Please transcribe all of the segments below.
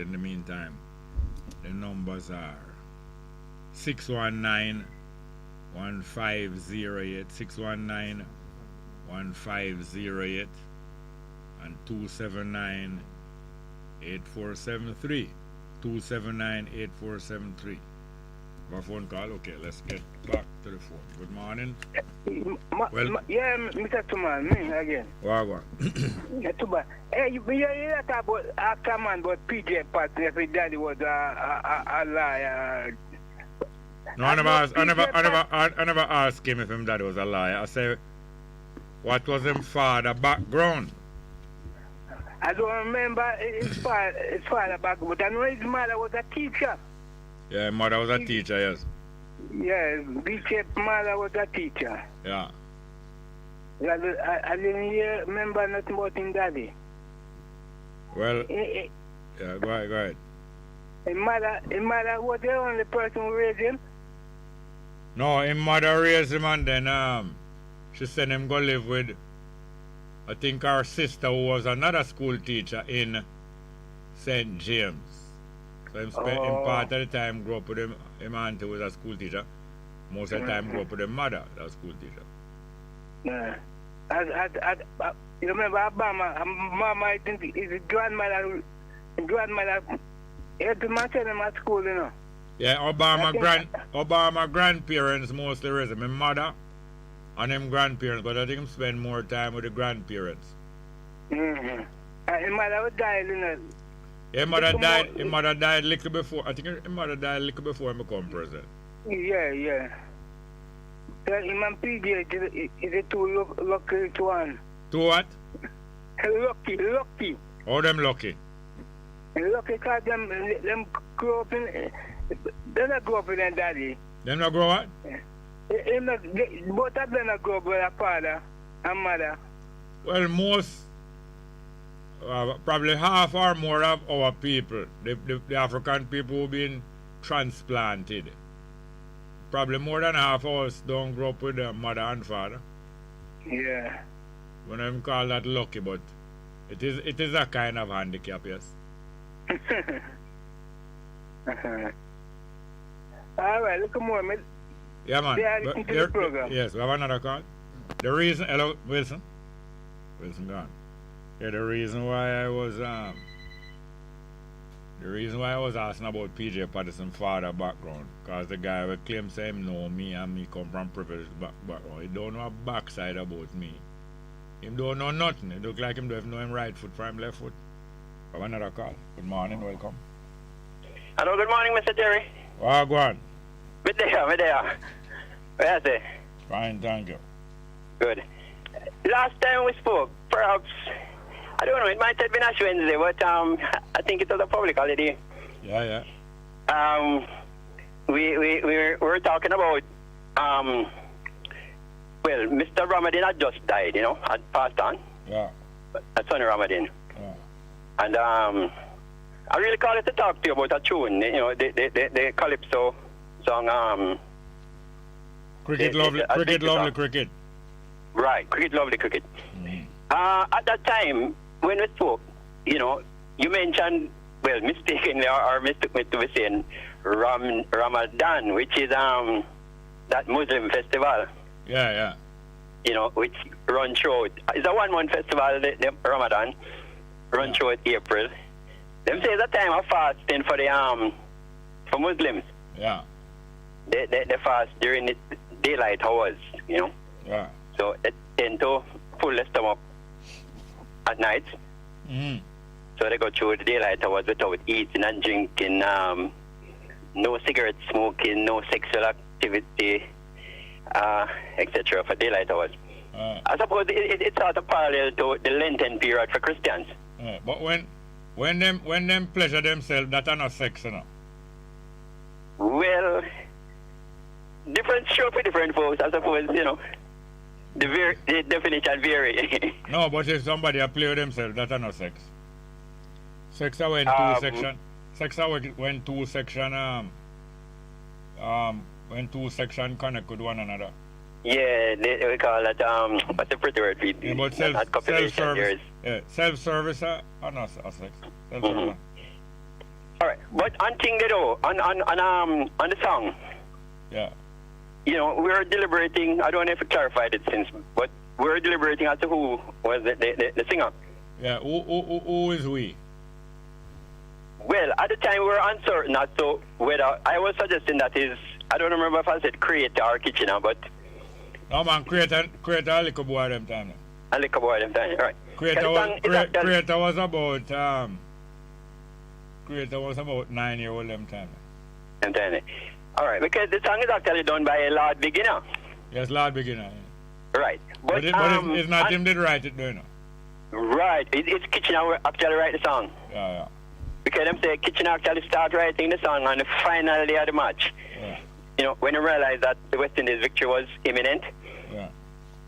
in the meantime. The numbers are 619 1508, 619 1508, and 279 8473. 279 8473. Have a phone call? Okay, let's get back to the phone. Good morning. Yeah, Mr. Tuman, me again. Wagwan. Yeah, too bad. Hey, you talk about after man, but PJ Pat, if his daddy was a liar. No, I never asked him if his daddy was a liar. I said, what was his father background? I don't remember his father background, but I know his mother was a teacher. Yeah, his mother was a teacher, yes. Yes, BJS mother was a teacher. Yeah. I didn't remember nothing about his daddy. Well, yeah, go ahead. His mother was the only person who raised him? No, his mother raised him and then she sent him go live with, I think, our sister who was another school teacher in St. James. So him part of the time grew up with him auntie was a school teacher. Most of the time grew up with his mother, that was school teacher. Yeah. You remember Obama, Mama, I think his grandmother had to send him at school, you know. Yeah, Obama grandparents mostly raised him. His mother and him grandparents, but I think him spend more time with the grandparents. Mm-hmm. His mother was died, you know. His mother died little before. I think his mother died little before he became president. Yeah. So him and PJ is a two lucky one. Two what? Lucky. Oh, them lucky. Lucky because them grew up in. They not grow up with their daddy. Them not grow what? Both of them not grow up with their father and mother. Well, most. Probably half or more of our people, the African people who've been transplanted, probably more than half of us don't grow up with their mother and father. Yeah. We don't call that lucky, but it is a kind of handicap, yes. All right, look more, man. Yeah, man. Yes, we have another call. The reason, hello, Wilson. Wilson gone. Yeah, the reason why I was asking about PJ Patterson's father background, because the guy will claim say him know me and me come from privileged background. He don't know a backside about me. Him don't know nothing. It look like him don't know him right foot from left foot. Have another call. Good morning, welcome. Hello, good morning, Mr. Jerry. Go on. Me there. Where is it? Fine, thank you. Good. Last time we spoke, perhaps, I don't know, it might have been Ash Wednesday, but I think it was a public holiday. Yeah. We were talking about, well, Mr. Ramadan had just died, you know, had passed on. Yeah. Sonny Ramadan. Yeah. And I really called it to talk to you about a tune, you know, the Calypso song. Cricket, lovely cricket. Right, cricket, lovely cricket. Mm-hmm. At that time, when we spoke, you know, you mentioned, well, mistakenly or mistakenly to be saying Ramadan, which is that Muslim festival. Yeah. You know, which runs through. It's a 1 month festival, the Ramadan, runs through April. Them say it's a time of fasting for Muslims. Yeah. They fast during the daylight hours, you know. Yeah. So they tend to pull the stomach at night. Mm-hmm. So they go through the daylight hours without eating and drinking, no cigarette smoking, no sexual activity, etc. for daylight hours. I suppose it's sort of parallel to the Lenten period for Christians. But when them pleasure themselves, that are not sex, you know? Well, different show for different folks, I suppose, you know. The definition vary. No, but if somebody play with themselves, that are not sex. Sex are when two section. Sex are when two section when two section connect with one another. Yeah, we call that what's the pretty word? Yeah, but self-service. Yeah, self-service are not a sex. Self-service. But on thing they do, on the song. Yeah. You know, we were deliberating. I don't know if you clarified it since, but we were deliberating as to who was the singer. Yeah. Who is we? Well, at the time we were uncertain as to whether I was suggesting that is. I don't remember if I said creator or Kitchener, but. No man, creator a little boy them time. A little boy them time, right? Creator was about 9-year-old them time. Them time. All right, because the song is actually done by a Lord Beginner. Yes, Lord Beginner. Yeah. Right, but it's not him did write it, do you know? Right, it's Kitchener who actually write the song. Yeah. Because them say Kitchener actually start writing the song on the final day of the match. Yeah. You know, when you realize that the West Indies victory was imminent. Yeah.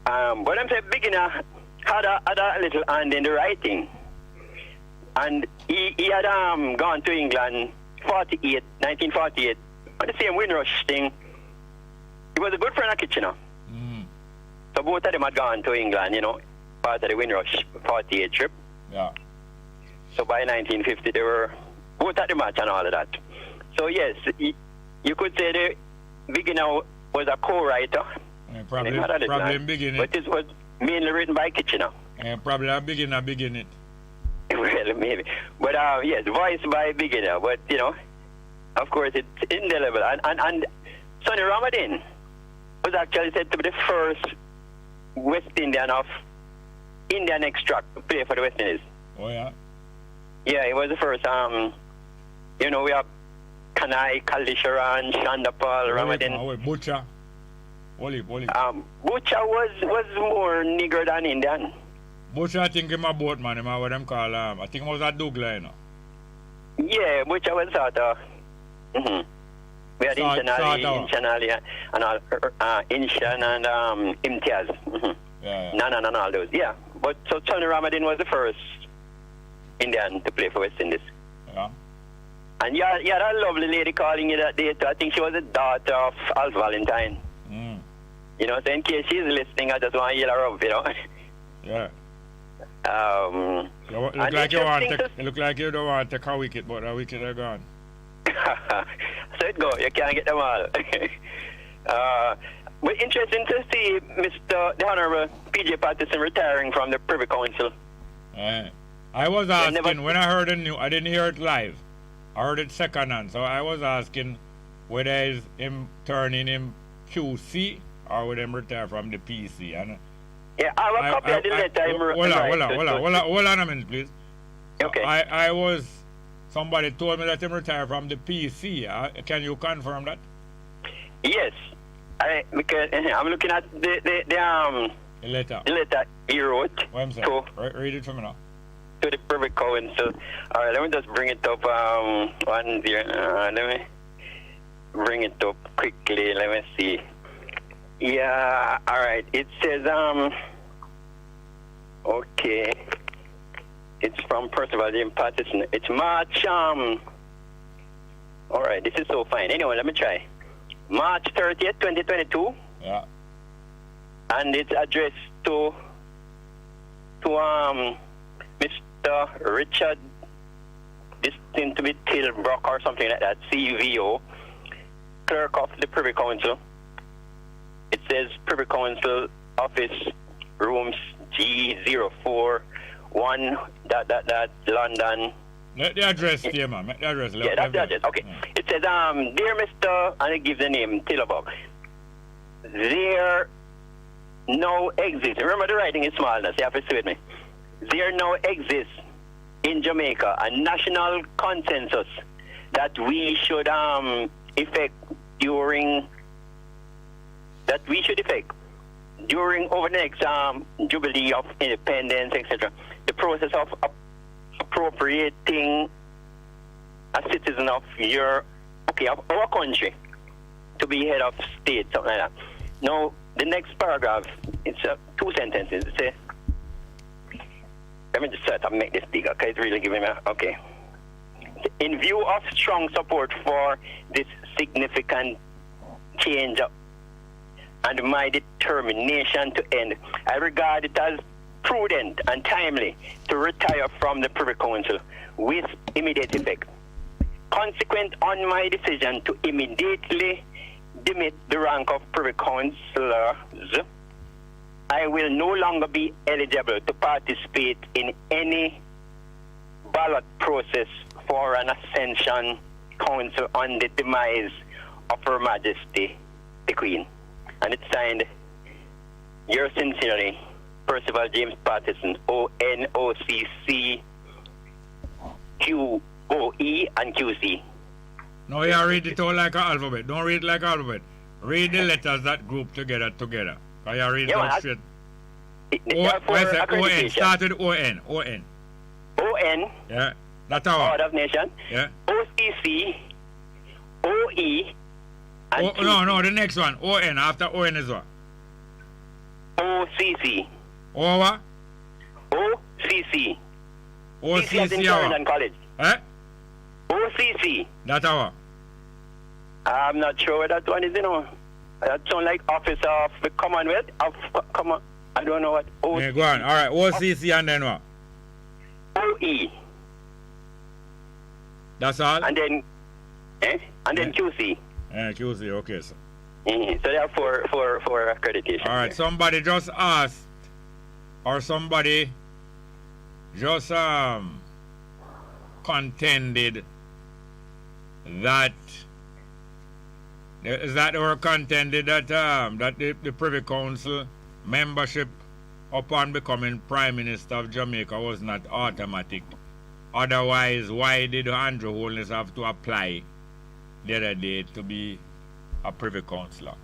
But I'm saying Beginner had a little hand in the writing. And he had gone to England 1948, on the same Windrush thing. He was a good friend of Kitchener. Mm. So both of them had gone to England, you know, part of the Windrush 48 trip. Yeah. So by 1950, they were both at the match and all of that. So yes, you could say the Beginner was a co-writer. Yeah, probably begin it. But this was mainly written by Kitchener. Yeah, probably a begin it. Well, maybe. But yes, voiced by Beginner. But, you know, of course, it's indelible. And Sonny Ramadan was actually said to be the first West Indian of Indian extract to play for the West Indies. Oh, yeah? Yeah, he was the first. You know, we have Kanai, Kaldisharan, Shandapal, Ramadan. Butcher. Wally. Butcher was more Negro than Indian. Butcher, I think him a boat man, him a what them call I think he was a Douglas, you know. Yeah, Butcher was sort of. We had Inchanali and all, Inchan and Imtiaz. Yeah. Nana and all those. Yeah, but so Sonny Ramadan was the first Indian to play for West Indies. Yeah. And you had a lovely lady calling you that day too. I think she was the daughter of Alf Valentine. Mm. You know, so in case she's listening, I just want to yell her up, you know. Yeah. Look like you don't want to take a wicket, but a wicket are gone. So it go, you can't get them all. But interesting to see the Honorable P.J. Patterson retiring from the Privy Council. I was asking, when I heard the news, I didn't hear it live. I heard it second hand, so I was asking whether it's him turning him QC or would him retire from the PC. And yeah, I have a copy of the letter. Hold on a minute, please. Okay. I was, somebody told me that him retire from the PC. Can you confirm that? Yes. Because I'm looking at the letter. The letter he wrote. What I'm saying? Read it for me now. To the Privy Council. All right, let me just bring it up. Let me bring it up quickly. Let me see. Yeah, all right. It says, okay. It's from Percival James Patterson. It's March, all right, this is so fine. Anyway, let me try. March 30th, 2022. Yeah. And it's addressed to Mr. Richard, this seems to be Tilbrook or something like that, CVO, Clerk of the Privy Council. It says Privy Council Office, Rooms G041, London. Let the address here, man. Let the address. Yeah, that's the address. Okay. Yeah. It says, dear Mr., and it gives the name, Tilbrook. There now exists, remember the writing is smallness, you have to with me. There now exists in Jamaica a national consensus that we should effect during over the next Jubilee of Independence, etc. The process of appropriating a citizen of our country to be head of state, something like that. Now, the next paragraph, it's 2 sentences. It says, let me just try to make this bigger, because it's really giving me okay. In view of strong support for this significant change and my determination to end, I regard it as prudent and timely to retire from the Privy Council with immediate effect. consequent on my decision to immediately demit the rank of Privy Councillors, I will no longer be eligible to participate in any ballot process for an Ascension Council on the demise of Her Majesty the Queen. And it's signed, yours sincerely, Percival James Patterson, ONOCC QOE and QC. No, you read it all like an alphabet. Don't read it like alphabet. Read the letters that group together. Can you read it out straight? ON. Start with ON. ON. ON. Yeah. That's our. Order of Nation. Yeah. OCC. OE. And no, the next one. ON. After ON is what? OCC. O what? OCC. OCC our. College. Eh? OCC. That's our. I'm not sure what that one is, you know. That sounds like Office of the Commonwealth. I don't know what. Yeah, go on. All right. OCC and then what? OE. That's all? And then, And then QC. Yeah, QC. Okay, sir. So there are four accreditation. All right. Somebody just asked, or somebody just contended that the Privy Council membership upon becoming Prime Minister of Jamaica was not automatic. Otherwise, why did Andrew Holness have to apply the other day to be a Privy Councillor?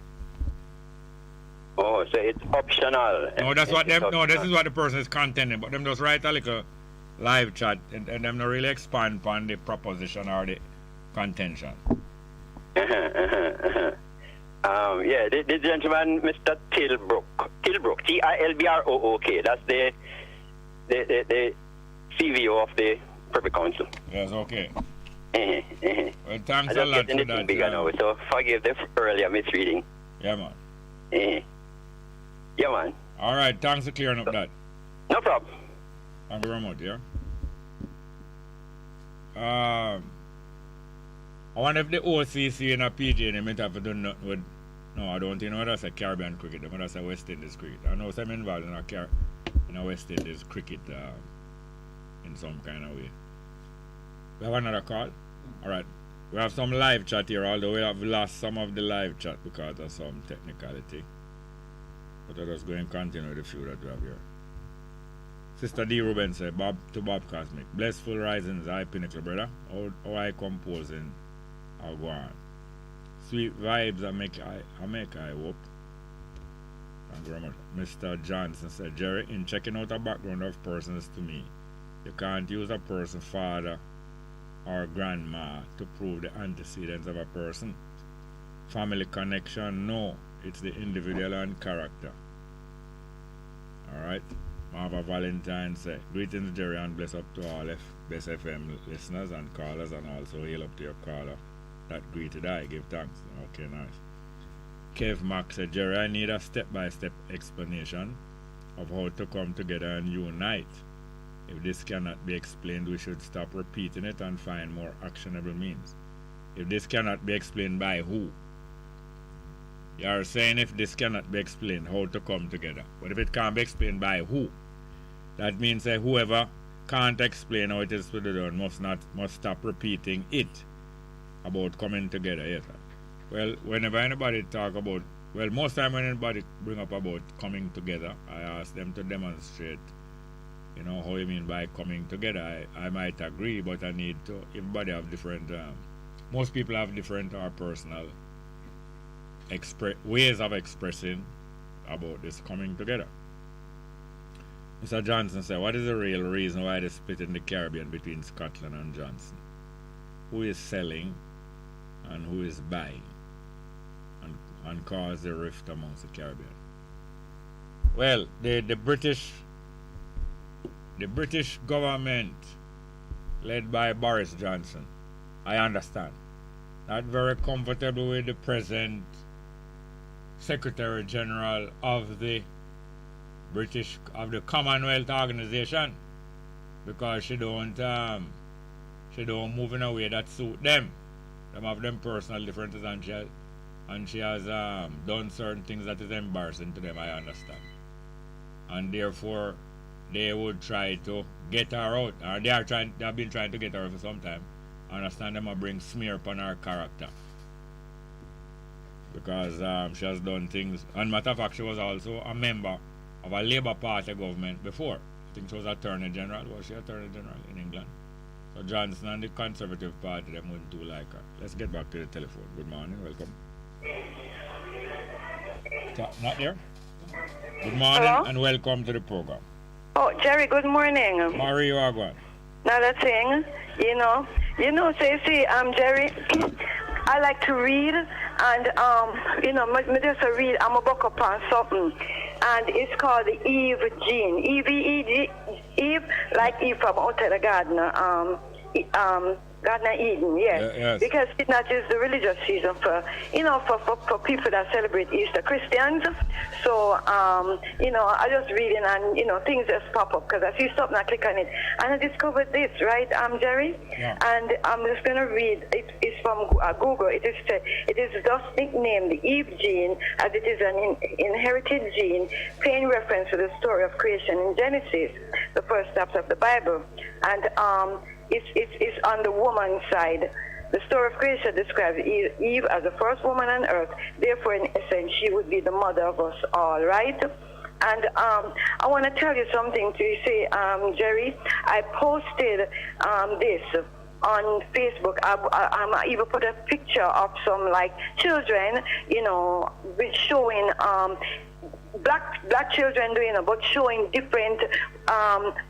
Oh, so it's optional. No, that's what them. No, this is what the person is contending. But them just write a little live chat and them not really expand upon the proposition or the contention. Yeah, the gentleman, Mr. Tilbrook, Tilbrook, that's the CVO of the Privy Council. Yes, okay. Well, thanks a lot for that. Bigger now, so forgive the earlier misreading. Yeah, man. Yeah, man. All right, thanks for clearing up that. No problem. Thank you very much, yeah. I wonder if the OCC and a PJ they might have to do nothing with. No, I don't think that's a Caribbean cricket. They might say West Indies cricket. I know some involved in a West Indies cricket in some kind of way. We have another call. All right, we have some live chat here. Although we have lost some of the live chat because of some technicality. But let us go and continue with the few that we have here. Sister D. Ruben said, Bob Cosmic. Blessful risings, I pinnacle, brother. How I composing, I'll go on. Sweet vibes, I make I hope. Thank you very much. Mr. Johnson said, Jerry, in checking out a background of persons to me, you can't use a person's father or grandma to prove the antecedents of a person. Family connection, no. It's the individual and character. Alright. Marva Valentine said, greetings, Jerry, and bless up to all Bess FM listeners and callers, and also hail up to your caller that greeted I. Give thanks. Okay, nice. Kev Mack said, Jerry, I need a step-by-step explanation of how to come together and unite. If this cannot be explained, we should stop repeating it and find more actionable means. If this cannot be explained, by who? You are saying if this cannot be explained, how to come together. But if it can't be explained, by who? That means that whoever can't explain how it is to be done must stop repeating it about coming together. Yes, sir. Well, whenever anybody talk about, well, most time when anybody bring up about coming together, I ask them to demonstrate, how you mean by coming together. I might agree, but I need to, everybody have different, most people have different personal ways of expressing about this coming together. Mr. Johnson said, what is the real reason why they split in the Caribbean between Scotland and Johnson? Who is selling and who is buying and cause the rift amongst the Caribbean? Well, the British government led by Boris Johnson, I understand, not very comfortable with the present Secretary General of the Commonwealth Organization, because she she don't move in a way that suit them. Them have them personal differences, and she has done certain things that is embarrassing to them, I understand. And therefore, they would try to get her out. Or they have been trying to get her out for some time. I understand them will bring smear upon her character. Because she has done things. And matter of fact, she was also a member of a Labour Party government before. I think she was Attorney General. Was she Attorney General in England? So Johnson and the Conservative Party, them wouldn't do like her. Let's get back to the telephone. Good morning, welcome. Not there? Good morning. Hello? And welcome to the program. Oh, Jerry, good morning. Marie, you are going. Another thing, so you see, Jerry, I like to read, and, me just read, I'm a book upon something, and it's called the Eve gene. Eve, Eve, like Eve from out of the garden, Garden of Eden, yes. Yes. Because it's not just the religious season for people that celebrate Easter, Christians. So, I just reading and, things just pop up because I see something, I click on it. And I discovered this, right, Jerry? Yeah. And I'm just going to read, it's from Google. It is thus nicknamed the Eve gene as it is an inherited gene paying reference to the story of creation in Genesis, the first chapter of the Bible. And, it's on the woman's side. The story of creation describes Eve as the first woman on earth. Therefore, in essence, she would be the mother of us all, right? And I want to tell you something to you. Say, Jerry, I posted this on Facebook. I even put a picture of some, like, children, with showing black children doing but showing different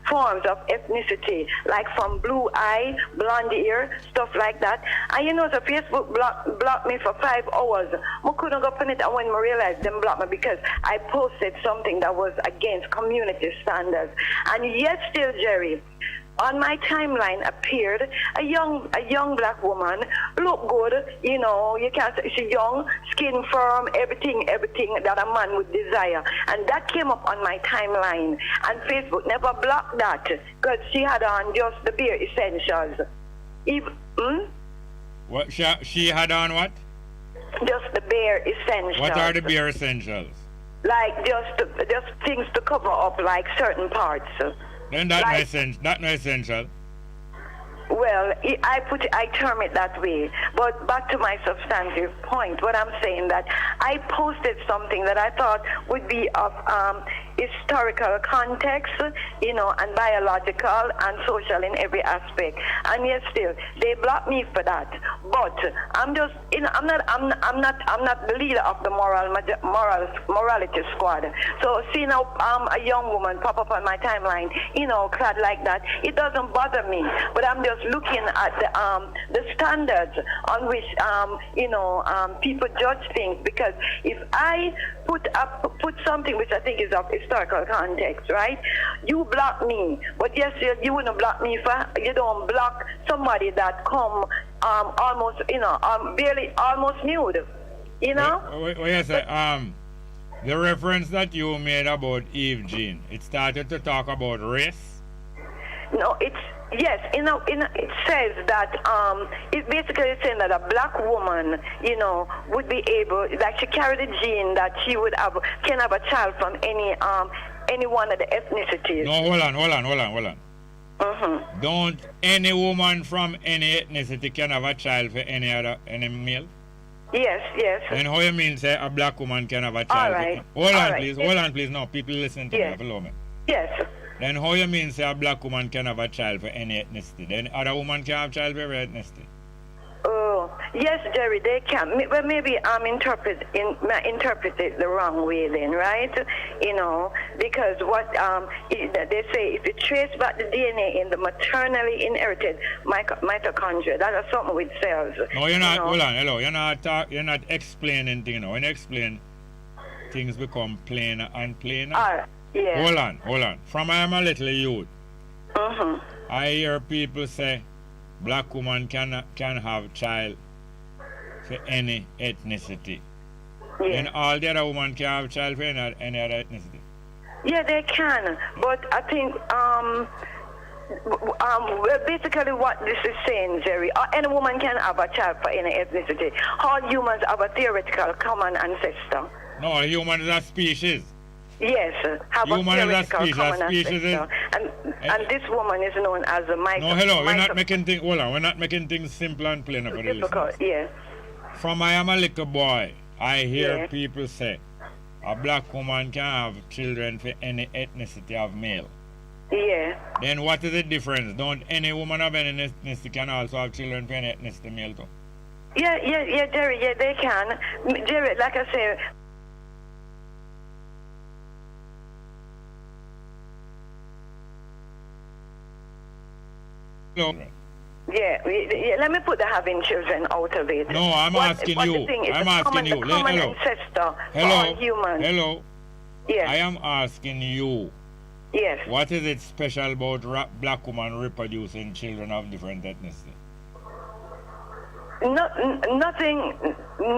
forms of ethnicity, like from blue eye, blonde hair, stuff like that. And so Facebook blocked me for 5 hours. I couldn't go on it, and when I realized them blocked me because I posted something that was against community standards. And yet still, Jerry, on my timeline appeared a young black woman, look good, you can't say she's young, skin firm, everything that a man would desire. And that came up on my timeline. And Facebook never blocked that because she had on just the bare essentials. What she had on what? Just the bare essentials. What are the bare essentials? Like just things to cover up like certain parts. Then that's not essential. Well, I term it that way. But back to my substantive point, what I'm saying that I posted something that I thought would be of historical context, and biological and social in every aspect. And yet still, they block me for that. But I'm just, I'm not the leader of the morality squad. So seeing a young woman pop up on my timeline, clad like that, it doesn't bother me. But I'm just looking at the standards on which people judge things. Because if I put something which I think is of historical context, right? You block me, but yes, you wouldn't block me you don't block somebody that come almost, barely almost nude, Wait, yes, the reference that you made about Eve Jean, it started to talk about race? No, yes, it says that it's basically saying that a black woman, would be able, like she carried a gene that she can have a child from any one of the ethnicities. No, hold on. Mm-hmm. Don't any woman from any ethnicity can have a child for any male? Yes. And how you mean say a black woman can have a child? All right. Hold on, please. No, people listen to me below me. Yes. Then how you mean say a black woman can have a child for any ethnicity? Then other woman can have a child for every ethnicity? Oh, yes, Jerry, they can. Well, maybe I'm interpret it the wrong way then, right? Because what they say, if you trace back the DNA in the maternally inherited mitochondria, that is something with cells. No, you're not. Hold on, hello. You're not explaining things. When you explain, things become plainer and plainer. Yeah. Hold on. From I am a little youth, Mm-hmm. I hear people say black woman can have child for any ethnicity. Yeah. And all the other women can have child for any other ethnicity. Yeah, they can. But I think Well, basically what this is saying, Jerry, any woman can have a child for any ethnicity. All humans have a theoretical common ancestor. No, human is a species. Yes, have human a is a theoretical species. common A species ancestor. And this woman is known as a micro. No, hello, we're not making things, hold on, we're not making things simple and plain for the listeners. Yeah. From I am a little boy, I hear people say, a black woman can have children for any ethnicity of male. Yeah. Then what is the difference? Don't any woman of any ethnicity can also have children for any ethnicity male too? Yeah, Jerry, yeah, they can. Jerry, like I say, Hello. Yeah, let me put the having children out of it. No, I'm asking you. I'm asking you. Common ancestor for all humans. Hello. Yes. I am asking you. Yes. What is it special about black women reproducing children of different ethnicity?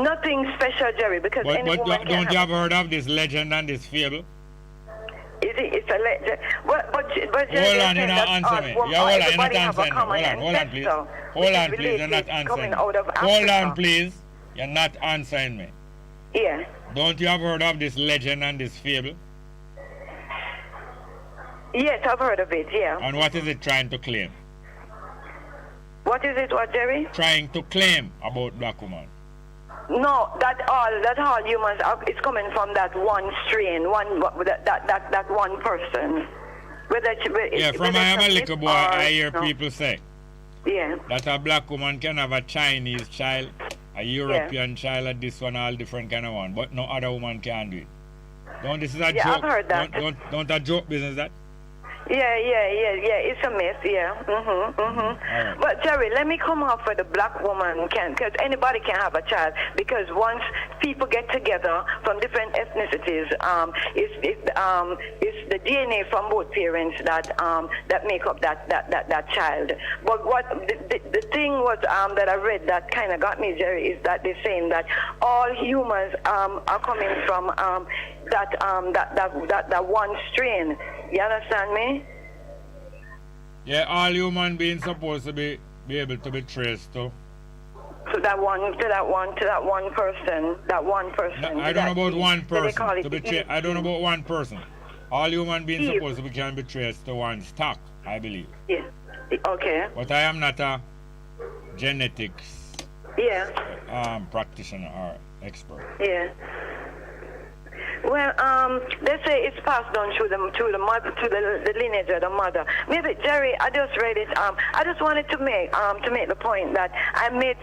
Nothing special, Jerry, because but woman don't you have heard of this legend and this fable? It's a legend. But hold on, you're not answering me. Yeah, hold on, you're not answering me. Hold on, please. Hold on, please, you're not answering me. Hold on, please. You're not answering me. Yeah. Don't you have heard of this legend and this fable? Yes, I've heard of it, yeah. And what is it trying to claim? What is it, what, Jerry? Trying to claim about black women. No, that all humans are, it's coming from that one strain, that one person. From I am a little boy, I hear people say that a black woman can have a Chinese child, a European child, and this one, all different kind of one, but no other woman can do it. This is a joke. I've heard that. Don't a joke business that? Yeah. It's a myth. Yeah. Right. But Jerry, let me come off for the black woman because anybody can have a child. Because once people get together from different ethnicities, it's the DNA from both parents that make up that child. But what the thing was that I read that kind of got me, Jerry, is that they're saying that all humans are coming from that one strain. You understand me? Yeah, all human beings supposed to be able to be traced to. To that one person. No, I don't know about one person. I don't know about one person. All human beings supposed to can be traced to one stock, I believe. Yeah. Okay. But I am not a genetics practitioner or expert. Yeah. Well, they say it's passed on through the mother, to the lineage of the mother. Maybe Jerry, I just read it. I just wanted to make the point that I made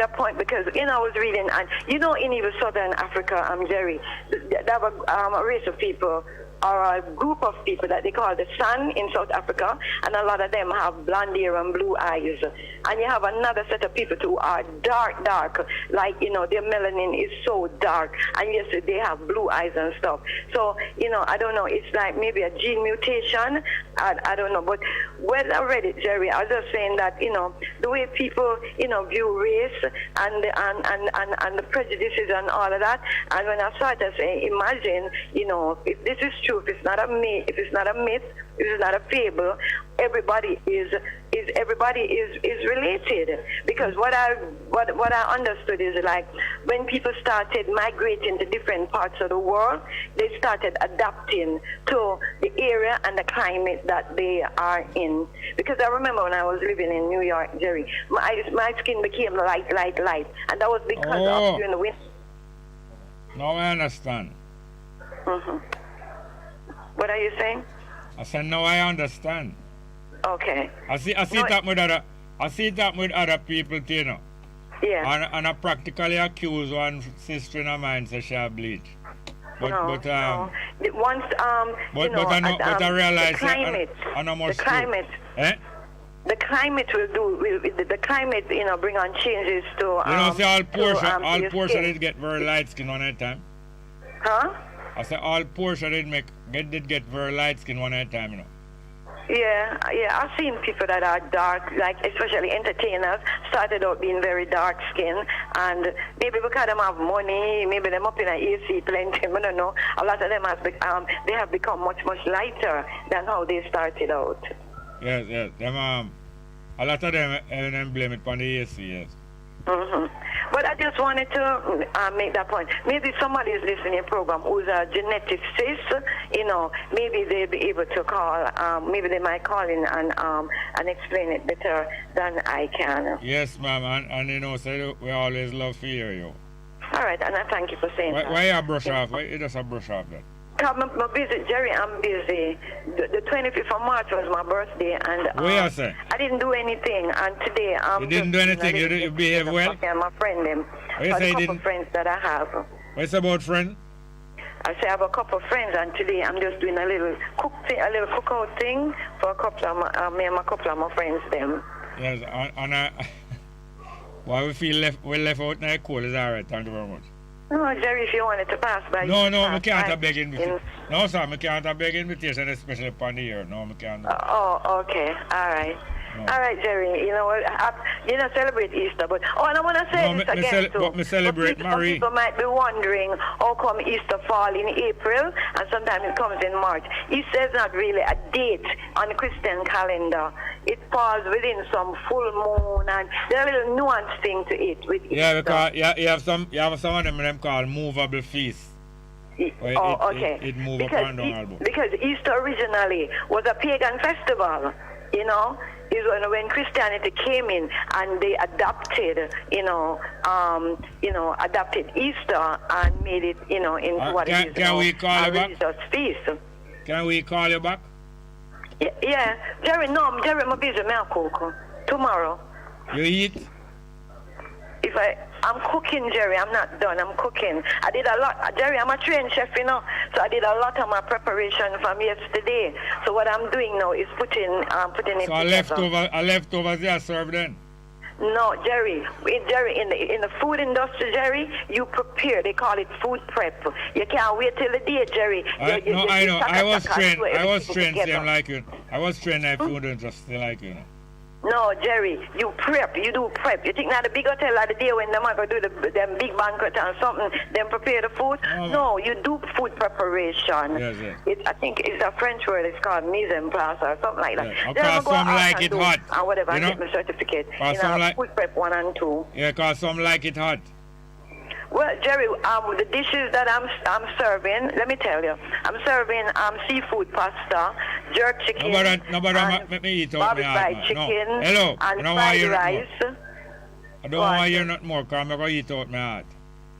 a point because I was reading and in even Southern Africa, Jerry, they have a race of people or a group of people that they call the San in South Africa, and a lot of them have blonde hair and blue eyes. And you have another set of people who are dark, like, their melanin is so dark, and yes, they have blue eyes and stuff. So, I don't know, it's like maybe a gene mutation, I don't know, but when I read it, Jerry, I was just saying that, the way people, view race and the prejudices and all of that, and when I started saying, imagine, if this is true, if it's not a myth, if it's not a fable, everybody is related. Because what I understood is like when people started migrating to different parts of the world, they started adapting to the area and the climate that they are in. Because I remember when I was living in New York, Jerry, my skin became light, and that was because of during the winter. Now I understand. Mm-hmm. What are you saying? I said, now I understand. Okay. I see that with other people too, Yeah. And I practically accuse one sister in mine say she have bleach. But I realize the climate. The climate the climate, bring on changes to see all Porsche did get very light skin one at a time. Huh? I said all Porsche did get very light skin one at a time, Yeah, I've seen people that are dark, like especially entertainers, started out being very dark skinned, and maybe because they have money, maybe them up in an AC plenty, I don't know. A lot of them they have become much lighter than how they started out. Yes. Them a lot of them blame it on the AC, yes. But I just wanted to make that point. Maybe somebody is listening to your program who's a geneticist, maybe they'll be able to call, maybe they might call in and explain it better than I can. Yes, ma'am, and so we always love to hear you. All right, and I thank you for saying that. Why you brush off? Why you just brush off that? I'm busy, Jerry, I'm busy. The 25th of March was my birthday, and I didn't do anything, and today I'm... You didn't do anything? You behave well? Yeah, my friend, them. What you say a couple friends that I have. What's about friend? I say I have a couple of friends, and today I'm just doing a little cookout thing for a couple of me and a couple of my friends, them. Yes, and why we feel left out in the cold is alright, thank you very much. No, Jerry, if you wanted to pass by... No, I can't beg invitation. No, sir, I can't beg invitation, especially upon the year. No, I can't. Okay, all right. No. All right, Jerry, you know what, you don't celebrate Easter, but... Oh, and I want to say this again, too. But me celebrate Marie. People might be wondering how come Easter fall in April, and sometimes it comes in March. Easter is not really a date on the Christian calendar. It falls within some full moon, and there's a little nuance thing to it with Easter. Yeah, because you have some of them called movable feasts. Okay. It move up and down. Because Easter originally was a pagan festival, is when Christianity came in and they adopted, adopted Easter and made it, into what it is. Can we call you back? Religious feast. Can we call you back? Yeah. Jerry, I'm busy. I'll cook tomorrow. You eat? I'm cooking, Jerry. I'm not done. I'm cooking. I did a lot. Jerry, I'm a trained chef, so I did a lot of my preparation from yesterday. So what I'm doing now is putting it together. So leftovers they are served then? No, Jerry, in the food industry, Jerry, you prepare. They call it food prep. You can't wait till the day, Jerry. I know. I was trained same like you. I was trained in food industry like you. No, Jerry, you prep. You do prep. You think now the big hotel at the day when them are going to do them big banquet and something, then prepare the food? No, you do food preparation. Yes. I think it's a French word. It's called mise en place or something like that. Yeah. Because some like it hot. And whatever, and get my certificate. Food prep 1 and 2. Yeah, because some like it hot. Well, Jerry, the dishes that I'm serving, let me tell you, I'm serving seafood pasta, jerk chicken, barbecue fried chicken, Hello. and fried rice. I don't want to hear nothing more because I'm going to eat out my heart.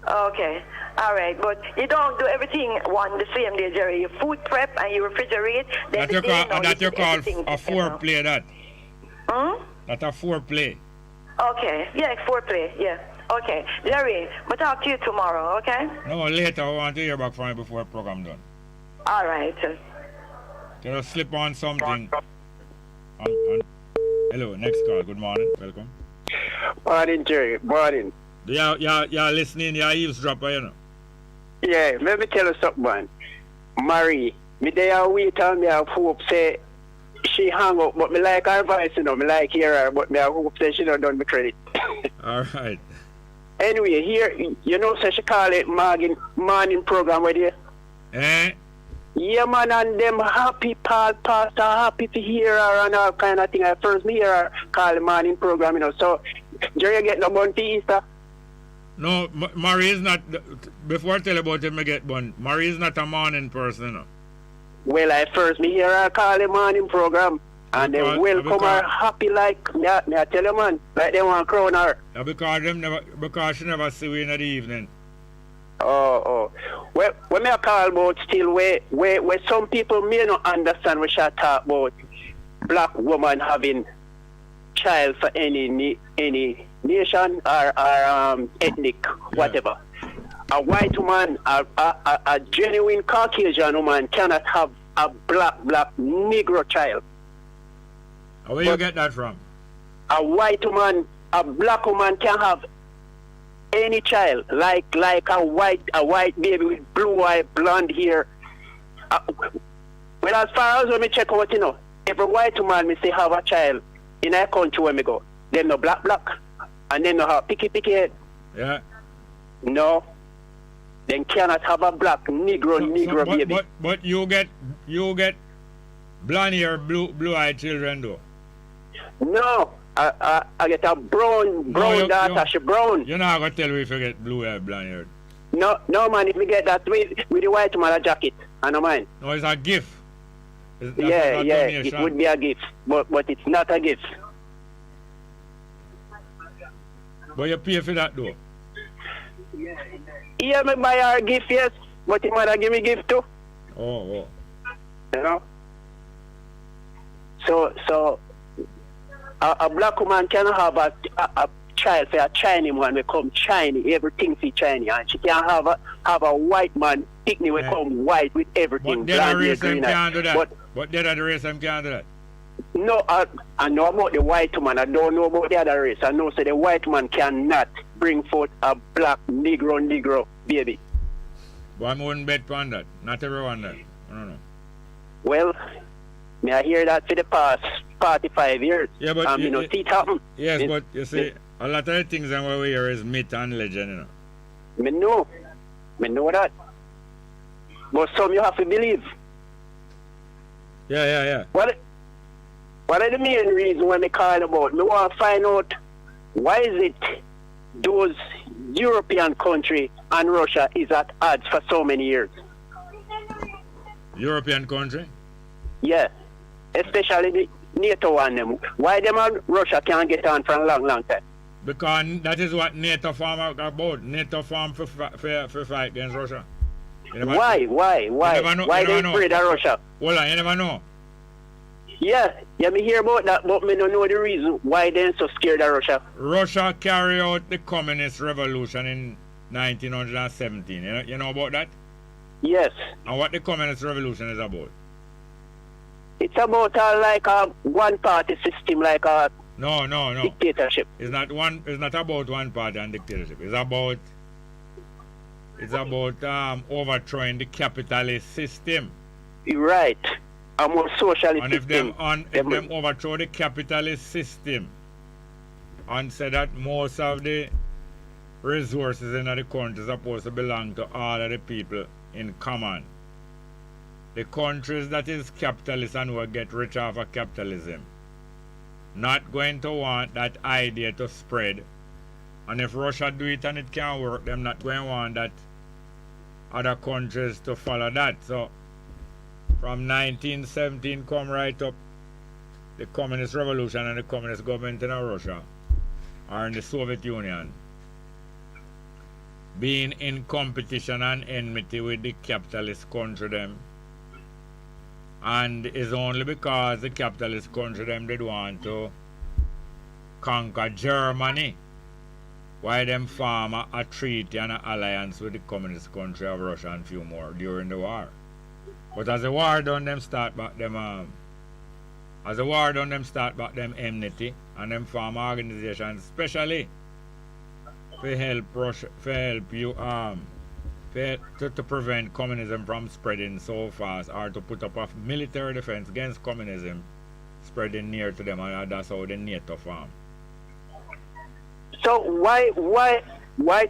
Okay, all right, but you don't do everything the same day, Jerry. You food prep and you refrigerate. Then that you call a foreplay, that. That's a foreplay. Okay, yeah, foreplay, yeah. Okay, Jerry, we'll talk to you tomorrow, okay? No, later. I want to hear back from you before the program done. All right. Can you slip on something? Hello, next call. Good morning. Welcome. Morning, Jerry. Morning. You're listening. You're eavesdropper, Yeah, let me tell you something, man. Marie, me there wait on me. I hope say she hang up, but me like her voice, me like hear her, but me I hope say she don't done me credit. All right. Anyway, here, so she call it morning program with you. Yeah, man, and them happy pastor, happy to hear her and all kind of thing. At first, me hear her call the morning program, So, Jerry, get no bun to Easter? No, Marie is not, before I tell you about it, I get bun. Marie is not a morning person, Well, at first, me hear her call the morning program. And they welcome her happy like me I tell you, man, like they want to crown her. Because she never see you in the evening. Well, when I call about still where some people may not understand what she talk about black woman having child for any nation or ethnic whatever. A white woman, a genuine Caucasian woman cannot have a black Negro child. Where you get that from? A white woman, a black woman can have any child, like a white baby with blue eye, blonde hair. Well, as far as when me check out, every white man me say have a child in a country where me go. Them no black, and them no have picky head. Yeah. No. Then cannot have a black Negro baby. But you get blonde hair, blue eyed children though. No. I get a brown daughter, she brown. You're not gonna tell me if you get blue hair, blonde hair. No man, if we get that with the white man a jacket, I don't mind. No, it's a gift. Yeah, it would be a gift. But it's not a gift. But you pay for that though. Yeah, me buy her a gift, yes. But him mother give me gift too. Oh. You know? So a black woman can have a child for a Chinese man become Chinese, everything for Chinese, and she can have a white man picnic become white with everything. But then the race can't do that. But then the race can't do that. No, I know about the white man. I don't know about the other race. I know so the white man cannot bring forth a black Negro baby. But I wouldn't bet on that. Not everyone that. I don't know. Well, may I hear that for the past 45 years. Yeah, but you know, see it happen. Yes, but you see, a lot of the things that we hear is myth and legend, you know. Me know that. But some you have to believe. Yeah. What are the main reasons when they call about? Me want to find out why is it those European country and Russia is at odds for so many years. European country? Yeah, especially the NATO and them. Why them and Russia can't get on for a long time? Because that is what NATO farm are about. NATO farm for fight against Russia. Why? Why they afraid of Russia? Hold on, you never know. Yeah, me hear about that, but me don't know the reason why they're so scared of Russia. Russia carried out the communist revolution in 1917. You know about that? Yes. And what the communist revolution is about? It's about like a one-party system, like a no dictatorship. It's not about one party and dictatorship. It's about overthrowing the capitalist system. Right. A more socialist and system. If them overthrow the capitalist system and say that most of the resources in the country is supposed to belong to all of the people in common, the countries that is capitalist and will get rich off of capitalism not going to want that idea to spread. And if Russia do it and it can't work, them not going to want that other countries to follow that. So from 1917 come right up the communist revolution and the communist government in Russia or in the Soviet Union being in competition and enmity with the capitalist country them. And it's only because the capitalist country them did want to conquer Germany why them form a treaty and an alliance with the communist country of Russia and few more during the war. But as the war done, them start back them enmity and them form organizations especially to help Russia, to prevent communism from spreading so fast, or to put up a military defense against communism spreading near to them, and that's how the NATO form. So why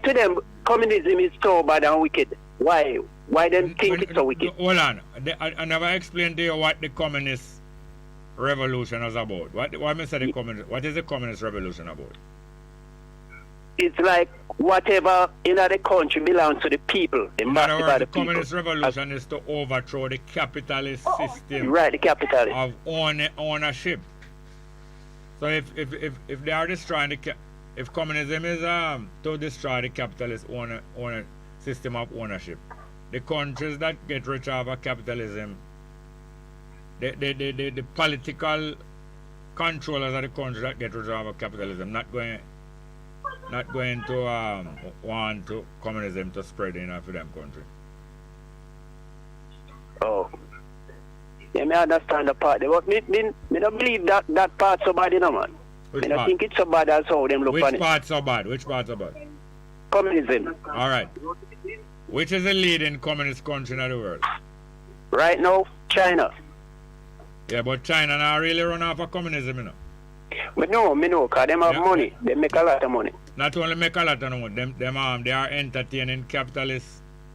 to them communism is so bad and wicked? Why them think it's so wicked? Hold on, I never explained to you what the communist revolution was about. What is the communist revolution about? It's like whatever in the country belongs to the people. The communist revolution is to overthrow the capitalist system. Right, the capitalist of ownership. So if they are destroying if communism is to destroy the capitalist owner system of ownership, the countries that get rich out of capitalism, the political controllers of the country that get rich out of capitalism not going to want to communism to spread in for them country. Oh. Yeah, I understand the part. But me don't believe that part so bad, man. I think it's so bad as how them look on it. Which part so bad? Communism. Alright. Which is the leading communist country in the world? Right now, China. Yeah, but China now really run off of communism, you know. But no, because them have money. They make a lot of money. Not only make a lot of money, they are entertaining capitalist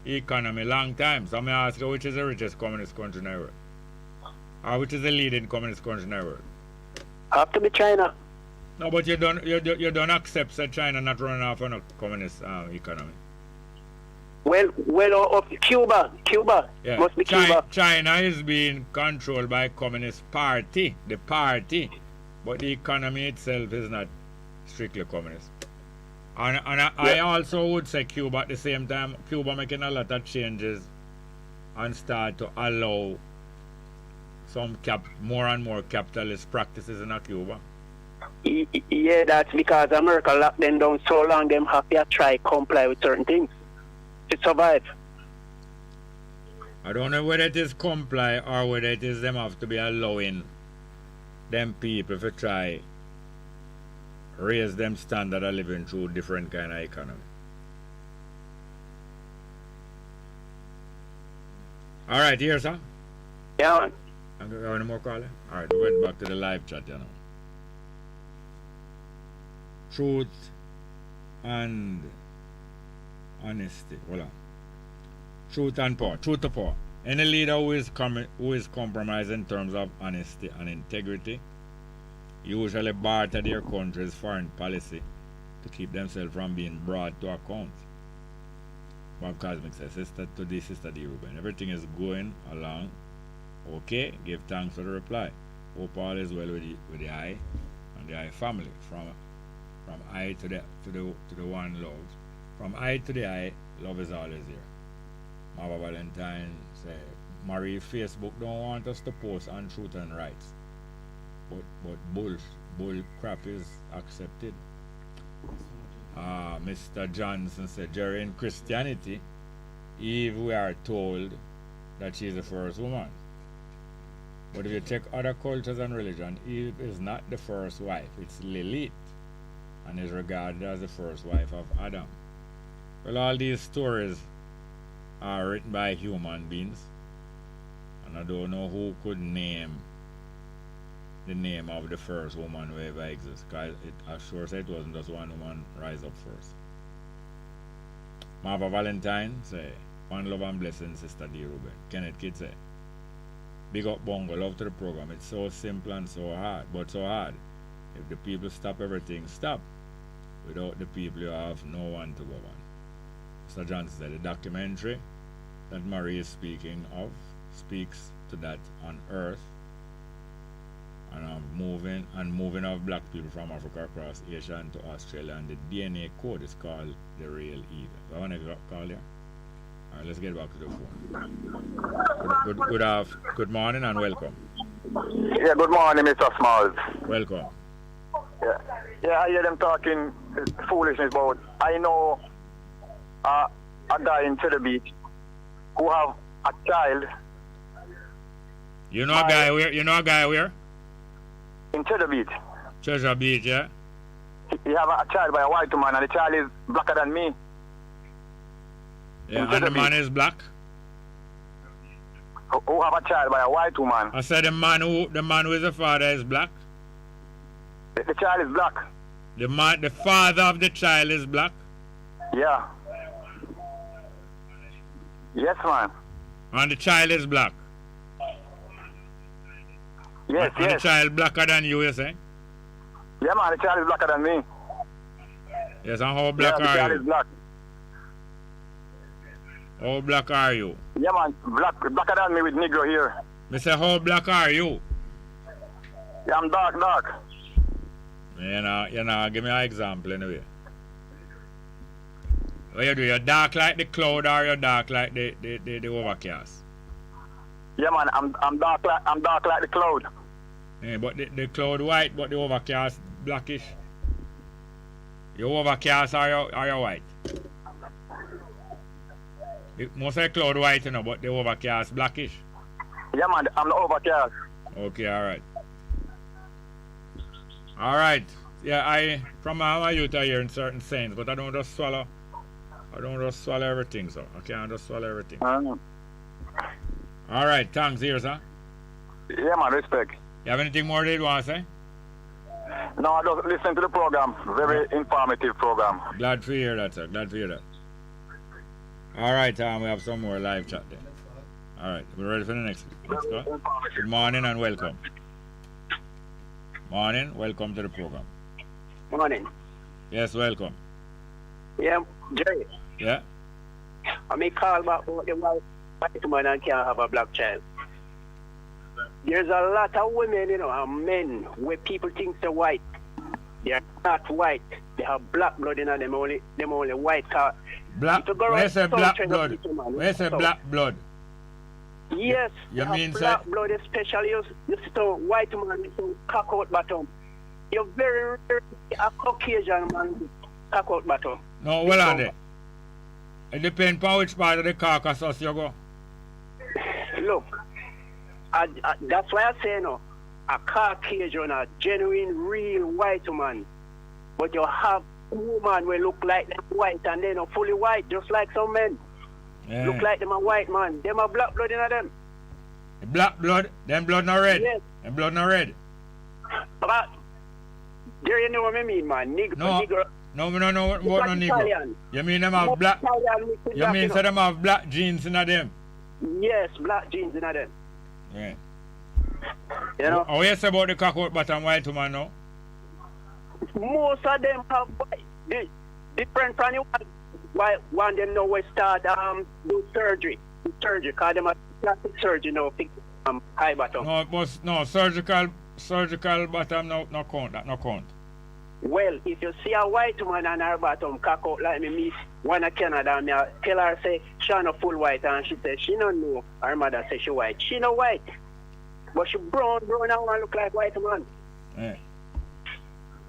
economy long time. So I ask you, which is the richest communist country in the world? Or which is the leading communist country in the world? Have to be China. No, but you don't accept that China not running off on a communist economy. Well, Cuba Yeah. must be Cuba. China is being controlled by Communist Party, the party, but the economy itself is not strictly communist. And I also would say Cuba at the same time. Cuba making a lot of changes and start to allow some more and more capitalist practices in Cuba. Yeah, that's because America locked them down so long. Them have to try comply with certain things to survive. I don't know whether it is comply or whether it is them have to be allowing them people to try raise them standard of living through different kind of economy. All right, here, sir. Yeah, man. I'm going to have any more caller? All right, we went back to the live chat, you know. Truth and honesty. Hold on. Truth and power. Truth to power. Any leader who is compromised in terms of honesty and integrity usually barter their country's foreign policy to keep themselves from being brought to account. Bob Cosmic says, Sister D. Ruben, everything is going along okay. Give thanks for the reply. Hope all is well with the I and the I family. From I to the one love. From I to the I, love is always here. Mama Valentine said, Marie, Facebook don't want us to post on truth and rights. But bull crap is accepted. Mr. Johnson said, Jerry, in Christianity, Eve, we are told that she is the first woman. But if you check other cultures and religion, Eve is not the first wife. It's Lilith, and is regarded as the first wife of Adam. Well, all these stories are written by human beings, and I don't know who could name the name of the first woman who ever exists, because it assures it wasn't just one woman rise up first. Marva Valentine say, one love and blessing, Sister D. Ruben. Kenneth Kidd say, big up Bongo, love to the program. It's so simple and so hard, but so hard. If the people stop everything, stop. Without the people, you have no one to govern. Mr. Johnson said, the documentary that Marie is speaking of speaks to that on earth and moving of black people from Africa across Asia and to Australia, and the DNA code is called the real Eve. I want to call here. All right, let's get back to the phone. Good morning and welcome. Yeah, good morning, Mr. Smalls. Welcome. Yeah, I hear them talking foolishness about. I know a guy in Cheddar Beach who have a child. You know a guy where? In Cheddar Beach. Cheddar Beach, yeah. He have a child by a white woman, and the child is blacker than me. Yeah, and the man is black. Who have a child by a white woman? I said the man who is the father is black. The child is black. The father of the child is black. Yeah. Yes, man. And the child is black. Yes, and the child blacker than you say? Yeah, man, the child is blacker than me. Yes, and how black are you? The child is black. How black are you? Yeah, man, blacker than me with Negro here. Me say, how black are you? Yeah, I'm dark. You know, give me an example anyway. What you do? You're dark like the cloud or you're dark like the overcast? Yeah, man, I'm dark like the cloud. Yeah, but the cloud white, but the overcast blackish. You overcast or you white? Most of the cloud white, you know, but the overcast blackish. Yeah, man, I'm the overcast. Okay, alright. Alright. Yeah, from my youth I hear in certain sayings, but I don't just swallow everything, so I can't just swallow everything. Alright, thanks here, sir. Yeah, man, respect. You have anything more that you want to say? No, I just listen to the program. Very informative program. Glad to hear that, sir. Glad to hear that. All right, Tom, we have some more live chat there. All right, we're ready for the next one. Let's go. Good morning and welcome. Morning, welcome to the program. Morning. Yes, welcome. Yeah, Jerry. Yeah? I may call back about the white man and can't have a black child. There's a lot of women, you know, and men where people think they're white. They are not white. They have black blood in them, only white car. Black, where's the black blood? Where's the black blood? Yes, you mean black blood, especially you see white man with some cock out bottom. You're very rare, a Caucasian man with cock out bottom. No, well on there. It depends on which part of the Caucasus you go. Look, that's why I say no. A Caucasian, a genuine, real white man. But you have a woman who look like them white and they're not fully white, just like some men. Yeah. Look like them a white man. Them a black blood in them. The black blood? Them blood not red? Yes. Them blood not red? But, there you know what I mean, man. Nigger. No, me don't know what no nigger. You mean them have black? You mean so them have black jeans in them? Yes, black jeans in them. Right. You know? How you say about the cock out bottom white woman now? Most of them have white. Different from the one them know we start do surgery. Because them have plastic surgery now fix high bottom. No, but no, surgical bottom no count, that no count. Well, if you see a white woman and her bottom cock out like me one of Canada, and I tell her say she not full white and she say she don't know. Her mother say she white. She no white. But she brown and want look like white man. Yeah.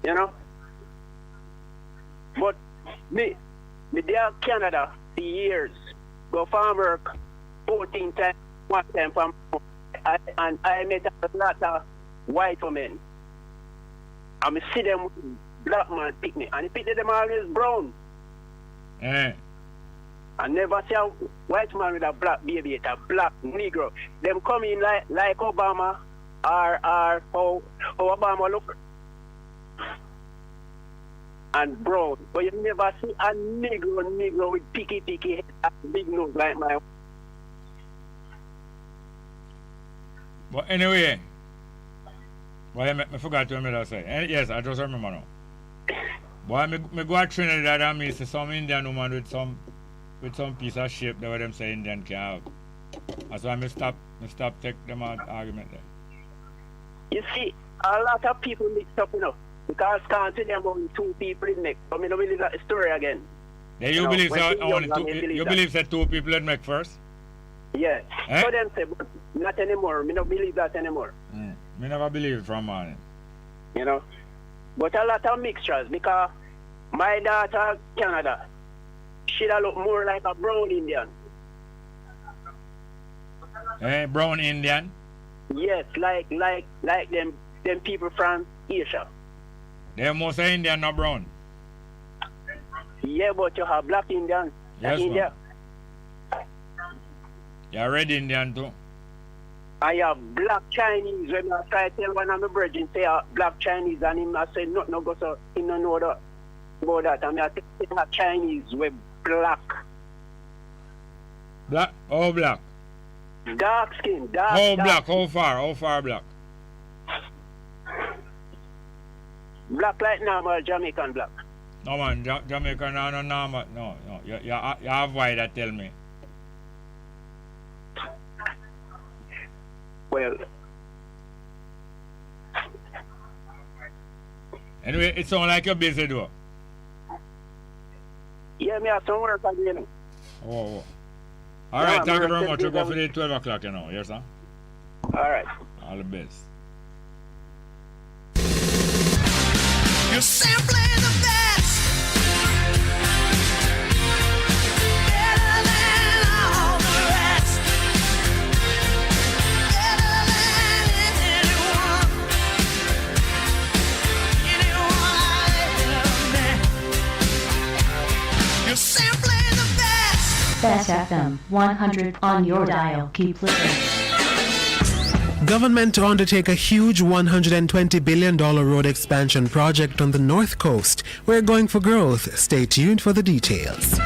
You know? But me there Canada for years. Go farm work 14 times, one time from and I met a lot of white women. And I see them with black man pick me. And he picked them always brown. Yeah. I never see a white man with a black baby, it's a black Negro. Them come in like Obama or how Obama look. And brown. But you never see a Negro with picky head and big nose like my. But anyway, I forgot what I say. Yes, I just remember now. Boy, me go to Trinidad and me see some Indian woman with some piece of shape that what them say Indian can have. That's why me stop take them out argument there. You see, a lot of people mix up, you know, because can't tell them only two people in make. But I don't believe that story again. Then you believe that only two? You believe that two people would make first? Yes. Eh? So them say, but not anymore. I don't believe that anymore. Me never believe it from morning. You know, but a lot of mixtures because my daughter Canada, she look more like a brown Indian. Brown Indian? Yes, like them people from Asia. They're most Indian, not brown. Yeah, but you have black Indians. Yes, India. You're red Indian too. I have black Chinese. When I try to tell one of my brethren say black Chinese and him I say no go so he don't know that about that. I mean I think Chinese with black. Black? How black? Dark skin, dark. How dark black? skin. How far black? Black like normal Jamaican black. No man, Jamaica no normal. No. You have white that tell me. Well, anyway, it sounds like you're busy though. Yeah, me have some work again. Oh. All right, thank you very much. We'll go for the 12 o'clock, you know. Yes, sir? All right. All the best. You're simply the best. Better than all the rest. Better than anyone. Anyone I ever met. You're simply the best. Bess FM 100 on your dial. Keep listening. Government to undertake a huge $120 billion road expansion project on the North Coast. We're going for growth. Stay tuned for the details.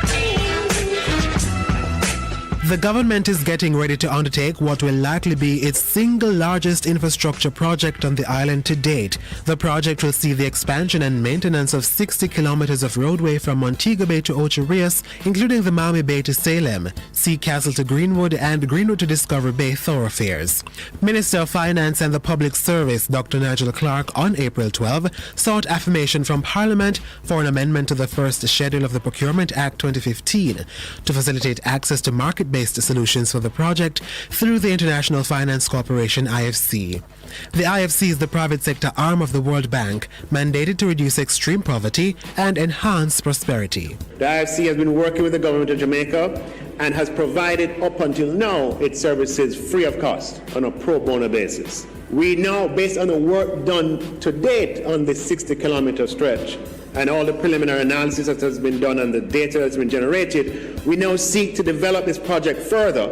The government is getting ready to undertake what will likely be its single largest infrastructure project on the island to date. The project will see the expansion and maintenance of 60 kilometers of roadway from Montego Bay to Ocho Rios, including the Miami Bay to Salem, Sea Castle to Greenwood, and Greenwood to Discovery Bay thoroughfares. Minister of Finance and the Public Service, Dr. Nigel Clark, on April 12, sought affirmation from Parliament for an amendment to the first schedule of the Procurement Act 2015 to facilitate access to market-based solutions for the project through the International Finance Corporation IFC. The IFC is the private sector arm of the World Bank, mandated to reduce extreme poverty and enhance prosperity. The IFC has been working with the government of Jamaica and has provided up until now its services free of cost on a pro bono basis. We now, based on the work done to date on this 60-kilometer stretch, and all the preliminary analysis that has been done and the data that's been generated, we now seek to develop this project further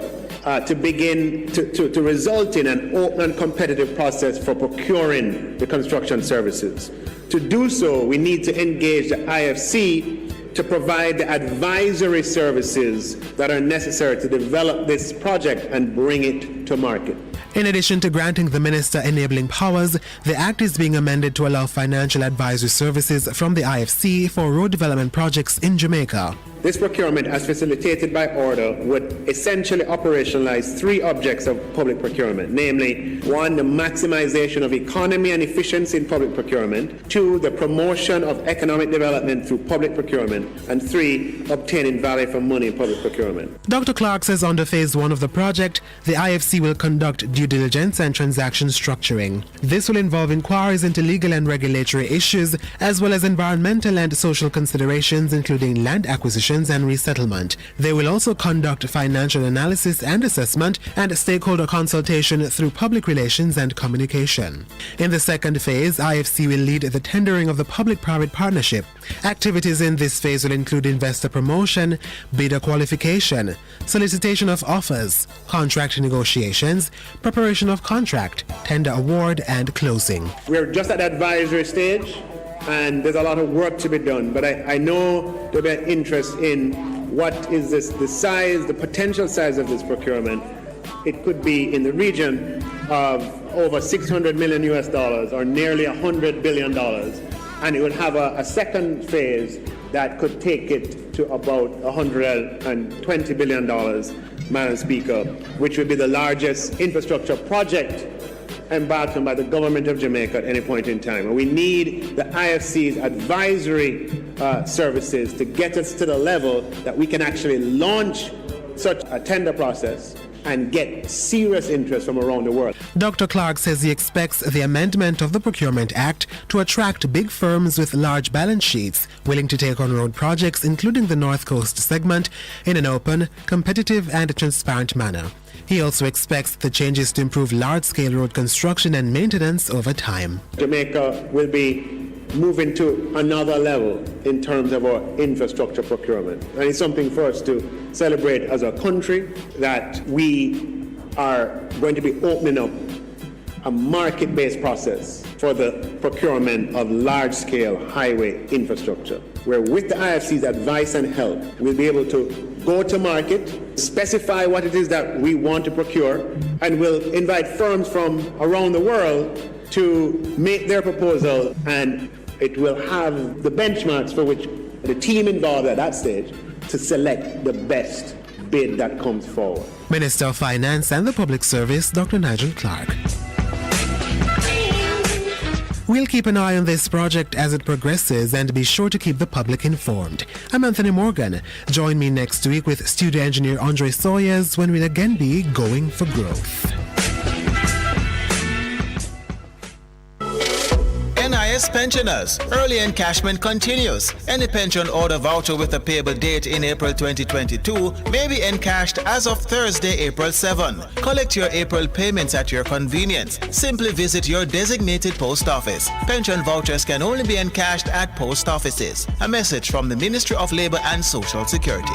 to begin to result in an open and competitive process for procuring the construction services. To do so, we need to engage the IFC to provide the advisory services that are necessary to develop this project and bring it to market. In addition to granting the minister enabling powers, the Act is being amended to allow financial advisory services from the IFC for road development projects in Jamaica. This procurement, as facilitated by order, would essentially operationalize three objects of public procurement, namely, 1, the maximization of economy and efficiency in public procurement, 2, the promotion of economic development through public procurement, and 3, obtaining value for money in public procurement. Dr. Clark says under Phase 1 of the project, the IFC will conduct due diligence and transaction structuring. This will involve inquiries into legal and regulatory issues, as well as environmental and social considerations, including land acquisition and resettlement. They will also conduct financial analysis and assessment and stakeholder consultation through public relations and communication. In the second phase, IFC will lead the tendering of the public-private partnership. Activities in this phase will include investor promotion, bidder qualification, solicitation of offers, contract negotiations, preparation of contract, tender award, and closing. We're just at the advisory stage, and there's a lot of work to be done, but I know there'll be an interest in what is the size, the potential size of this procurement. It could be in the region of over $600 million or nearly $100 billion, and it would have a second phase that could take it to about $120 billion, Madam Speaker, which would be the largest infrastructure project embarked on by the government of Jamaica at any point in time. And we need the IFC's advisory services to get us to the level that we can actually launch such a tender process and get serious interest from around the world. Dr. Clark says he expects the amendment of the Procurement Act to attract big firms with large balance sheets willing to take on road projects, including the North Coast segment, in an open, competitive and transparent manner. He also expects the changes to improve large-scale road construction and maintenance over time. Jamaica will be moving to another level in terms of our infrastructure procurement. And it's something for us to celebrate as a country, that we are going to be opening up a market-based process for the procurement of large-scale highway infrastructure, where with the IFC's advice and help, we'll be able to go to market, specify what it is that we want to procure, and we'll invite firms from around the world to make their proposal, and it will have the benchmarks for which the team involved at that stage to select the best bid that comes forward. Minister of Finance and the Public Service, Dr. Nigel Clark. We'll keep an eye on this project as it progresses and be sure to keep the public informed. I'm Anthony Morgan. Join me next week with studio engineer Andre Sawyers when we'll again be going for growth. NIS pensioners, early encashment continues. Any pension order voucher with a payable date in April 2022 may be encashed as of Thursday, April 7. Collect your April payments at your convenience. Simply visit your designated post office. Pension vouchers can only be encashed at post offices. A message from the Ministry of Labour and Social Security.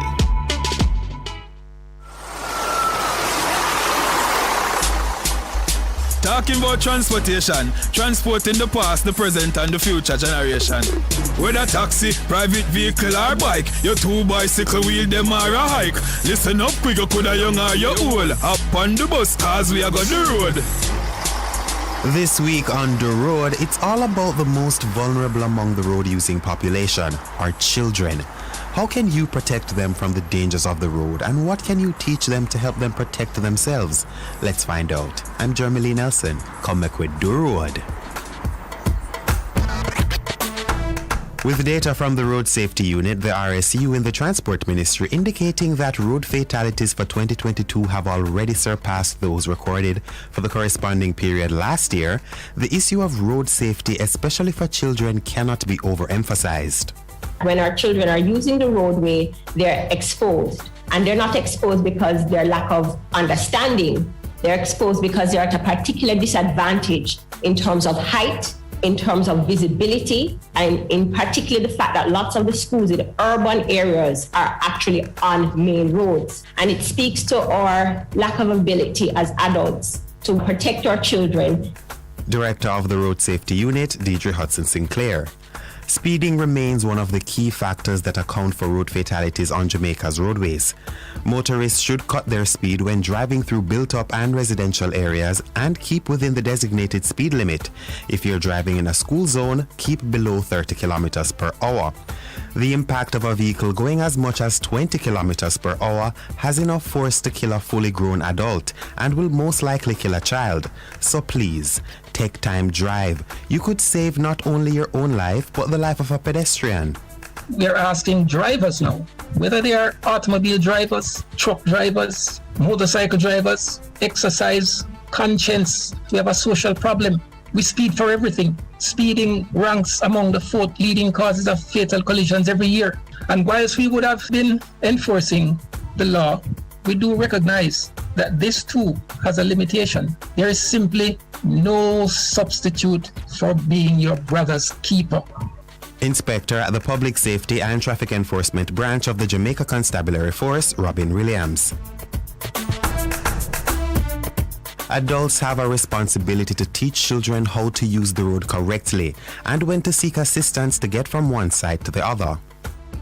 Talking about transportation, transporting the past, the present and the future generation. Whether taxi, private vehicle or bike, your 2 bicycle wheel them or a hike. Listen up quick, you coulda young or you old. Up on the bus cause we are got the road. This week on The Road, it's all about the most vulnerable among the road-using population, our children. How can you protect them from the dangers of the road, and what can you teach them to help them protect themselves? Let's find out. I'm Jeremy Nelson. Come back with The Road. With data from the Road Safety Unit, the RSU in the Transport Ministry indicating that road fatalities for 2022 have already surpassed those recorded for the corresponding period last year, the issue of road safety, especially for children, cannot be overemphasized. When our children are using the roadway, they're exposed. And they're not exposed because they're lack of understanding. They're exposed because they're at a particular disadvantage in terms of height, in terms of visibility, and in particular the fact that lots of the schools in urban areas are actually on main roads. And it speaks to our lack of ability as adults to protect our children. Director of the Road Safety Unit, Deidre Hudson Sinclair. Speeding remains one of the key factors that account for road fatalities on Jamaica's roadways. Motorists should cut their speed when driving through built-up and residential areas and keep within the designated speed limit. If you're driving in a school zone, keep below 30 kilometers per hour. The impact of a vehicle going as much as 20 kilometers per hour has enough force to kill a fully grown adult and will most likely kill a child. So please, take time drive. You could save not only your own life, but the life of a pedestrian. We are asking drivers now, whether they are automobile drivers, truck drivers, motorcycle drivers, exercise, conscience. We have a social problem. We speed for everything. Speeding ranks among the 4th leading causes of fatal collisions every year. And whilst we would have been enforcing the law, we do recognize that this too has a limitation. There is simply no substitute for being your brother's keeper. Inspector at the Public Safety and Traffic Enforcement Branch of the Jamaica Constabulary Force, Robin Williams. Adults have a responsibility to teach children how to use the road correctly and when to seek assistance to get from one side to the other.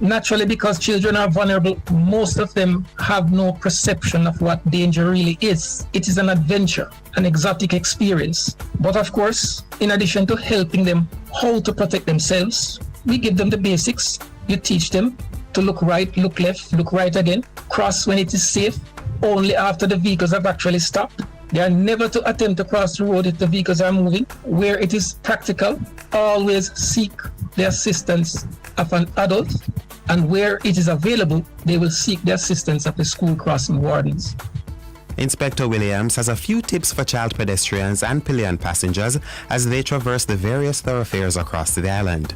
Naturally, because children are vulnerable, most of them have no perception of what danger really is. It is an adventure, an exotic experience. But of course, in addition to helping them how to protect themselves, we give them the basics. You teach them to look right, look left, look right again, cross when it is safe, only after the vehicles have actually stopped. They are never to attempt to cross the road if the vehicles are moving. Where it is practical, always seek the assistance of an adult, and where it is available, they will seek the assistance of the school crossing wardens. Inspector Williams has a few tips for child pedestrians and pillion passengers as they traverse the various thoroughfares across the island.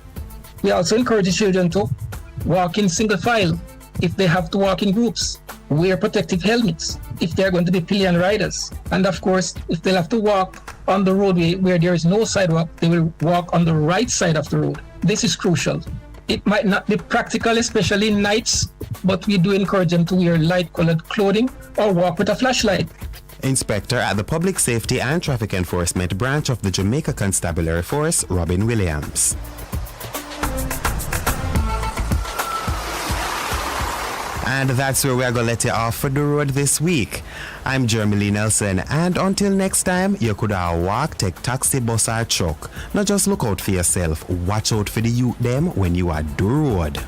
We also encourage children to walk in single file if they have to walk in groups, wear protective helmets if they're going to be pillion riders, and of course, if they'll have to walk on the roadway where there is no sidewalk, they will walk on the right side of the road. This is crucial. It might not be practical, especially nights, but we do encourage them to wear light-colored clothing or walk with a flashlight. Inspector at the Public Safety and Traffic Enforcement Branch of the Jamaica Constabulary Force, Robin Williams. And that's where we are going to let you off for the road this week. I'm Jeremy Nelson, and until next time, you could walk, take taxi, bus or truck. Not just look out for yourself, watch out for the youth them when you are the road.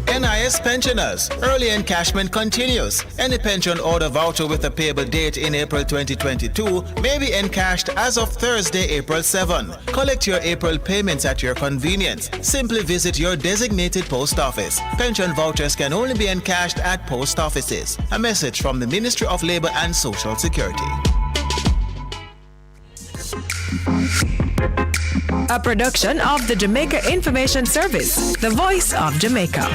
NIS pensioners, early encashment continues. Any pension order voucher with a payable date in April 2022 may be encashed as of Thursday, April 7. Collect your April payments at your convenience. Simply visit your designated post office. Pension vouchers can only be encashed at post offices. A message from the Ministry of Labor and Social Security. A production of the Jamaica Information Service, the voice of Jamaica.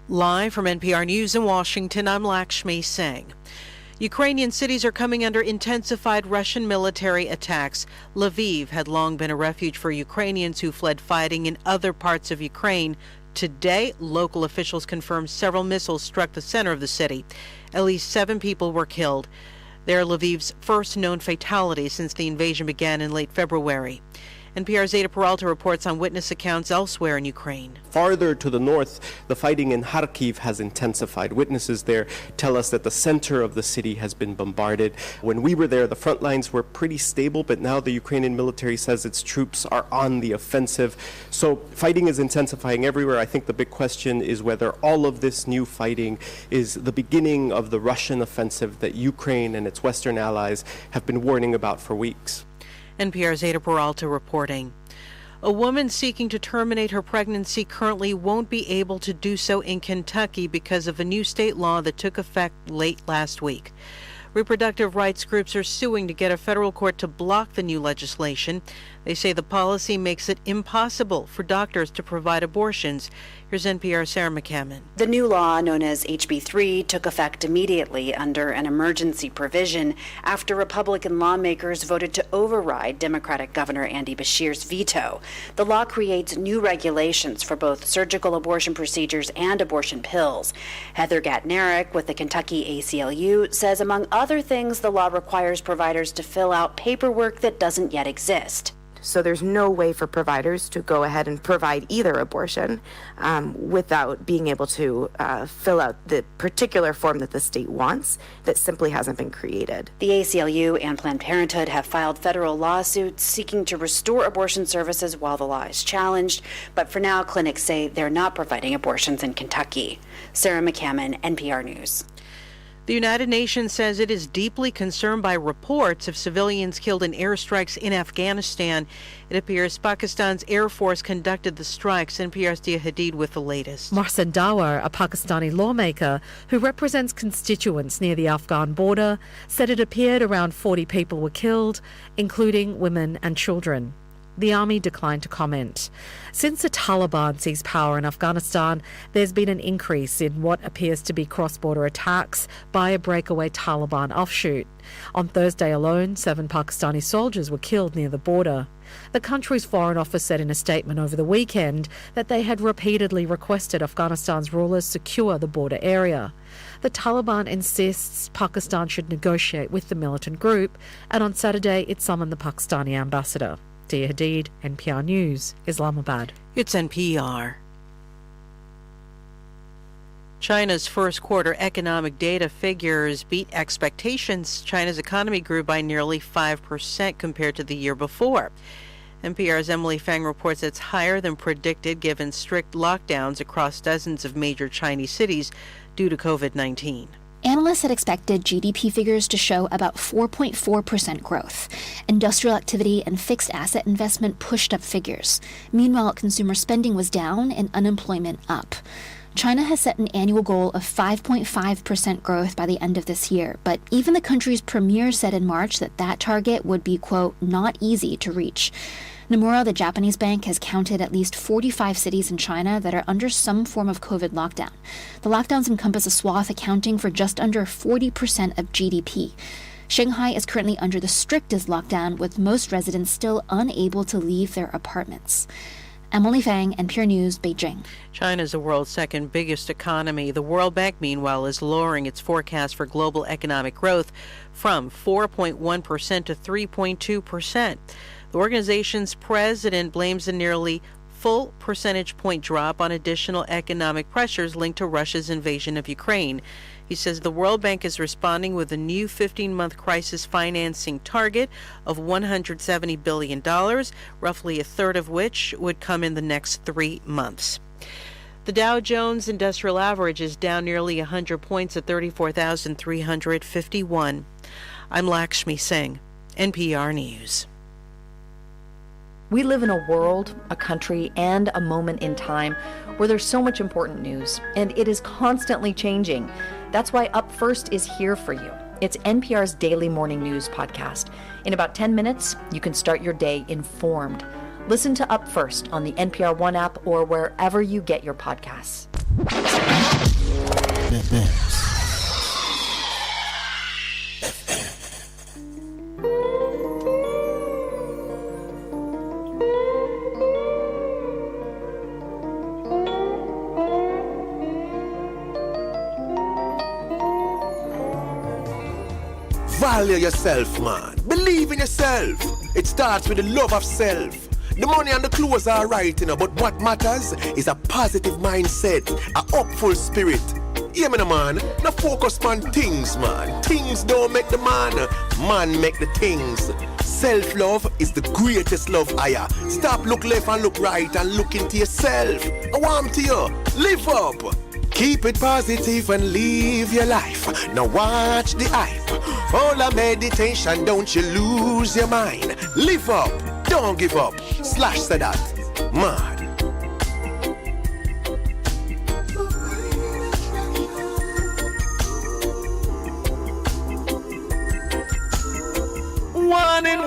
Live from NPR News in Washington, I'm Lakshmi Singh. Ukrainian cities are coming under intensified Russian military attacks. Lviv had long been a refuge for Ukrainians who fled fighting in other parts of Ukraine. Today, local officials confirmed several missiles struck the center of the city. At least 7 people were killed. They're Lviv's first known fatality since the invasion began in late February. NPR's Ada Peralta reports on witness accounts elsewhere in Ukraine. Farther to the north, the fighting in Kharkiv has intensified. Witnesses there tell us that the center of the city has been bombarded. When we were there, the front lines were pretty stable, but now the Ukrainian military says its troops are on the offensive. So fighting is intensifying everywhere. I think the big question is whether all of this new fighting is the beginning of the Russian offensive that Ukraine and its Western allies have been warning about for weeks. NPR's Ada Peralta reporting. A woman seeking to terminate her pregnancy currently won't be able to do so in Kentucky because of a new state law that took effect late last week. Reproductive rights groups are suing to get a federal court to block the new legislation. They say the policy makes it impossible for doctors to provide abortions. Here's NPR's Sarah McCammon. The new law, known as HB3, took effect immediately under an emergency provision after Republican lawmakers voted to override Democratic Governor Andy Beshear's veto. The law creates new regulations for both surgical abortion procedures and abortion pills. Heather Gatnerick with the Kentucky ACLU says, among other things, the law requires providers to fill out paperwork that doesn't yet exist. So there's no way for providers to go ahead and provide either abortion without being able to fill out the particular form that the state wants that simply hasn't been created. The ACLU and Planned Parenthood have filed federal lawsuits seeking to restore abortion services while the law is challenged. But for now, clinics say they're not providing abortions in Kentucky. Sarah McCammon, NPR News. The United Nations says it is deeply concerned by reports of civilians killed in airstrikes in Afghanistan. It appears Pakistan's Air Force conducted the strikes. NPR's Dia Hadid with the latest. Mohsen Dawar, a Pakistani lawmaker who represents constituents near the Afghan border, said it appeared around 40 people were killed, including women and children. The army declined to comment. Since the Taliban seized power in Afghanistan, there's been an increase in what appears to be cross-border attacks by a breakaway Taliban offshoot. On Thursday alone, 7 Pakistani soldiers were killed near the border. The country's Foreign Office said in a statement over the weekend that they had repeatedly requested Afghanistan's rulers secure the border area. The Taliban insists Pakistan should negotiate with the militant group, and on Saturday it summoned the Pakistani ambassador. Dia Hadid, NPR News, Islamabad. It's NPR. China's first quarter economic data figures beat expectations. China's economy grew by nearly 5% compared to the year before. NPR's Emily Fang reports it's higher than predicted given strict lockdowns across dozens of major Chinese cities due to COVID-19. Analysts had expected GDP figures to show about 4.4% growth. Industrial activity and fixed asset investment pushed up figures. Meanwhile, consumer spending was down and unemployment up. China has set an annual goal of 5.5% growth by the end of this year, but even the country's premier said in March that target would be, quote, not easy to reach. Nomura, the Japanese bank, has counted at least 45 cities in China that are under some form of COVID lockdown. The lockdowns encompass a swath accounting for just under 40% of GDP. Shanghai is currently under the strictest lockdown, with most residents still unable to leave their apartments. Emily Fang, NPR News, Beijing. China is the world's second biggest economy. The World Bank, meanwhile, is lowering its forecast for global economic growth from 4.1% to 3.2%. The organization's president blames a nearly full percentage point drop on additional economic pressures linked to Russia's invasion of Ukraine. He says the World Bank is responding with a new 15-month crisis financing target of $170 billion, roughly a third of which would come in the next 3 months. The Dow Jones Industrial Average is down nearly 100 points at 34,351. I'm Lakshmi Singh, NPR News. We live in a world, a country, and a moment in time where there's so much important news, and it is constantly changing. That's why Up First is here for you. It's NPR's daily morning news podcast. In about 10 minutes, you can start your day informed. Listen to Up First on the NPR One app or wherever you get your podcasts. Value yourself, man. Believe in yourself. It starts with the love of self. The money and the clothes are right, you know, but what matters is a positive mindset, a hopeful spirit. Yeah, man. No focus on things, man. Things don't make the man. Man make the things. Self-love is the greatest love higher. Stop, look left and look right and look into yourself. I want to you. Live up. Keep it positive and live your life. Now watch the hype. All a meditation, don't you lose your mind. Live up. Don't give up. Slash said that. Mad. One in.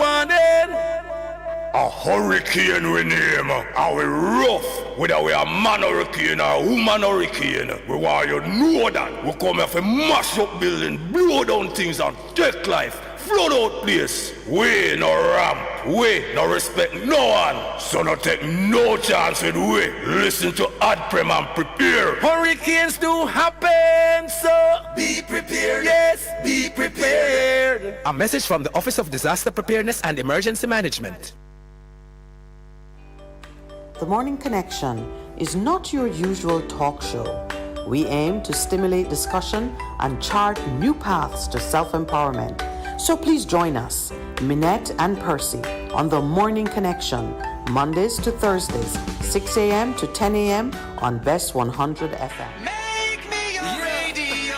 A hurricane we name. Are we rough? Whether we are man hurricane or woman hurricane. We want you know that. We come here for mash up building, blow down things and take life. Flood out place. We no ramp. We no respect no one. So no take no chance with we. Listen to Adprem and prepare. Hurricanes do happen, so be prepared. Yes, be prepared. A message from the Office of Disaster Preparedness and Emergency Management. The Morning Connection is not your usual talk show. We aim to stimulate discussion and chart new paths to self-empowerment. So please join us, Minette and Percy, on The Morning Connection, Mondays to Thursdays, 6 a.m. to 10 a.m. on Bess 100 FM. Make me your radio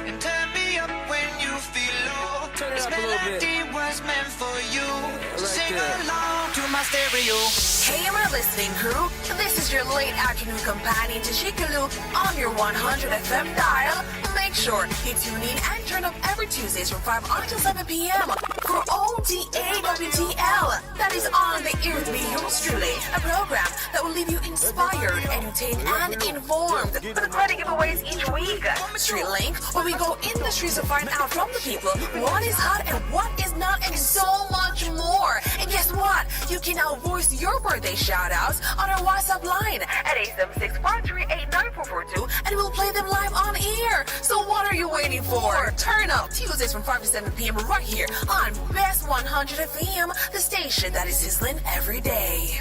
and turn me up when you feel low. This melody was meant for you. Sing along to my stereo. Hey, my listening crew. This is your late afternoon companion to Chickaloo on your 100 FM dial. Make sure you tune in and turn up every Tuesdays from 5 until 7 p.m. for ODAWTL. That is On the Ear with me, yours truly. A program that will leave you inspired, entertained, and informed. With the credit giveaways each week. Street Link, where we go in the streets to find out from the people what is hot and what is not, and so much more. And guess what? You can now voice your birthday shout-outs on our WhatsApp line at 876-438-9442, and we'll play them live on air. So what are you waiting for? Turn up Tuesdays from 5 to 7 p.m. right here on Best 100 FM, the station that is sizzling every day.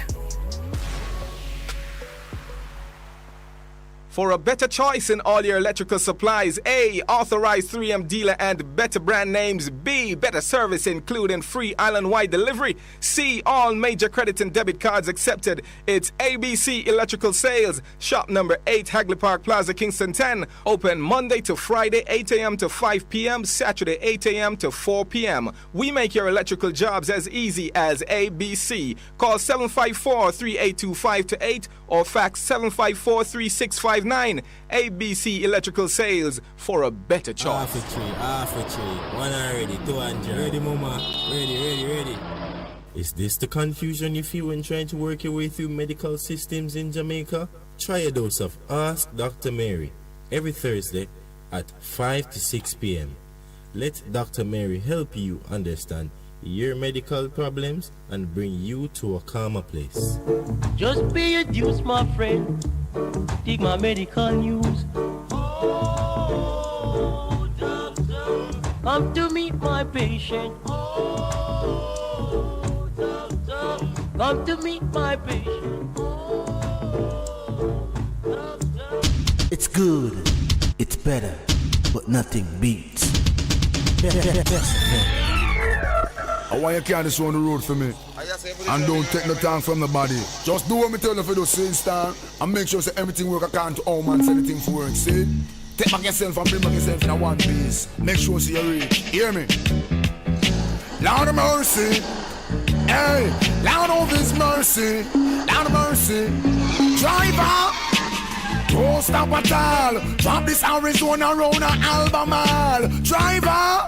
For a better choice in all your electrical supplies, A, authorized 3M dealer and better brand names. B, better service including free island-wide delivery. C, all major credit and debit cards accepted. It's ABC Electrical Sales. Shop number 8, Hagley Park Plaza, Kingston 10. Open Monday to Friday, 8 a.m. to 5 p.m. Saturday, 8 a.m. to 4 p.m. We make your electrical jobs as easy as ABC. Call 754-382-528 or fax 754-3659. ABC Electrical Sales, for a better choice. Half a tree, one already, 200. Ready, mama? Ready. Is this the confusion you feel when trying to work your way through medical systems in Jamaica? Try a dose of Ask Dr. Mary every Thursday at 5 to 6 p.m. Let Dr. Mary help you understand your medical problems and bring you to a calmer place. Just pay your dues, my friend. Take my medical news. Oh, doctor, come to meet my patient. Oh, doctor, come to meet my patient. Oh, doctor. It's good, it's better, but nothing beats. I want you carry this on the road for me. And don't take no time from the body. Just do what me tell you for those same style and make sure that everything work according to how man say anything for work. See? Take back yourself and bring back yourself in a one piece. Make sure see you reach. Hear me? Lord of mercy. Hey, Lord of His mercy. Lord of mercy. Driver. Don't stop at all. Drop this Arizona around an Albemarle. Driver.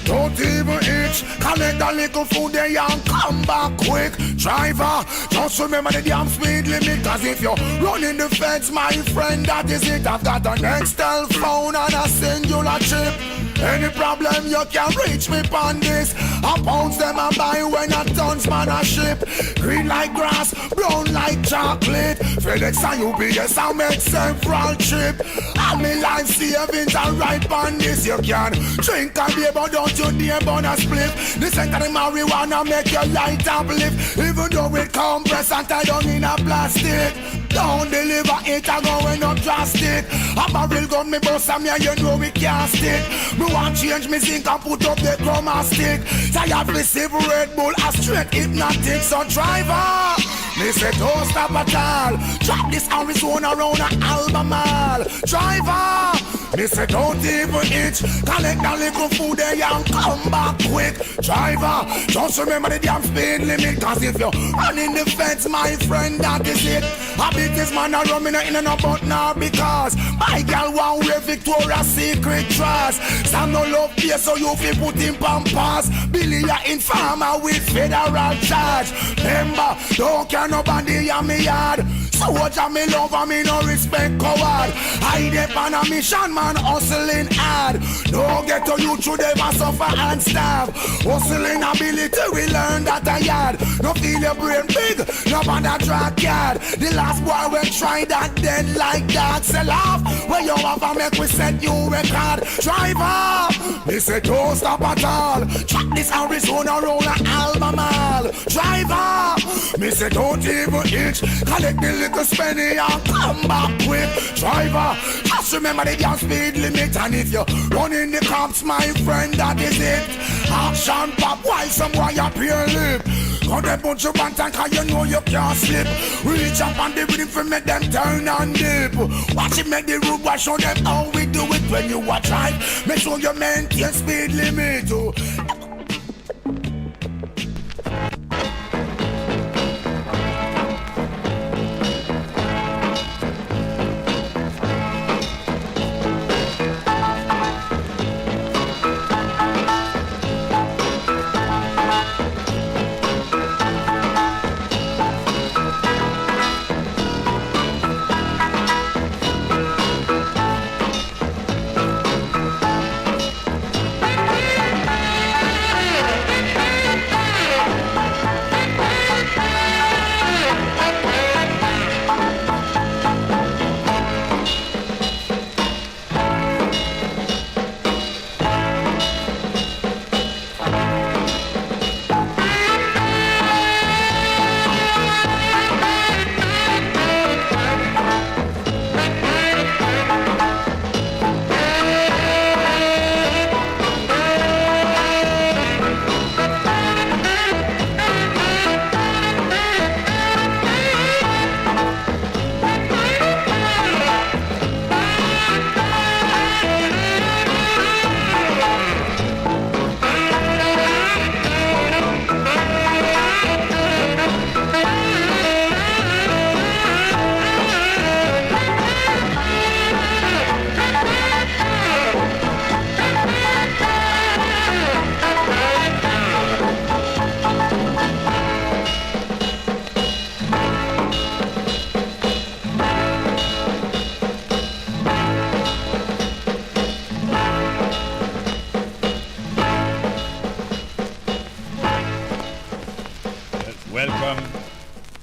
Don't even itch. Collect a little food there and come back quick. Driver, just remember the damn speed limit. Cause if you're running the fence, my friend, that is it. I've got an Nextel phone and a singular chip. Any problem you can reach me on this. I pounds them and buy when a tons man a ship. Green like grass, brown like chocolate. FedEx and UPS I make several trip. All me life savings are right on this. You can drink and beer but don't you dare burn a split. The scent of the marijuana make your light uplift. Even though it compressed and tied down in a plastic. Don't deliver it, I'm going up drastic. A barrel gun me bust and me, you know we can't stick. Me want change me zinc and put up the chroma stick. Tired me sip Red Bull, a straight hypnotic. So driver, me say don't stop at all. Drop this Arizona round a Albemarle. Driver, me say don't even itch. Collect a little food there and come back quick. Driver, just remember the damn speed limit. Cause if you're running the fence, my friend, that is it. I beat this man a rum in and about now because my girl want wear Victoria's Secret dress. Some no love here so you feel put in pampas. Billy a informer with federal charge. Remember, don't care nobody on me yard. So what me love and me no respect coward. I dep on a mission man hustling hard. Don't get to you through them and suffer and starve. Hustling ability we learn that a yard. No feel your brain big, no bother track yard. The last boy will try that dead like that. Sell off where you have a make we set you record. Driver, me say don't stop at all. Track this Arizona roll a Albemarle. Driver, me say don't even itch. Collect the little spenny and come back quick. Driver, just remember the damn speed limit. And if you're running the cops, my friend, that is it. Action pop while some boy up your lip. Got a bunch of bantan cause you know you can't slip. Reach up on the rhythm for make them turn and dip. Watch it make the road wash, show them how we do it when you watch right. Make sure you maintain speed limit.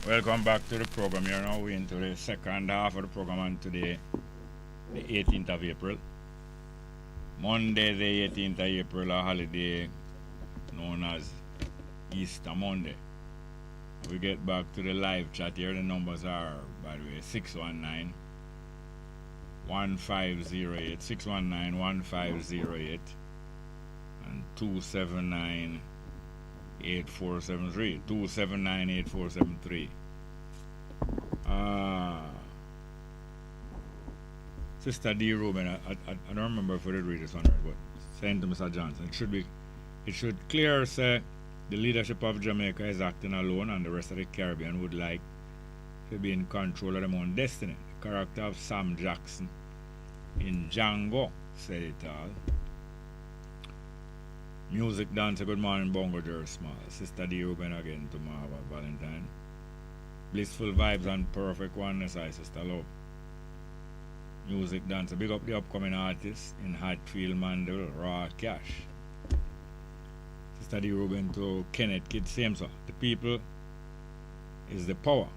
Welcome back to the program. You're now into the second half of the program, and today, the 18th of April. Monday, the 18th of April, a holiday known as Easter Monday. We get back to the live chat here. The numbers are, by the way, 619-1508, 619-1508, and 279-8473, 279-8473. Sister D. Ruben, I don't remember if we did read this one, but saying to Mr. Johnson, it should clear say the leadership of Jamaica is acting alone and the rest of the Caribbean would like to be in control of their own destiny. The character of Sam Jackson in Django said it all. Music dancer, good morning, Bongo Jerry Small. Sister D. Ruben again tomorrow, Valentine. Blissful vibes and perfect oneness, I sister love. Music dancer, big up the upcoming artists in Hatfield, Mandel, Raw Cash. Sister D. Ruben to Kenneth Kid, same so. The people is the power.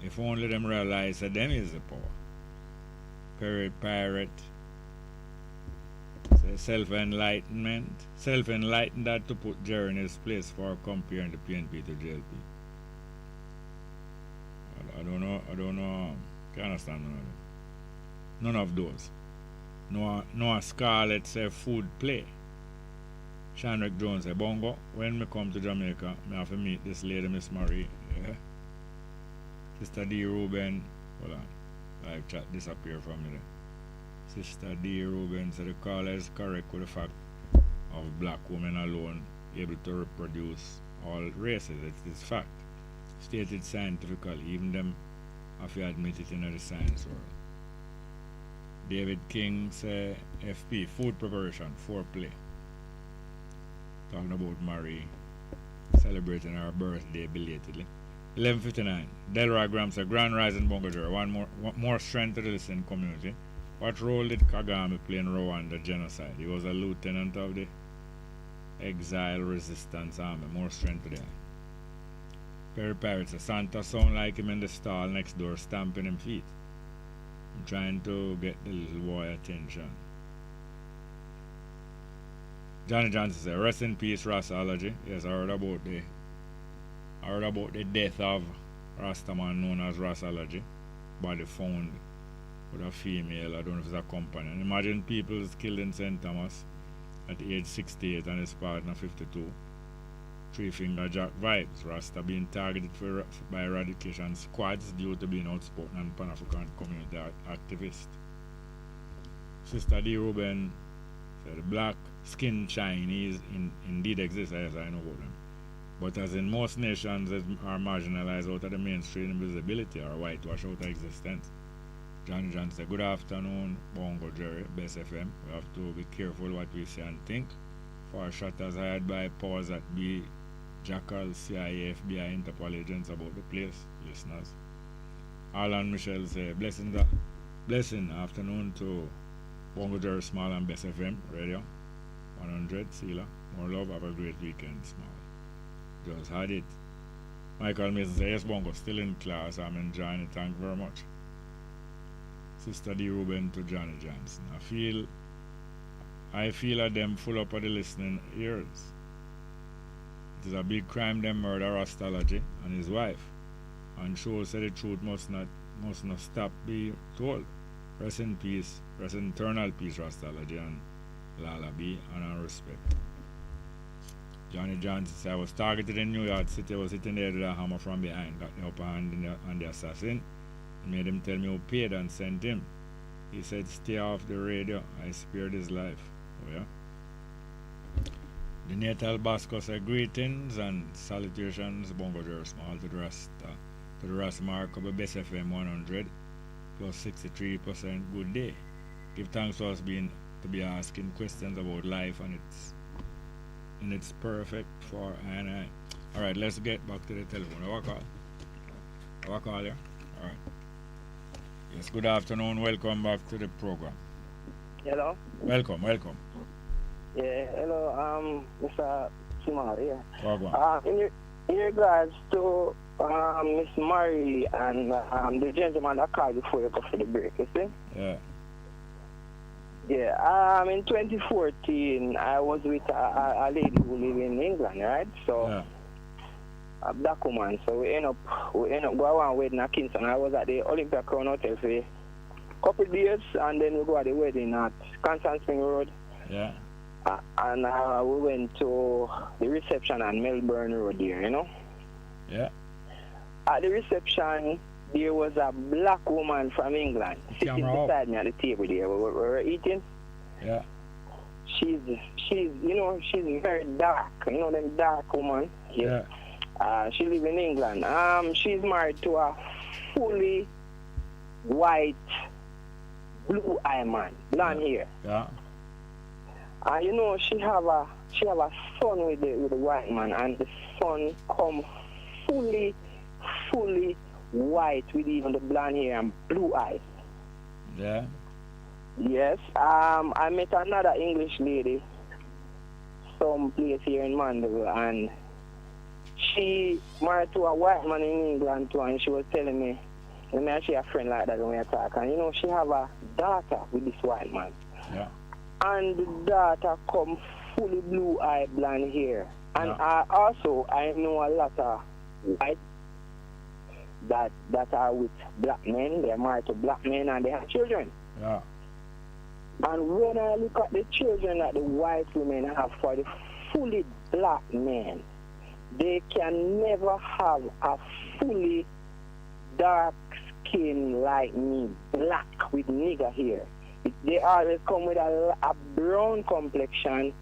If only them realize that them is the power. Pirate. Self-enlightenment. Self-enlightened that to put Jerry in his place for comparing the PNP to JLP. I don't know. Can't understand none of those. No Scarlett say food play. Shanrick Jones say, Bongo, when me come to Jamaica, me have to meet this lady, Miss Marie. Yeah. Sister D. Ruben, hold on. Live chat disappear from me there. Sister D. Ruben said the caller is correct with the fact of black women alone able to reproduce all races. It is fact. Stated scientifically, even them have to admit it in the science world. David King say FP, food preparation, foreplay. Talking about Marie celebrating her birthday belatedly. 11:59. Delroy Graham said Grand Rising Bongo Jerry, one more strength to the listening community. What role did Kagame play in Rwanda genocide? He was a lieutenant of the Exile Resistance Army. More strength to that. Perry Parrott says Santa sound like him in the stall next door stamping him feet. I'm trying to get the little boy attention. Johnny Johnson says rest in peace Rastology. Yes, I heard about the death of Rastaman known as Rastology. Body found with a female, I don't know if it's a companion. Imagine people is killed in St. Thomas at age 68 and his partner 52. Three Finger Jack vibes. Rasta being targeted by eradication squads due to being outspoken and Pan-African community activist. Sister D. Ruben said the black skinned Chinese indeed exist, as I know about them. But as in most nations that are marginalized out of the mainstream visibility or whitewash out of existence. Johnny John said, good afternoon, Bongo Jerry, Bess FM. We have to be careful what we say and think. For shutters hired by powers that be, Jackal, CIA, FBI, Interpol agents about the place, listeners. Alan Michelle said, blessing afternoon to Bongo Jerry Small and Bess FM Radio 100, Sila. More love, have a great weekend, Small. Just had it. Michael Mason said, yes, Bongo, still in class. I'm enjoying it. Thank you very much. Sister D. Ruben to Johnny Johnson. I feel at them full up of the listening ears. It is a big crime them murder Rastology and his wife. And show said the truth must not stop be told. Rest in peace, rest in eternal peace, Rastology and Lala B, and our respect. Johnny Johnson said I was targeted in New York City, I was hitting there with a hammer from behind, got the upper hand on the assassin. Made him tell me who paid and sent him. He said, stay off the radio. I spared his life. Oh, yeah? The Natal Basco said, greetings and salutations, Bongo Jerry Small, to the Ras Mark of Bess FM 100, plus 63% good day. Give thanks for us being to be asking questions about life and it's perfect for and I. All right, let's get back to the telephone. Our call here. All right. Yes, good afternoon. Welcome back to the program. Hello. Welcome. Yeah, hello, Mr. Simar, yeah. In regards to Miss Murray and the gentleman that called before you go for the break, you see? Yeah. Yeah, in 2014, I was with a lady who lived in England, right? So. Yeah. A black woman, so we end up going on wedding at Kingston. I was at the Olympia Crown Hotel for a couple of days, and then we go at the wedding at Constant Spring Road. Yeah. And we went to the reception on Melbourne Road there, you know. Yeah. At the reception, there was a black woman from England sitting beside me at the table there. We were eating. Yeah. She's very dark, them dark woman. Yeah. She lives in England. She's married to a fully white, blue-eyed man, blonde hair. Yeah. She have a she have a son with the white man, and the son come fully white with even the blonde hair and blue eyes. Yeah. Yes. I met another English lady someplace here in Mandeville, and she married to a white man in England too, and she was telling me, and she a friend like that when we talk, and you know, she have a daughter with this white man. Yeah. And the daughter come fully blue eye, blonde hair. And Yeah. I know a lot of white that are with black men. They're married to black men and they have children. Yeah. And when I look at the children that the white women have for the fully black men, they can never have a fully dark skin like me, black with nigger hair. They always come with a brown complexion,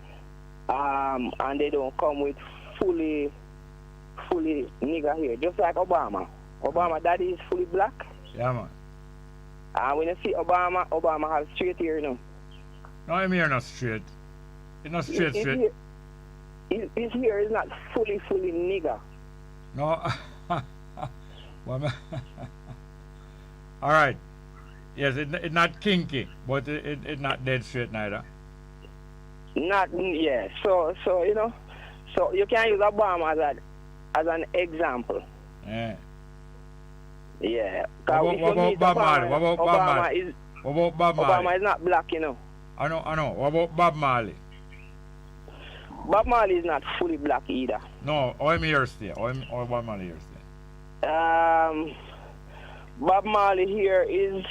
and they don't come with fully nigger hair. Just like Obama. Obama daddy is fully black. Yeah, man. And when you see Obama has straight hair, you know. No, him hair not straight. It's not straight. His hair is not fully nigger. No. Well, all right. Yes, it's not kinky, but it's not dead straight neither. Not, yeah. So you know, so you can use Obama as an example. Yeah. Yeah. What about Bob Marley? What about Bob Marley? What about Bob Marley? Obama is not black, you know. I know. What about Bob Marley? Bob Marley is not fully black either. No, I'm here stay. Or Bob Marley here stay. Bob Marley here is,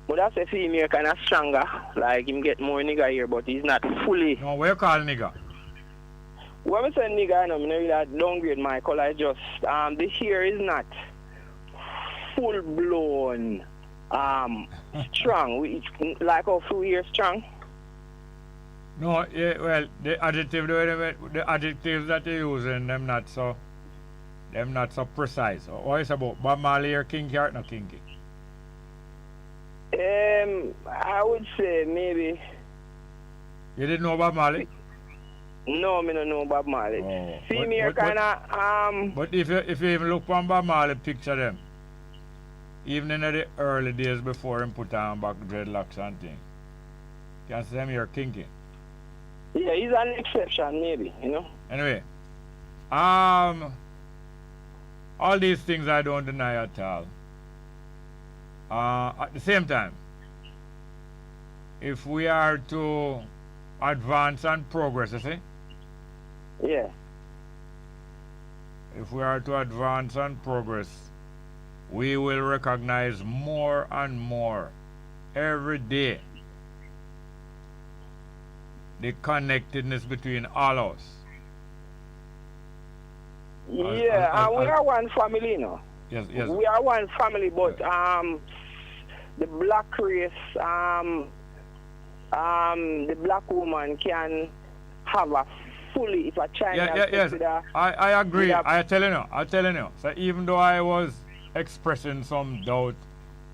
well, that's a female kind of stronger. Like him get more nigger here, but he's not fully. No, what you call nigger? When I say nigger, I know, I really downgrade my color. Just the hair is not full blown strong. Like how few years strong. No, yeah, well, the adjectives that they use in them not so precise. What is about Bob Marley or kinky or not kinky? I would say maybe. You didn't know Bob Marley? No, I don't know Bob Marley. Oh, See me kind of But if you even look on Bob Marley, picture them. Even in the early days before him put on back dreadlocks and things. You can see them here kinky. Yeah, he's an exception, maybe, you know. Anyway, all these things I don't deny at all. At the same time, if we are to advance and progress, you see? Yeah. If we are to advance and progress, we will recognize more and more every day the connectedness between all of us. Yeah, we are one family, you know. Yes. We are one family, but the black race, the black woman can have a fully, if a child. Yes. I agree. I'm telling you. So even though I was expressing some doubt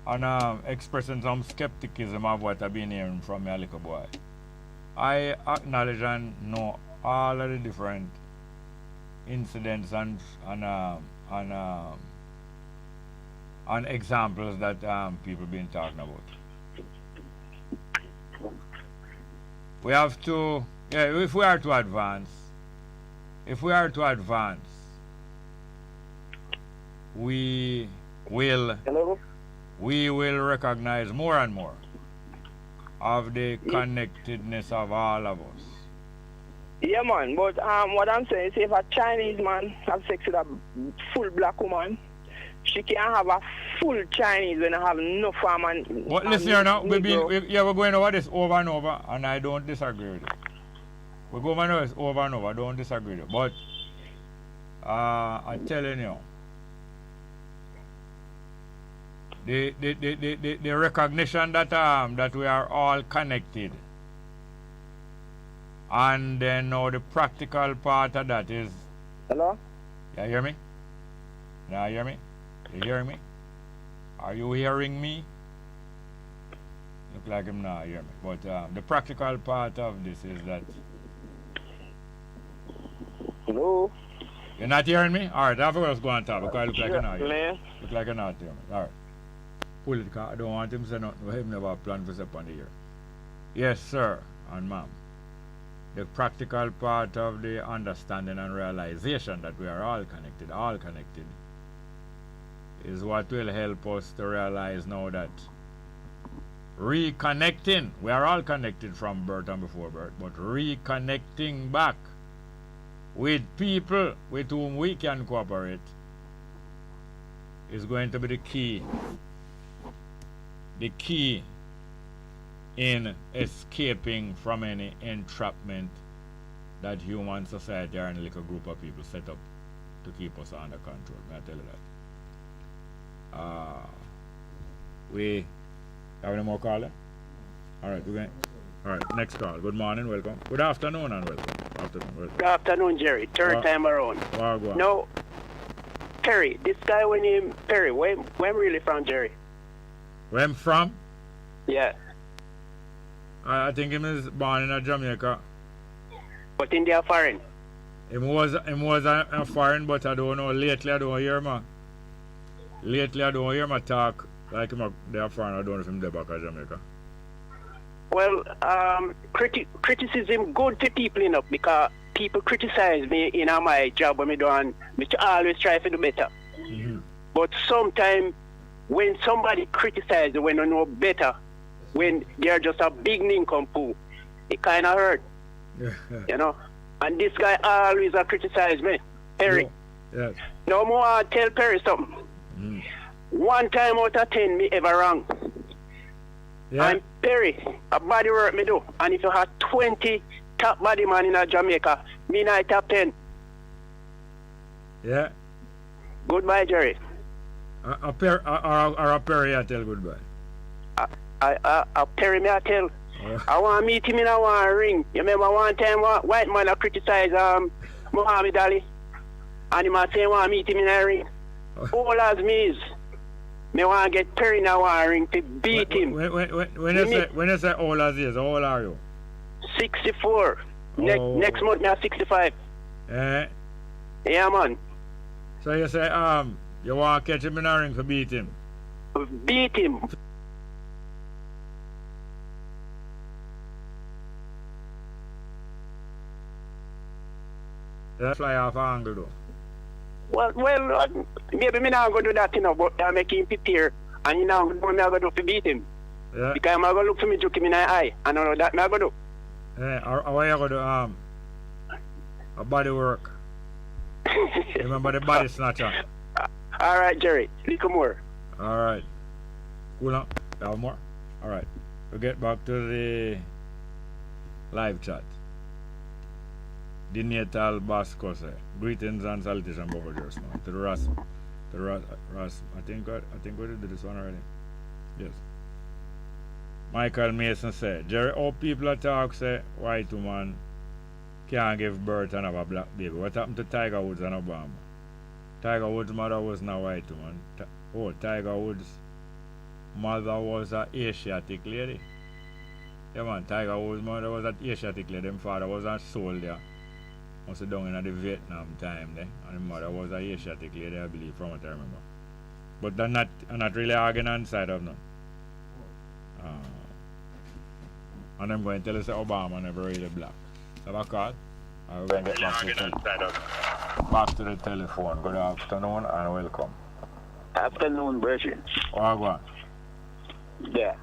and expressing some skepticism of what I've been hearing from my little boy, I acknowledge and know all of the different incidents and examples that people been talking about. We have to, if we are to advance, we will recognize more and more of the connectedness of all of us. Yeah, man, but what I'm saying is if a Chinese man have sex with a full black woman, she can't have a full Chinese when I have no farm and... But listen here now, we're going over this over and over, and I don't disagree with it. We're going over this over and over, I don't disagree with it. But I'm telling you, the recognition that we are all connected, and then now the practical part of that is... Hello? You hear me? Now you hear me? You hearing me? Are you hearing me? Look like him now, hear me. But the practical part of this is that No. You're not hearing me? Alright, I'll just go on top because I look like you're not hearing Man. me. Look like you're not hearing me. Alright. Pull it, because I don't want him to say nothing. Him never plan to step on the ear. Yes, sir, and ma'am. The practical part of the understanding and realization that we are all connected, is what will help us to realize now that reconnecting, we are all connected from birth and before birth, but reconnecting back with people with whom we can cooperate is going to be the key. The key in escaping from any entrapment that human society or a little group of people set up to keep us under control. May I tell you that? We have any more caller? Alright, we're going. Alright, next call. Good morning, welcome. Good afternoon and welcome. Good afternoon, Jerry. Third time around. No, Perry, this guy when him Perry, where really from, Jerry? Where I'm from? Yeah. I think him is born in Jamaica. But India foreign. Him was a foreign, but I don't know. Lately I don't hear him. Lately I don't hear him talk like him they are foreign. I don't know if him there back at Jamaica. Well, criticism good for people enough because people criticize me in my job when I do, and I always try to do better. Mm-hmm. But sometimes when somebody criticizes when I know better, when they're just a big nincompoop, it kind of hurt. You know? And this guy always criticize me. Perry. Yes. No more tell Perry something. Mm. 1 time out of 10 me ever wrong. Yeah. And Perry, a body work me do. And if you have 20 top body man in Jamaica, me not top 10. Yeah. Goodbye, Jerry. A Perry I tell goodbye. A Perry me I tell. I want to meet him in a one ring. You remember one time white man criticize Muhammad Ali, and he might say I want to meet him in a ring. All as me is, me want to get Perry in a one ring to beat him. When you say all as is, how old are you? 64. Next month me 65. Yeah, man. So you say you want to catch him in a ring to beat him? Beat him. Fly off angle though. Well, maybe me not going to do that, but I make him prepare, and you know what I'm going to do to beat him. Yeah. Because I'm going to look for me, joke him in the eye, and I know that I'm going to do. Yeah, how are you going to do a body work? Remember the body snatcher. All right, Jerry, little more. All right. Cool now. Have more? All right. We'll get back to the live chat. The natal Basco say, greetings and salutations, Bobo just now. To the Ras, I think we did this one already. Yes. Michael Mason said, Jerry, how people talk say white woman can't give birth and have a black baby. What happened to Tiger Woods and Obama? Tiger Woods' mother was not white woman. Tiger Woods' mother was an Asiatic lady. Yeah man, Tiger Woods' mother was an Asiatic lady. His father was a soldier. Must have done in the Vietnam time there. And the mother was an Asiatic lady, I believe, from what I remember. But they're not really arguing on the side of none. And I'm going to tell us that Obama never really black. Have a call? We're going to get back to the telephone. Good afternoon and welcome. Afternoon, brethren. Go on. Yeah.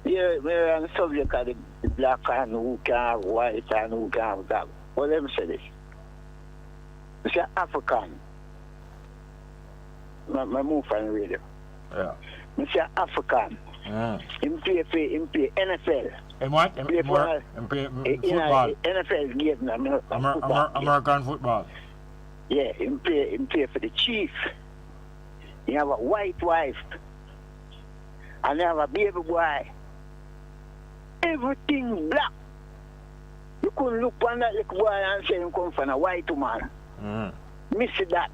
Yeah, we're on the subject of the black and who can have white and who can have black. Well, let me say this. Mr. African. My move on the radio. Yeah. Mr. African. Him play NFL. In what? In football? NFL game. American football. Yeah, him play for the Chief. He have a white wife. And he have a baby boy. Everything black. You couldn't look on that little boy and say him come from a white woman. Miss that.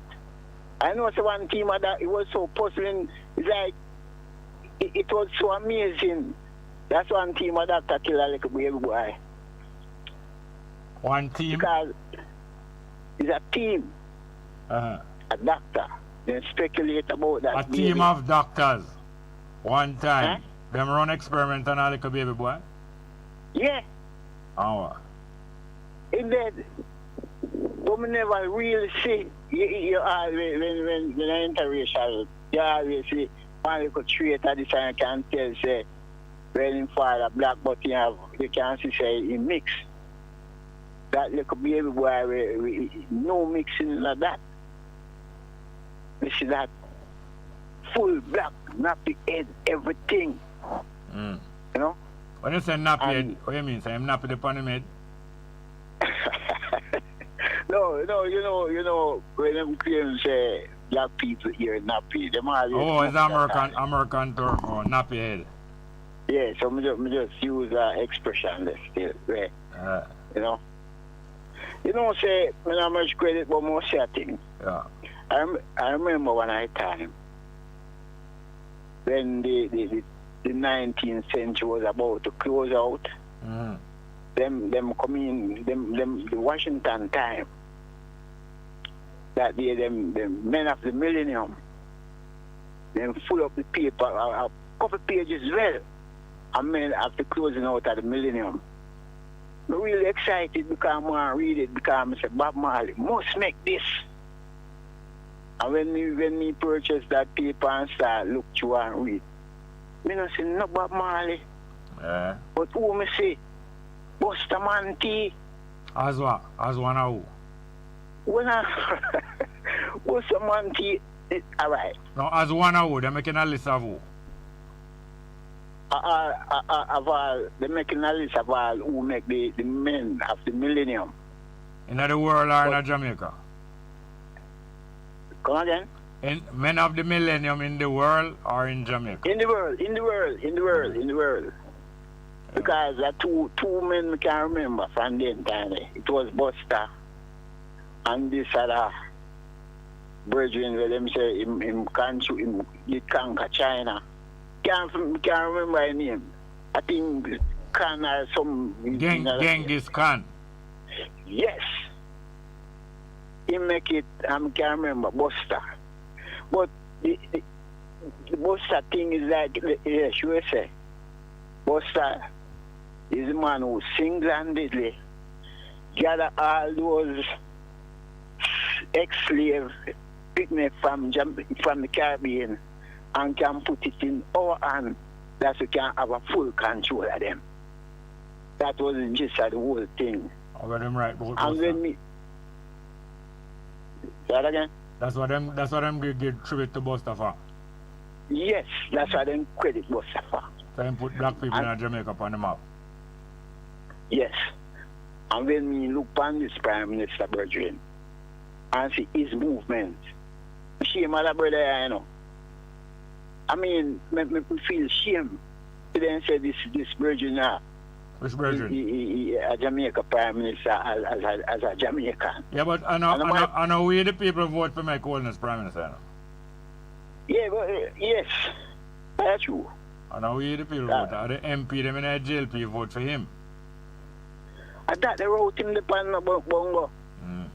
I know so one team of that, it was so puzzling. It's like, it was so amazing. That's one team of that kill a little baby boy. One team? Because It's a team. Uh-huh. A doctor. They speculate about that. A team of doctors. One time. Them run experiment on a little baby boy? Yeah. Oh. In that, but we never really see, you always, when interracial, you always see one little trait of this and can tell, say, when in father black, but you can see, say, he mix. That little baby boy, no mixing like that. You see that full black, nappy head, everything. Mm. You know? When you say nappy head, what do you mean? Say him nappy upon him head? No, you know, when them claim say black people here nappy, them always. Oh, it's American term for nappy head. Yeah, so me just use expression there still, right? You know? You know, say, when I much credit, but more say a thing. Yeah. I remember one time when the 19th century was about to close out. Mm-hmm. Them come in, the Washington time. That day, them men of the millennium, them full up the paper, a couple pages well. And men after closing out of the millennium. I'm really excited because I want to read it because I say Bob Marley must make this. And when me purchase that paper and start look through and read, me not say no Bob Marley. Yeah. But who me say? Buster Manti. As what? As one of who? When Buster Manti, alright. No, as one of who? They're making a list of who? Of all, they're making a list of all who make the men of the millennium. In the world or in Jamaica? Come again? In men of the millennium in the world or in Jamaica? In the world. Because two men I can remember from then time. It was Buster and this other brethren where them say him conquer China. Can't remember his name. I think Khan or some Genghis Khan. Yes. He make it, I can't remember, Buster. But the Buster thing is like, yes, you say, Buster is the man who single-handedly gather all those ex-slave picnic from the Caribbean and can put it in our hand that we can have a full control of them. That was the gist of the whole thing. I got them right, but and when me... Say that again? That's what them give tribute to Buster for. Yes, that's what them credit Buster for. So them put black people in Jamaica upon the map. Yes. And when me look on this Prime Minister brethren and see his movement, shame of that brother, you know. I mean, me feel shame. He then say this brethren now. Which brethren? A Jamaica Prime Minister as a Jamaican. Yeah, but I know we the people vote for make Holiness Prime Minister. You know? Yeah, but yes, that's true. I know we the people vote. The MP, them in the JLP vote for him. I thought they wrote him the pan about Bongo. Mm.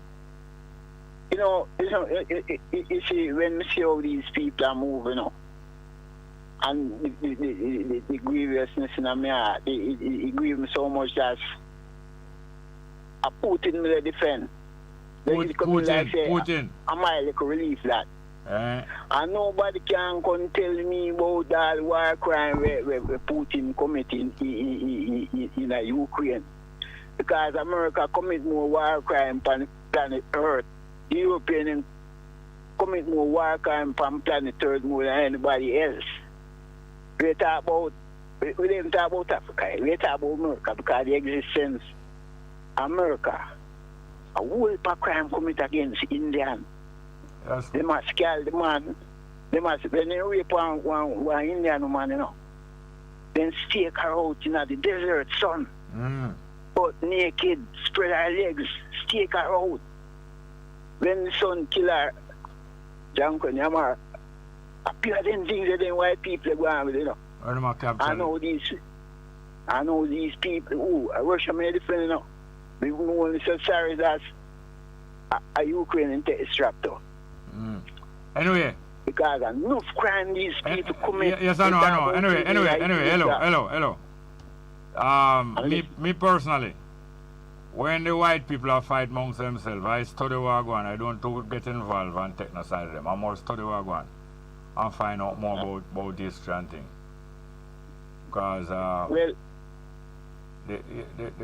You know, you see, when we see how these people are moving, you know, and the grievousness in my heart, it grieves me so much that I put in the defense. Putin. I might like relief that. And nobody can come tell me about that war crime where Putin committing in Ukraine. Because America commit more war crime on planet Earth. The Europeans commit more war crime on planet Earth more than anybody else. We don't talk about Africa. We talk about America because the existence of America, a whole heap of crime commit against Indian. Yes. They must kill the man. They must, when they rape one Indian woman, you know, then stake her out in the desert sun. Mm. But naked, spread her legs, stake her out. When the sun kill her, Janko Nyamar, appear them things that them white people go on with, you know. I know these people, I worship me different, you know. We only so sorry that a Ukrainian take the strap to. Anyway. Because enough crime these people commit. Yes, I know. Anyway, hello. Me personally, when the white people are fight amongst themselves, I study what go on. I don't get involved and take no side of them. I more study what go on and find out more about this kind thing. Because well,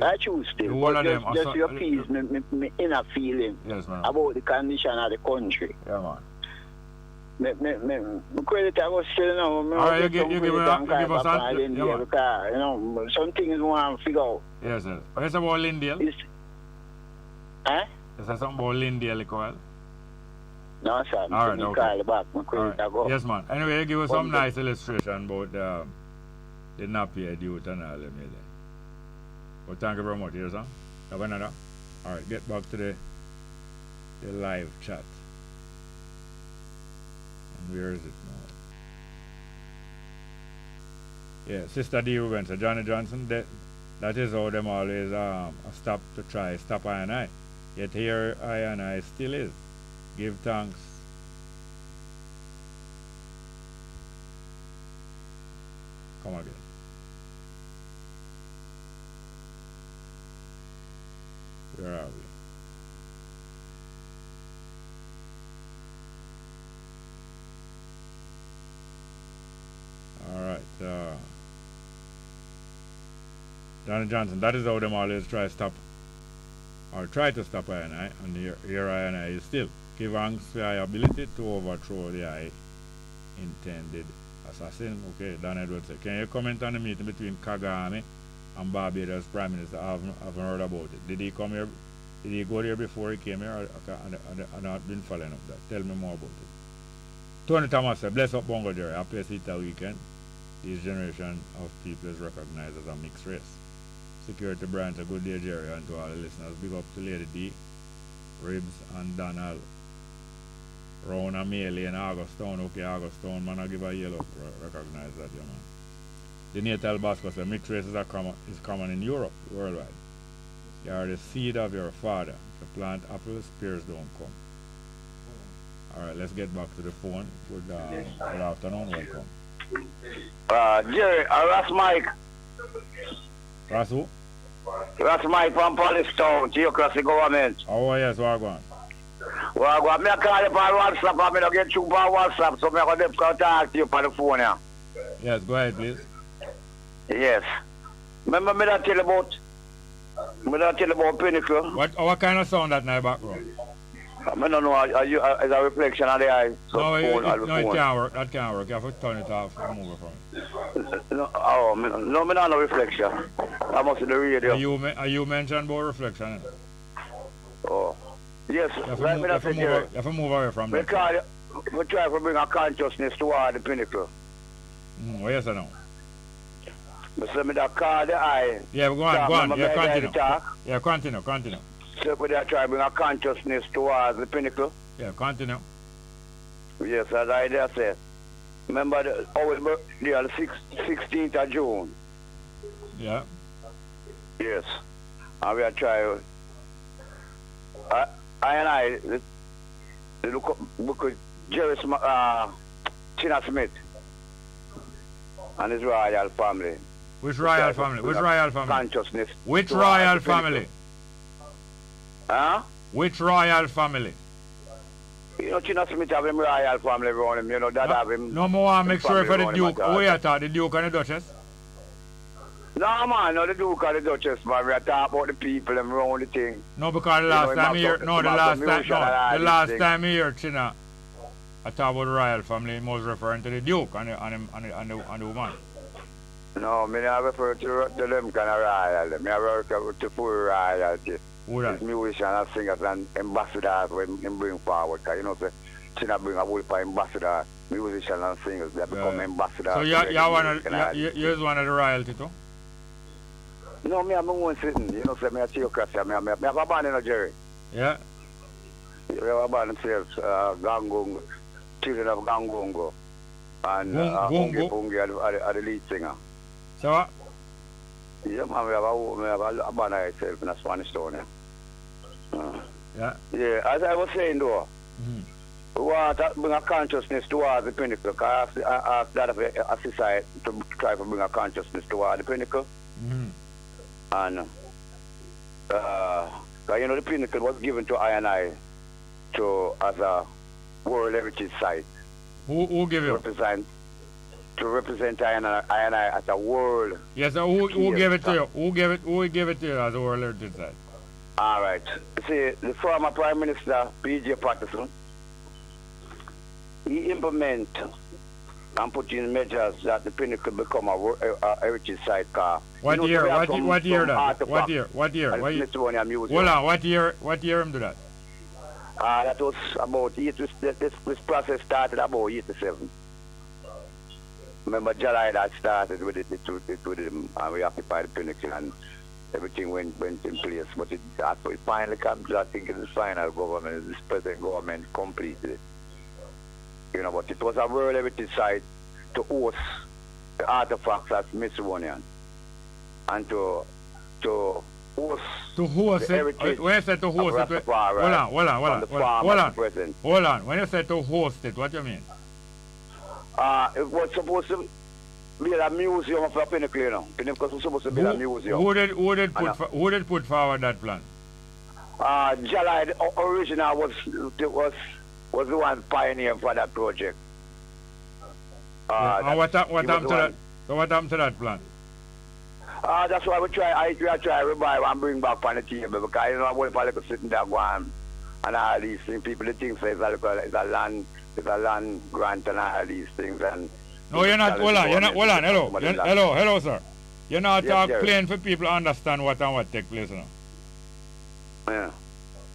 I choose still, but just to appease me inner feeling about the condition of the country. Yeah, man. Me credit I was still now. Alright, you give us that. Because, you know, some things we want to figure out. Yes, sir. What is about Lindale? Huh? Is there something about Lindale, Coel? No, sir. Alright, okay. Back. Right. Yes, man. Anyway, you give us some nice illustration about the nappy youth and all them there. But thank you very much, yes, sir. Have another? Alright, get back to the live chat. Where is it now? Yeah, Sister D. Rubens, so Johnny Johnson, that is how them always stop I and I. Yet here I and I still is. Give thanks. Come again. Where are we? Alright, Johnny Johnson, that is how them always try to stop I and I, and here I and I is still. Give thanks for our ability to overthrow the intended assassin. Okay, Dan Edwards said, can you comment on the meeting between Kagame and Barbados Prime Minister? I haven't heard about it. Did he come here? Did he go there before he came here? I've not been following up that. Tell me more about it. Tony Thomas said, bless up Bongo Jerry. Happy Sita weekend. This generation of people is recognized as a mixed race. Security branch, a good day, Jerry, and to all the listeners. Big up to Lady D, Ribs, and Donald. Round and Mealy and Augustown. Okay, Augustown, man, I give a yellow recognize that, yeah, man. The Natal Basco said, mixed race is common in Europe, worldwide. You are the seed of your father. If you plant apples, pears don't come. Alright, let's get back to the phone. Good afternoon, welcome. Jerry, Ras Mike. Ras who? Ras Mike from Polistown, Geocracy Government. Oh, yes, where go on? Well, I call you on WhatsApp, I'm going to get you on WhatsApp, so I'm going to talk to you on the phone now. Yes, go ahead, please. Yes. Remember me that tell about Pinnacle? What kind of sound that in the background? I don't know, it's a reflection of the eyes. No, it can't work. That can't work. You have to turn it off and move it from it. No, I don't know reflection. I must be the radio. You mentioned about reflection. Oh. Yes, you have to move away from that. We try to bring a consciousness toward the Pinnacle. Oh, yes, I know. But so me that call the eye. Yeah, go on. Yeah, continue. So we try to bring a consciousness towards the Pinnacle. Yeah, continue. Yes, as I just said. Remember the 16th of June. Yeah. Yes. And we are trying. I look at Jerry Tina Smith and his royal family. Which royal family? Consciousness. Which royal family? Huh? Which royal family? You know, Tina Smith have him royal family around him, you know, that have him. No more, make sure for the Duke. Who you thought, the Duke and the Duchess? No, man, no, the Duke and the Duchess, man. We are talking about the people and around the thing. No, because the last time here, China, I talk about the royal family, he was referring to the Duke and the woman. No, me not refer to them kind of royal. Me refer to full royalty. Who that? Musicians and singers and ambassadors when they bring forward. Because, you know, China bring a whole for ambassadors, musicians and singers that become ambassadors. So you're one of the royalty too? No, me have my own sitting. You know, say me a theocracy. Me have a band in Jerry. Yeah. We have a band themselves, Gangongo, Children of Gangongo. And Bungi are the lead singer. So what? Yeah, man, we have a band itself in a Spanish town. Yeah. Yeah, as I was saying though, we want to bring a consciousness towards the pinnacle. Because I ask that of a society to try to bring a consciousness towards the pinnacle. And, you know, the pinnacle was given to I as a World Heritage Site. Who gave it? To represent I as a world. Yes, who gave it to you? Who gave it to you as a World Heritage Site? All right. See, the former Prime Minister, Pt.2, he implement and put in measures that the pinnacle become a heritage site car. What year? What year? Hold on, what year him do that? That was about this process started about 87. Remember, July that started with it, and we occupied the pinnacle, and everything went in place. But it finally comes to, I think, in the final government, this present government completed it. You know, but it was a World Heritage Site to host the artifacts at Smithsonian and to host the heritage. When you say to host it, hold on. When you say to host it, what do you mean? It was supposed to be a museum of the pinnacle, you know. Pinnacle was supposed to be a museum. Who did put forward that plan? Jalai, the original was the one pioneer for that project. And what happened to that plan? That's why I try to revive and bring back on the table, because you know what if I look sitting there going and all these things, people think say it's a land grant and all these things. And no, you're not. Hold on. Hello, sir. You're not talking plain for people to understand what take place now. Yeah.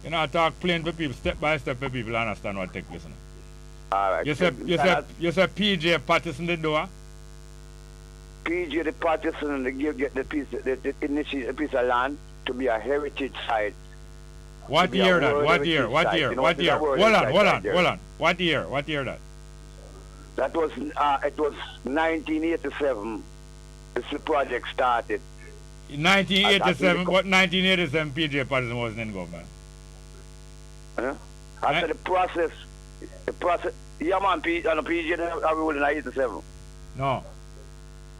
You're not talking plain for people, step by step for people to understand what take place now. All right. You said PJ Patterson the door. PJ the Patterson get the piece of land to be a heritage site. What year that? What year? Hold on. What year that? That was it was 1987. This project started. 1987. What 1987? PJ Patterson wasn't in government. After the process. Yeah, man. PJ ruled in 87. No.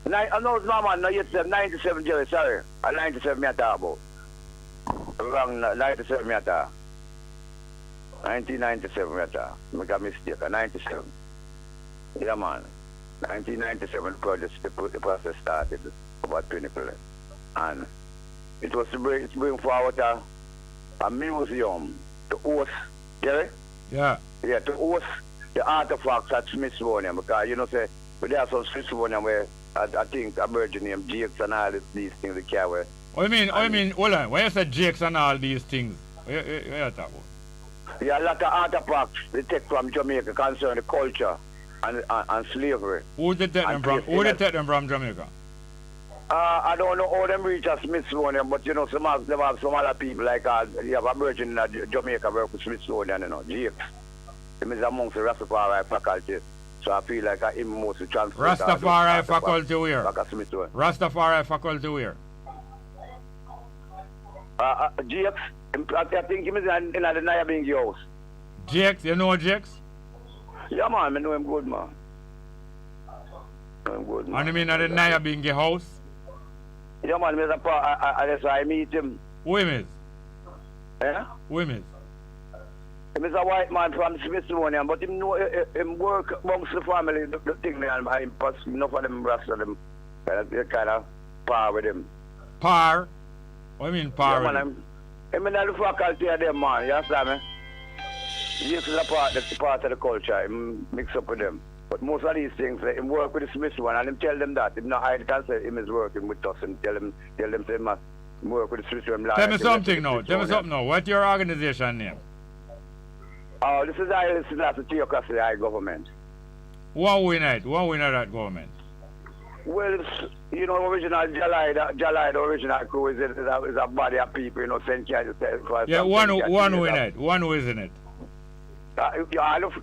No, man. No, 97. Jerry. Sorry, 97. Me talk about. Wrong. 97. Me talk. 1997. Me talk. Make a mistake. 97. Yeah, man. 1997 the process started about pinnacle, and it was to bring forward a museum to host. Jerry? Yeah. Yeah, to host the artifacts at Smithsonian, because you know say we have some Smithsonian where I think a virgin named Jakes and all these things they carry. Hold on. When you say Jakes and all these things, what you talking about? Yeah, a lot of artifacts they take from Jamaica concerning the culture and slavery. Who did take them from Jamaica? I don't know how them reach a Smithsonian, but you know they have some other people like you have a virgin in Jamaica work with Smithsonian, you know, Jakes. He is amongst the Rastafari faculty. So I feel like I mostly transfer. Rastafari faculty where? Rastafari faculty where? Jakes, I think he is in the Nyabingi house. Jakes, you know Jakes? Yeah, man, I know him good, man. And you mean at the Nyabingi house? Yeah, man, that's why I meet him. Who him is? Yeah? Who him is? He is a white man from Smithsonian, but him know him work amongst the family, the thing, and I pass enough of them rest of them. They kind of par with him. Par? What do you mean par with him? Him in the faculty of them, man, you understand me? This is a part of the culture, him mix up with them. But most of these things, him work with the Smithsonian, and him tell them that. Him not hide can say him is working with us, and tell them say he must work with the Smithsonian. Tell me something now. What's your organization name? Oh, this is the theocracy, the government. Who are we that government? Well, it's, you know, original Jalai, the original crew is a body of people, you know, sent here to yeah, one who isn't it? I look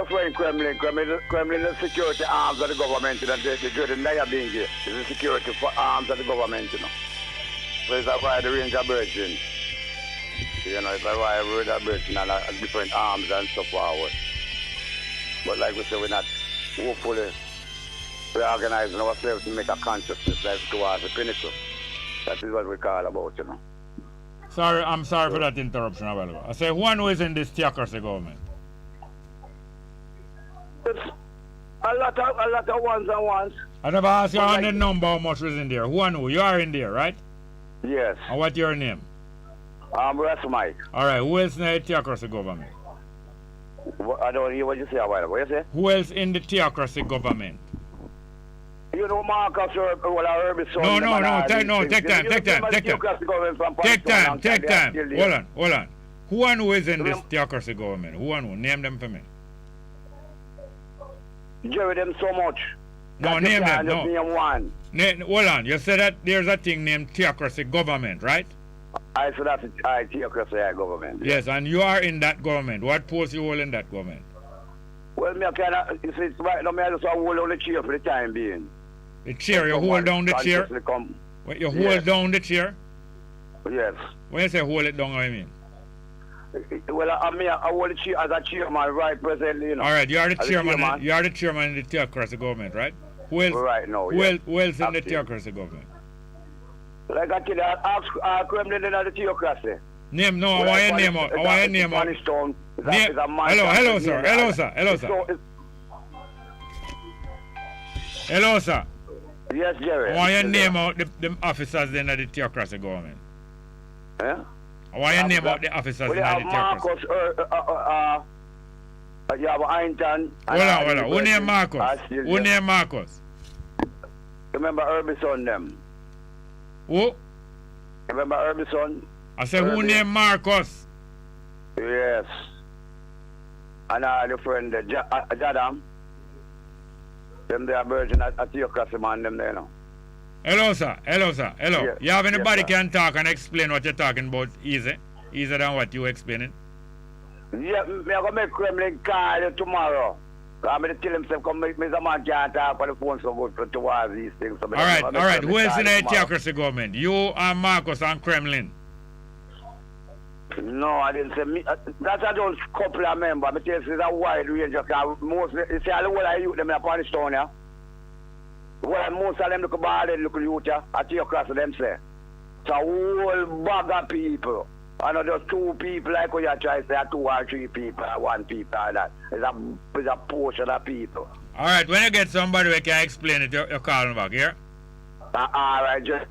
for Kremlin is security arms of the government, you know, the Nyabingi is the security for arms of the government, you know. So it's a wide range of virgin. You know, it's a rivalry that Britain and different arms and stuff forward. But like we say, we're not hopefully reorganizing ourselves to make a consciousness like towards the pinnacle. That is what we call about, you know. Sorry, I'm sorry for that interruption. I say, who is in this theocracy government? It's a lot of ones and ones. I never asked you on the number how much was in there. Who? You are in there, right? Yes. And what's your name? Rest Mike. All right, who else in the theocracy government? I don't hear what you say a while ago. What you say? Who else in the theocracy government? You know Marcus or Herbie son. Take time. Hold on. Who is in this theocracy government? Who? Name them for me. Jerry them so much. No, name them. No. Name one. Hold on. You said that there's a thing named theocracy government, right? I said that's a theocracy government. Yes, and you are in that government. What post you hold in that government? Well, me you see, right now, I just hold on the chair for the time being. The chair? You hold down the chair? What, you hold down the chair? Yes. When you say hold it down, what do you mean? Well, I hold the chair as a chairman right presently, you know. All right, you are the chairman. You are the chairman in the theocracy government, right? Who else? Right now, who else in the theocracy government? Like I tell you, ask Kremlin in the theocracy. Name, no, I want your name out. I want your name out. Hello, sir. Hello, sir. Yes, Jerry. I want your name out the officers in the theocracy government. Yeah? I want your name out the officers in the theocracy. You have Einstein. Hold on. Who name Marcus? Who name Marcus? Remember Herbie son them? Who? Remember Herbie son? I said who name Marcus? Yes. And the friend Jadam. Them they are virgin at theocracy man them there, you know. Hello, sir. Yes. You have anybody can talk and explain what you're talking about easy? Easier than what you explaining? Yeah, I'm going to make Kremlin call you tomorrow. I'm going to tell him, come make me some man can't talk on the phone so good towards these things. So all right. Who is in the theocracy government? You and Marcus and Kremlin? No, I didn't say me. That's a just couple of members. I tell you, it's a wide range of most. You see, all the whole of youth, them upon the stone, yeah? Well, most of them look bad, look youth, yeah? At theocracy, them say. It's a whole bag of people. I know just two people, like what you try to say, 2 or 3 people, 1 people, and that. It's a portion of people. All right, when you get somebody who can explain it, you're calling back, here? All right, just.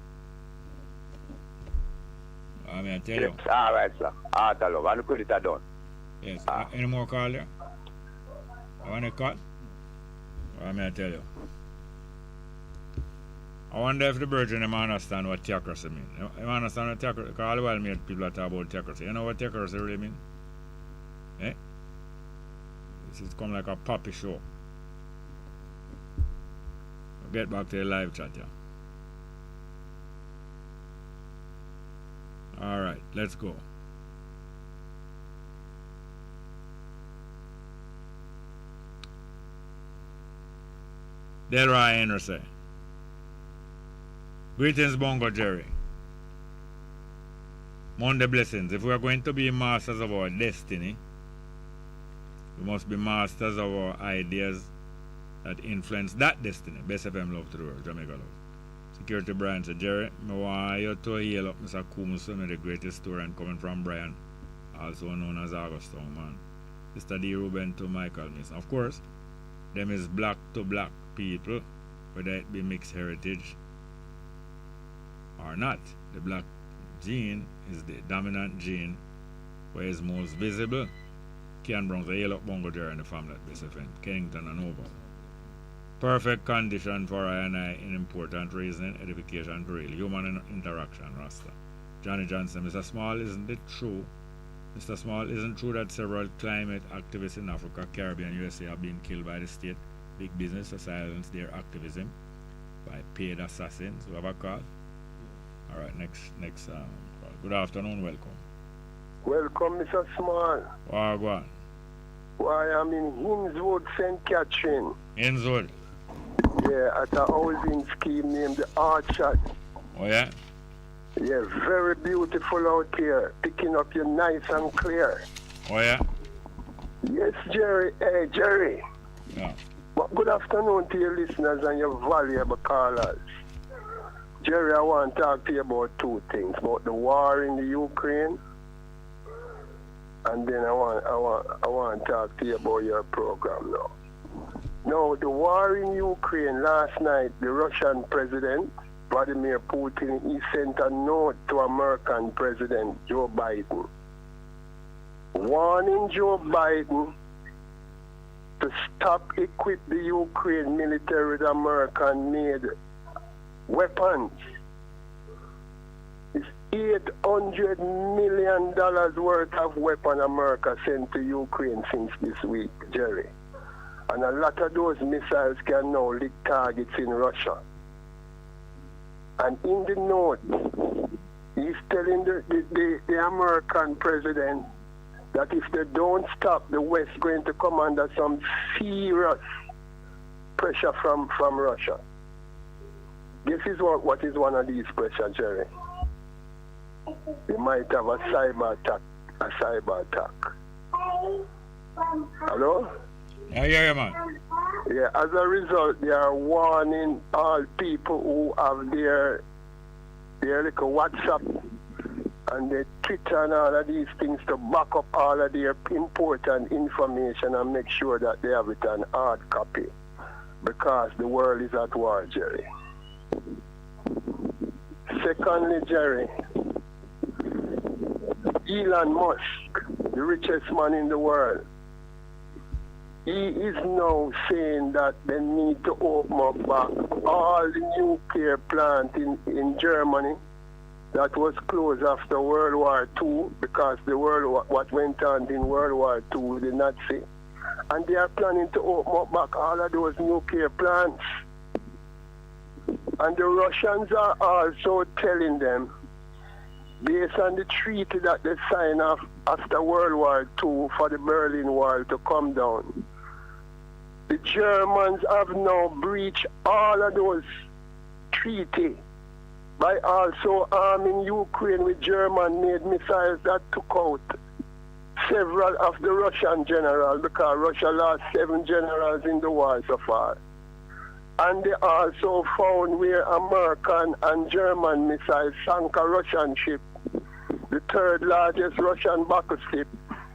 I mean, I tell you. All right, sir. I'll tell you. And the credit are done. Yes. Any more call there? I want to cut? I mean, I tell you. I wonder if the virgin understand what theocracy means. You understand what theocracy means? Because all the while people are talking about theocracy. You know what theocracy really means? Eh? This is come like a puppy show. We'll get back to the live chat, yeah. All right, let's go. Delroy Henry. Greetings, Bongo Jerry. Monday blessings. If we are going to be masters of our destiny, we must be masters of our ideas that influence that destiny. Best FM love to the world, Jamaica love. Security Brian said, Jerry, I want you to hail up Mr. Kumus, the greatest historian coming from Brian, also known as Augustine, man. Mr. D. Ruben to Michael Mason. Of course, them is black to black people, whether it be mixed heritage or not. The black gene is the dominant gene where it's most visible. Ken Browns, a hail up Bongo Jerry and the family at Bess FM, Kennington and over. Perfect condition for I and I in important reasoning, edification for real, human interaction, Rasta. Johnny Johnson, Mr. Small, isn't it true? Mr. Small, isn't true that several climate activists in Africa, Caribbean, USA have been killed by the state, big business to silence their activism by paid assassins? We have a call. All right, next call. Good afternoon, welcome. Welcome, Mr. Small. Go on. Why, I'm in Hinswood, St. Catherine. Hinswood? Yeah, at a housing scheme named the Orchard. Oh, yeah? Yeah, very beautiful out here. Picking up you nice and clear. Oh, yeah? Yes, Jerry. Hey, Jerry. Yeah. Well, good afternoon to your listeners and your valuable callers. Jerry, I want to talk to you about two things. About the war in the Ukraine. And then I want to talk to you about your program now. Now, the war in Ukraine last night, the Russian president, Vladimir Putin, he sent a note to American President Joe Biden, warning Joe Biden to stop equip the Ukraine military with American-made weapons. It's $800 million worth of weapon America sent to Ukraine since this week, Jerry. And a lot of those missiles can now lick targets in Russia. And in the note, he's telling the American president that if they don't stop, the West going to come under some serious pressure from Russia. This is what is one of these pressures, Jerry. They might have a cyber attack. Hello? I hear you, man. Yeah, as a result, they are warning all people who have their little WhatsApp and their Twitter and all of these things to back up all of their important information and make sure that they have it on hard copy. Because the world is at war, Jerry. Secondly, Jerry, Elon Musk, the richest man in the world, he is now saying that they need to open up back all the nuclear plants in Germany that was closed after World War II because what went on in World War II with the Nazi. And they are planning to open up back all of those nuclear plants. And the Russians are also telling them, based on the treaty that they signed after World War II for the Berlin Wall to come down, the Germans have now breached all of those treaties by also arming Ukraine with German-made missiles that took out several of the Russian generals because Russia lost 7 generals in the war so far. And they also found where American and German missiles sank a Russian ship, the third largest Russian battleship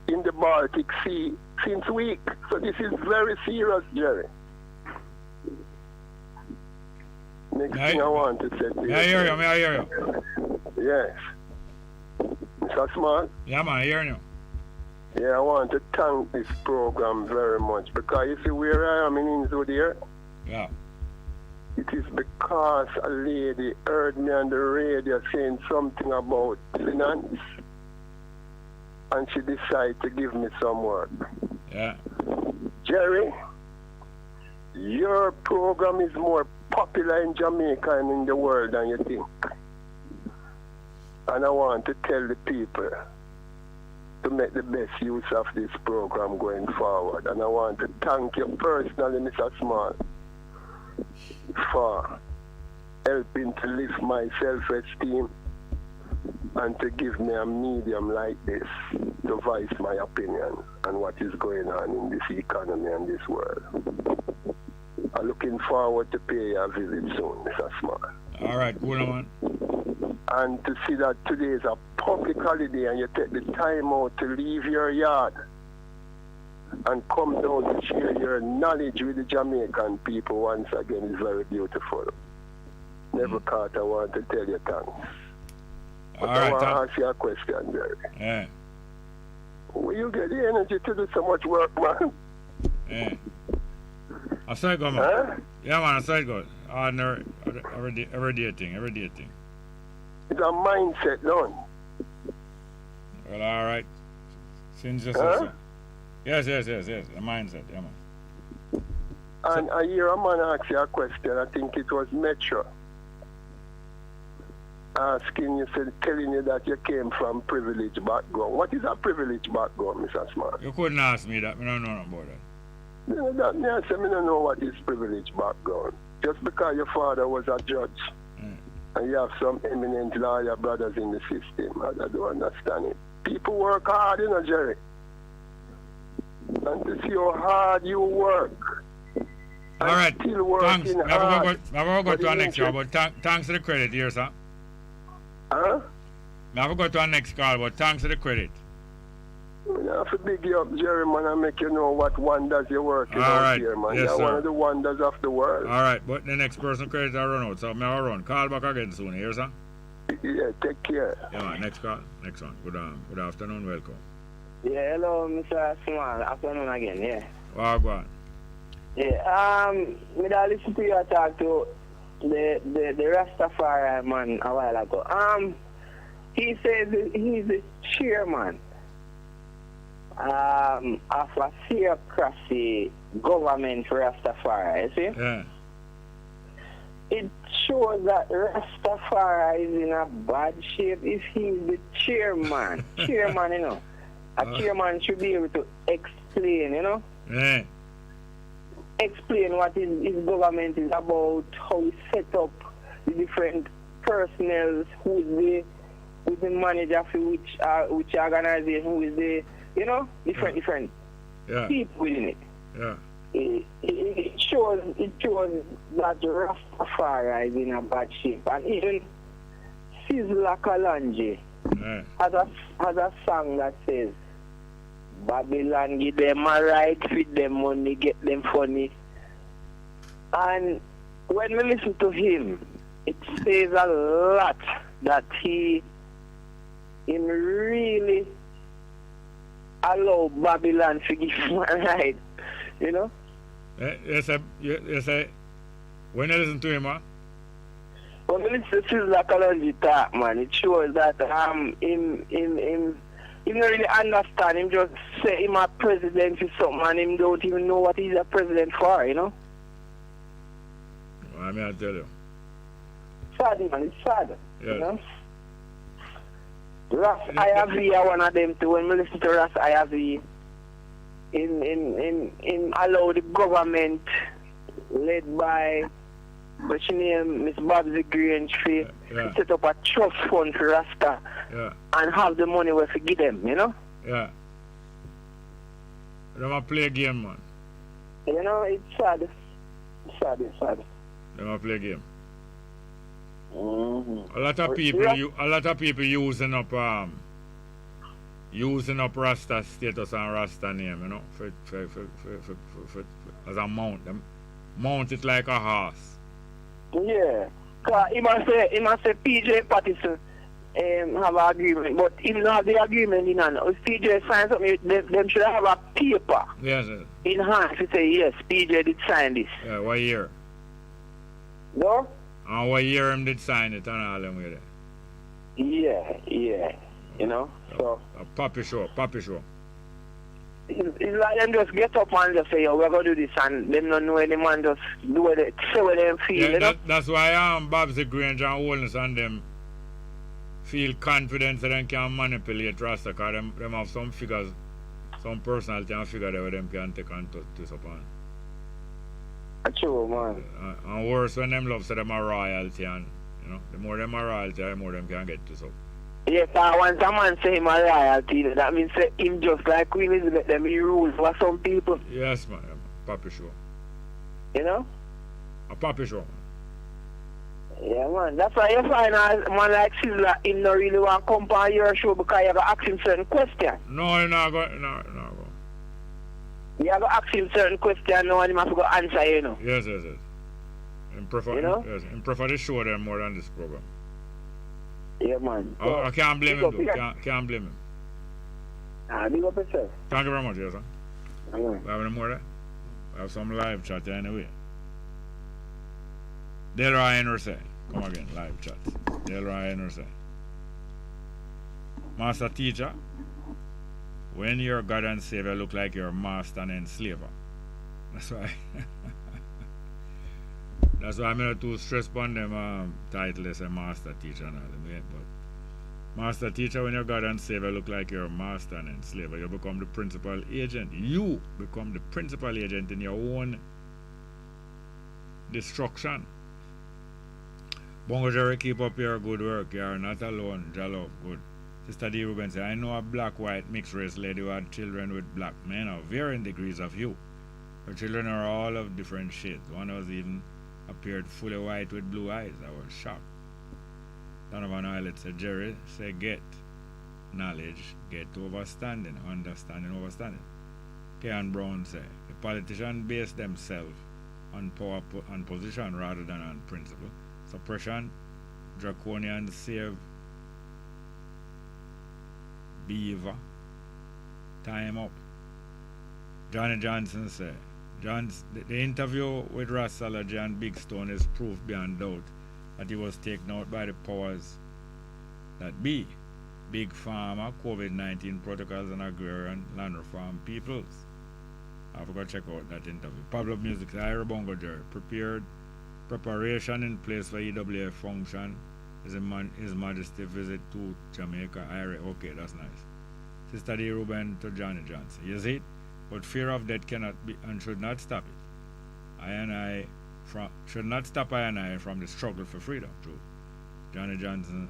in the Baltic Sea since week. So this is very serious, Jerry. Next thing I want to say to you. I hear you. Yes. Mr. Smart? Yeah, man, I hear you. Yeah, I want to thank this program very much because you see where I am in Inzo there? Yeah. It is because a lady heard me on the radio saying something about finance and she decided to give me some work. Yeah. Jerry, your program is more popular in Jamaica and in the world than you think. And I want to tell the people to make the best use of this program going forward. And I want to thank you personally, Mr. Small, for helping to lift my self-esteem and to give me a medium like this to voice my opinion on what is going on in this economy and this world. I'm looking forward to pay you a visit soon, Mr. Small. All right, good man. And to see that today is a public holiday and you take the time out to leave your yard and come down to share your knowledge with the Jamaican people once again is very beautiful. Never caught, I want to tell you thanks. But I want to ask you a question, Jerry. Yeah. Will you get the energy to do so much work, man? Yeah. I said go, man. Huh? Yeah, man, I said go. Every day thing. It's a mindset, no? Well, all right. Since just Yes, a mindset, yeah, man. And I hear a man ask you a question, I think it was Metro, asking you, telling you that you came from privileged background. What is a privileged background, Mr. Smart? You couldn't ask me that, I don't know about that. I don't know what is privileged background. Just because your father was a judge And you have some eminent lawyer brothers in the system. I don't understand it. People work hard, you know, Jerry. And to see how hard you work. All right. Still working hard. I'll go to our next call, but thanks for the credit here, sir. Huh? I'll go to our next call, but thanks for the credit. I have to big you up, Jerry, man, and make you know what wonders you're working out here, man. Yes, you're sir. one of the wonders of the world. All right, but the next person credit I run out, so I'll run. Call back again soon, here, sir? Yeah, take care. Yeah, man, next call. Next one. Good afternoon, welcome. Yeah, hello, Mr. Small. Afternoon again, yeah. Well, go on. Yeah, me da listen to you talk to the Rastafari man a while ago. He says he's the chairman of a theocracy government for Rastafari, you see? Yeah. It shows that Rastafari is in a bad shape if he's the chairman. Chairman, you know. A chairman should be able to explain, you know? Yeah. Explain what his government is about, how he set up the different personnel, who's the manager for which organization, who is the, you know, different people within it. Yeah. It shows that Rastafari is in a bad shape. And even Sizzla Kalonji has a song that says, Babylon give them a right, feed them money, get them funny. And when we listen to him, it says a lot that he really allow Babylon to give him a right, you know? Yes, when you listen to him, huh? When we listen to Sizzla Kalonji talk, man, it shows that him don't really understand. Him just say him a president for something and him don't even know what he's a president for, you know? Well, I mean, I tell you. Sad, man, it's sad. Yeah. You know? Ras Ayavi are one of them too. When we listen to Ras Ayavi, in allow the government led by what's your name, Miss Babsy Grange, to set up a trust fund for Rasta and have the money where to give them, you know? Yeah. They want to play a game, man. You know, it's sad. It's sad. They want to play a game. Mm-hmm. A lot of people using up Rasta status and Rasta name, you know, for as a mount. Them mount it like a horse. Yeah. Cause he must say Pt.2 have an agreement, but if not have the agreement in hand, if PJ sign something, them should have a paper in hand to say yes, PJ did sign this. Yeah, what year? No? And what year him did sign it and all them with it? Yeah. You know? So Papi show. It's like them just get up and just say, yo, we're going to do this, and them don't know any man just do what they say what they feel, yeah, you know? That's why Babsy Grange and Holness and them feel confident that they can manipulate Rasta, because them have some figures, some personality and figure that them can take and twist upon. True, man. And worse when them love say them are royalty, and you know, the more them are royalty, the more them can get twist up. Yes, once a man say him a royalty, that means say him just like Queen Elizabeth, them he rules for some people. Yes, man. Papi show. You know? A Papi show, man. Yeah, man. That's why you find a man like Sizzla, him not really want to come on your show because you have to ask him certain questions. No, you not go. No. You have to ask him certain questions now and he must go answer, you know? Yes. In prefer, you know? Yes, in prefer the show them more than this program. Yeah, man. So, I can't blame him, though. Can't blame him. Big up yourself. Thank you very much, yes, sir. We have any more there? We have some live chat anyway. Delroy Henry, come again, live chat. Delroy Henry. Master teacher, when your God and Savior look like your master and enslaver. That's why. That's why I'm not too stressed on them title as a master teacher and all them, yeah, but master teacher, when your God and Savior look like your master and enslaver, you become the principal agent. You become the principal agent in your own destruction. Bongo Jerry, keep up your good work. You are not alone. Jalo, good. Sister D. Ruben said, I know a black-white mixed race lady who had children with black men of varying degrees of hue. Her children are all of different shades. One was even appeared fully white with blue eyes. I was shocked. Donovan Eilert said, Jerry, say get knowledge, get understanding. Kean Brown said, the politicians base themselves on power and position rather than on principle. Suppression, draconian save, beaver, time up. Johnny Johnson said, the interview with Rassalaji and Big Stone is proof beyond doubt that he was taken out by the powers that be. Big Pharma, COVID-19 protocols and agrarian land reform peoples. I forgot to check out that interview. Pablo Music, Ira Bongo Jerry, preparation in place for EWF function is His Majesty visit to Jamaica. Ira, okay, that's nice. Sister D. Ruben to Johnny Johnson. You see it? But fear of death cannot be and should not stop it. Should not stop I from the struggle for freedom. True. Johnny Johnson.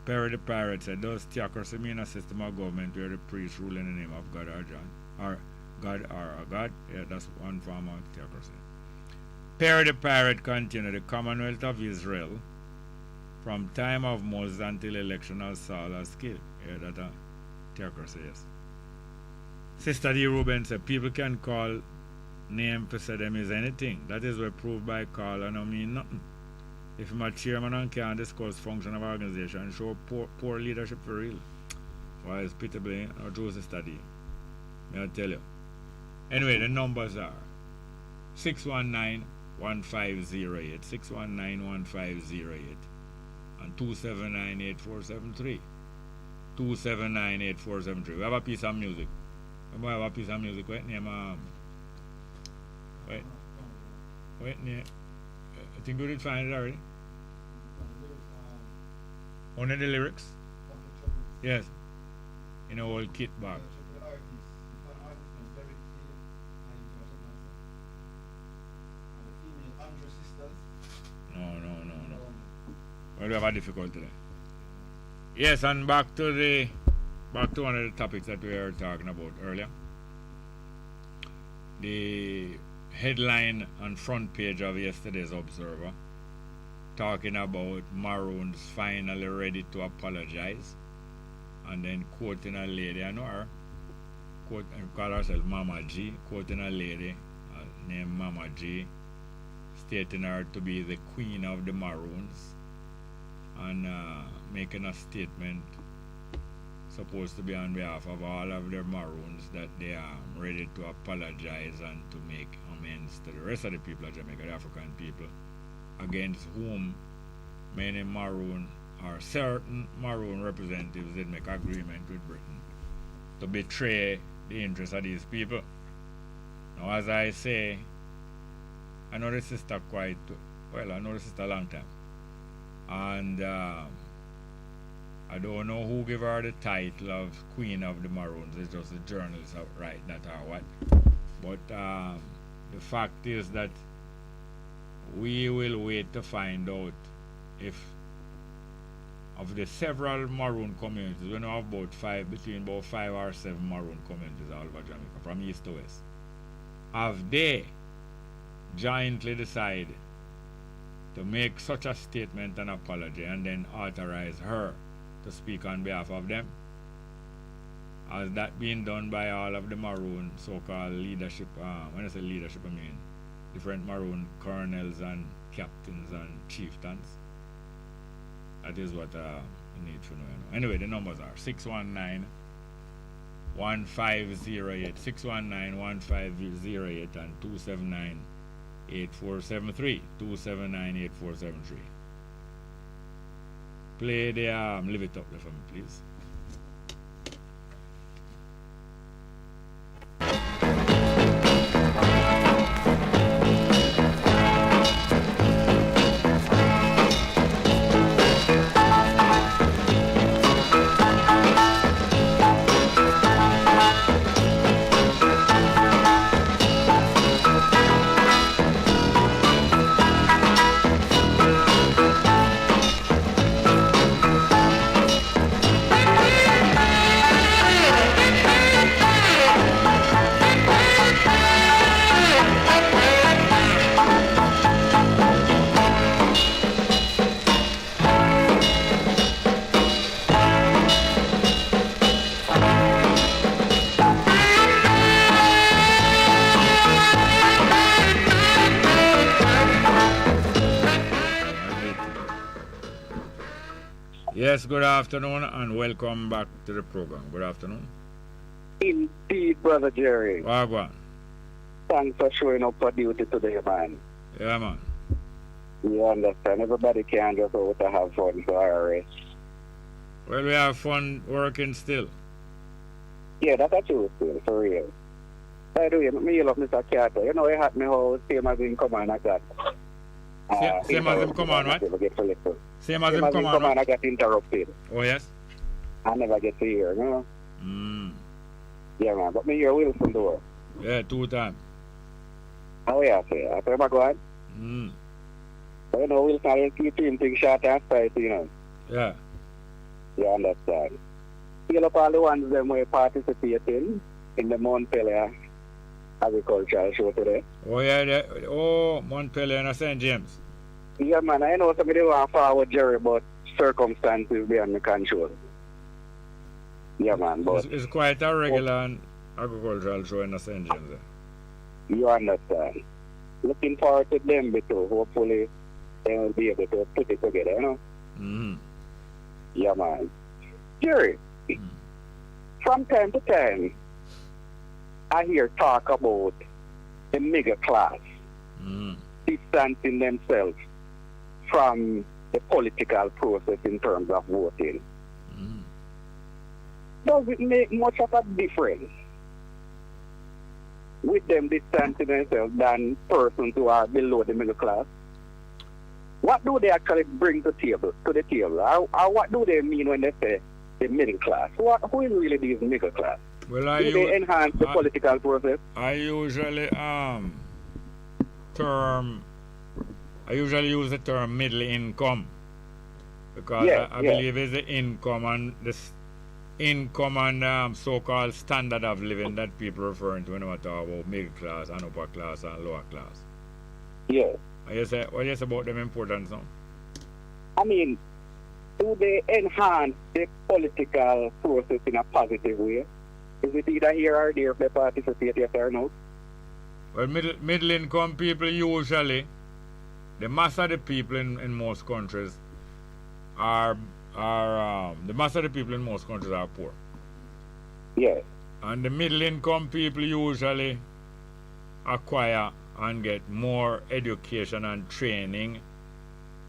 Perry the Pirate said, does theocracy mean a system of government where the priests rule in the name of God or John? Or God or a God? Yeah, that's one form of theocracy. Perry the Pirate continued, the Commonwealth of Israel from time of Moses until election of Saul as king. Yeah, that's a theocracy, yes. Sister D. Ruben said, people can call name to say them is anything. That is what proved by call and I mean nothing. If I'm a chairman and can't discuss function of organization, show poor leadership for real. Why is pitiably or true, Sister D? May I tell you. Anyway, the numbers are 619-1508, 619-1508, and 279-8473. 279-8473. We have a piece of music. We have a piece of music. Wait, name, wait, name. I think we did find it already. Only the lyrics? Yes. In a whole kit bag. No. Well, we have a difficulty there. Yes, and back to one of the topics that we were talking about earlier. The headline on front page of yesterday's Observer talking about Maroons finally ready to apologize, and then quoting a lady, I know her, call herself Mama G, quoting a lady named Mama G, stating her to be the queen of the Maroons, and making a statement supposed to be on behalf of all of their Maroons that they are ready to apologize and to make amends to the rest of the people of Jamaica, the African people, against whom many Maroon or certain Maroon representatives did make agreement with Britain to betray the interests of these people. Now, as I say, I know the sister quite well. I know the sister a long time, and I don't know who gave her the title of Queen of the Maroons. It's just the journalists write that or what. But the fact is that we will wait to find out if of the several Maroon communities, we know about between about 5 or 7 Maroon communities all over Jamaica, from east to west. Have they jointly decided to make such a statement and apology and then authorize her to speak on behalf of them? Has that been done by all of the Maroon so-called leadership? When I say leadership, I mean different Maroon colonels and captains and chieftains. That is what you need to know. Anyway, the numbers are 619-1508, 619-1508, and 279-8473, 279-8473. Play the Live It Up there for me, please. Yes, good afternoon and welcome back to the program. Good afternoon. Indeed, Brother Jerry. Wagwan. Thanks for showing up for duty today, man. Yeah, man. You understand? Everybody can't just go to have fun for IRS. Well, we have fun working still. Yeah, that's a true still, for real. By the way, me love Mr. Carter. You know, he had me house, same as him come on, I got. Same as him come on, what? Same as him come on, I got interrupted. Oh, yes? I never get to hear, you know? Mm. Yeah, man, but me hear Wilson door. Yeah, 2 times. Oh, yeah, sir. I tell my God. Mm. But you know, Wilson will keep him things short and spicy, you know? Yeah. You understand? Feel up all the ones them were participating in the Montpelier agricultural show today. Oh, yeah. Oh, Montpelier and St. James. Yeah, man, I know somebody want forward Jerry, but circumstances beyond my control. Yeah, man, but... It's quite a regular agricultural show in St. James. You understand? Looking forward to them too. Hopefully, they will be able to put it together, you know? Mm-hmm. Yeah, man. Jerry, from time to time, I hear talk about the middle class distancing themselves from the political process in terms of voting. Does it make much of a difference with them distancing themselves than persons who are below the middle class? What do they actually bring to the table? Or what do they mean when they say the middle class? Who is really this middle class? Well, do they enhance the political process? I usually use the term middle income because I believe it's the income and so-called standard of living that people referring to when we talk about middle class and upper class and lower class. Yeah. What you say about them importance now? I mean, do they enhance the political process in a positive way? Is it either here or there if they participate, yes or no? Well, middle income people usually, the mass of the people in most countries are poor. Yes. And the middle income people usually acquire and get more education and training.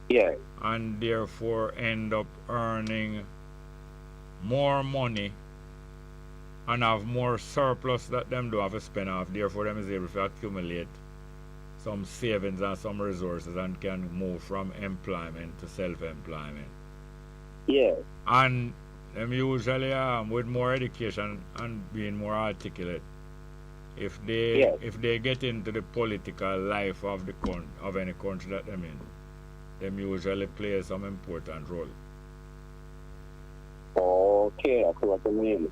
Yes. And therefore end up earning more money and have more surplus that them do have to spend off. Therefore them is able to accumulate some savings and some resources and can move from employment to self-employment. Yes. And them usually with more education and being more articulate, if they get into the political life of any country that they're in, them usually play some important role. Okay, that's what I mean.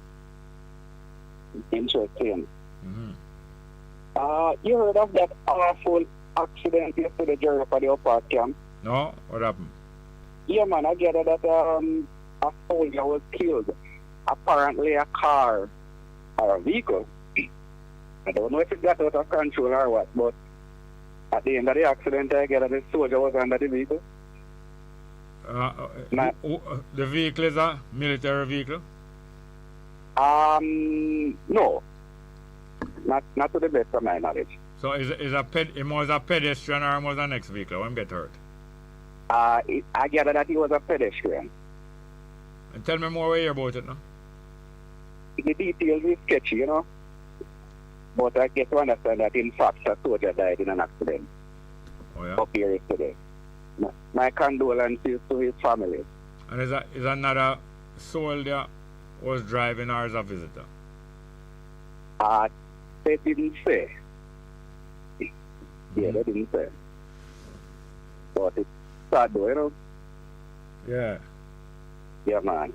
Interesting. You heard of that awful accident yesterday, Jerry, for the upper camp? No? What happened? Yeah, man, I get that a soldier was killed. Apparently a car or a vehicle. I don't know if it got out of control or what, but at the end of the accident, I get that the soldier was under the vehicle. The vehicle is a military vehicle? No. Not to the best of my knowledge. So it was a pedestrian or was an next vehicle? When get hurt? I gather that he was a pedestrian. And tell me more about it now. The details is sketchy, you know. But I get to understand that in fact a soldier died in an accident. Oh, yeah? Up here today. My condolences to his family. And is another soldier was driving or as a visitor? They didn't say. Yeah, they didn't say. But it's sad though, you know? Yeah. Yeah, man.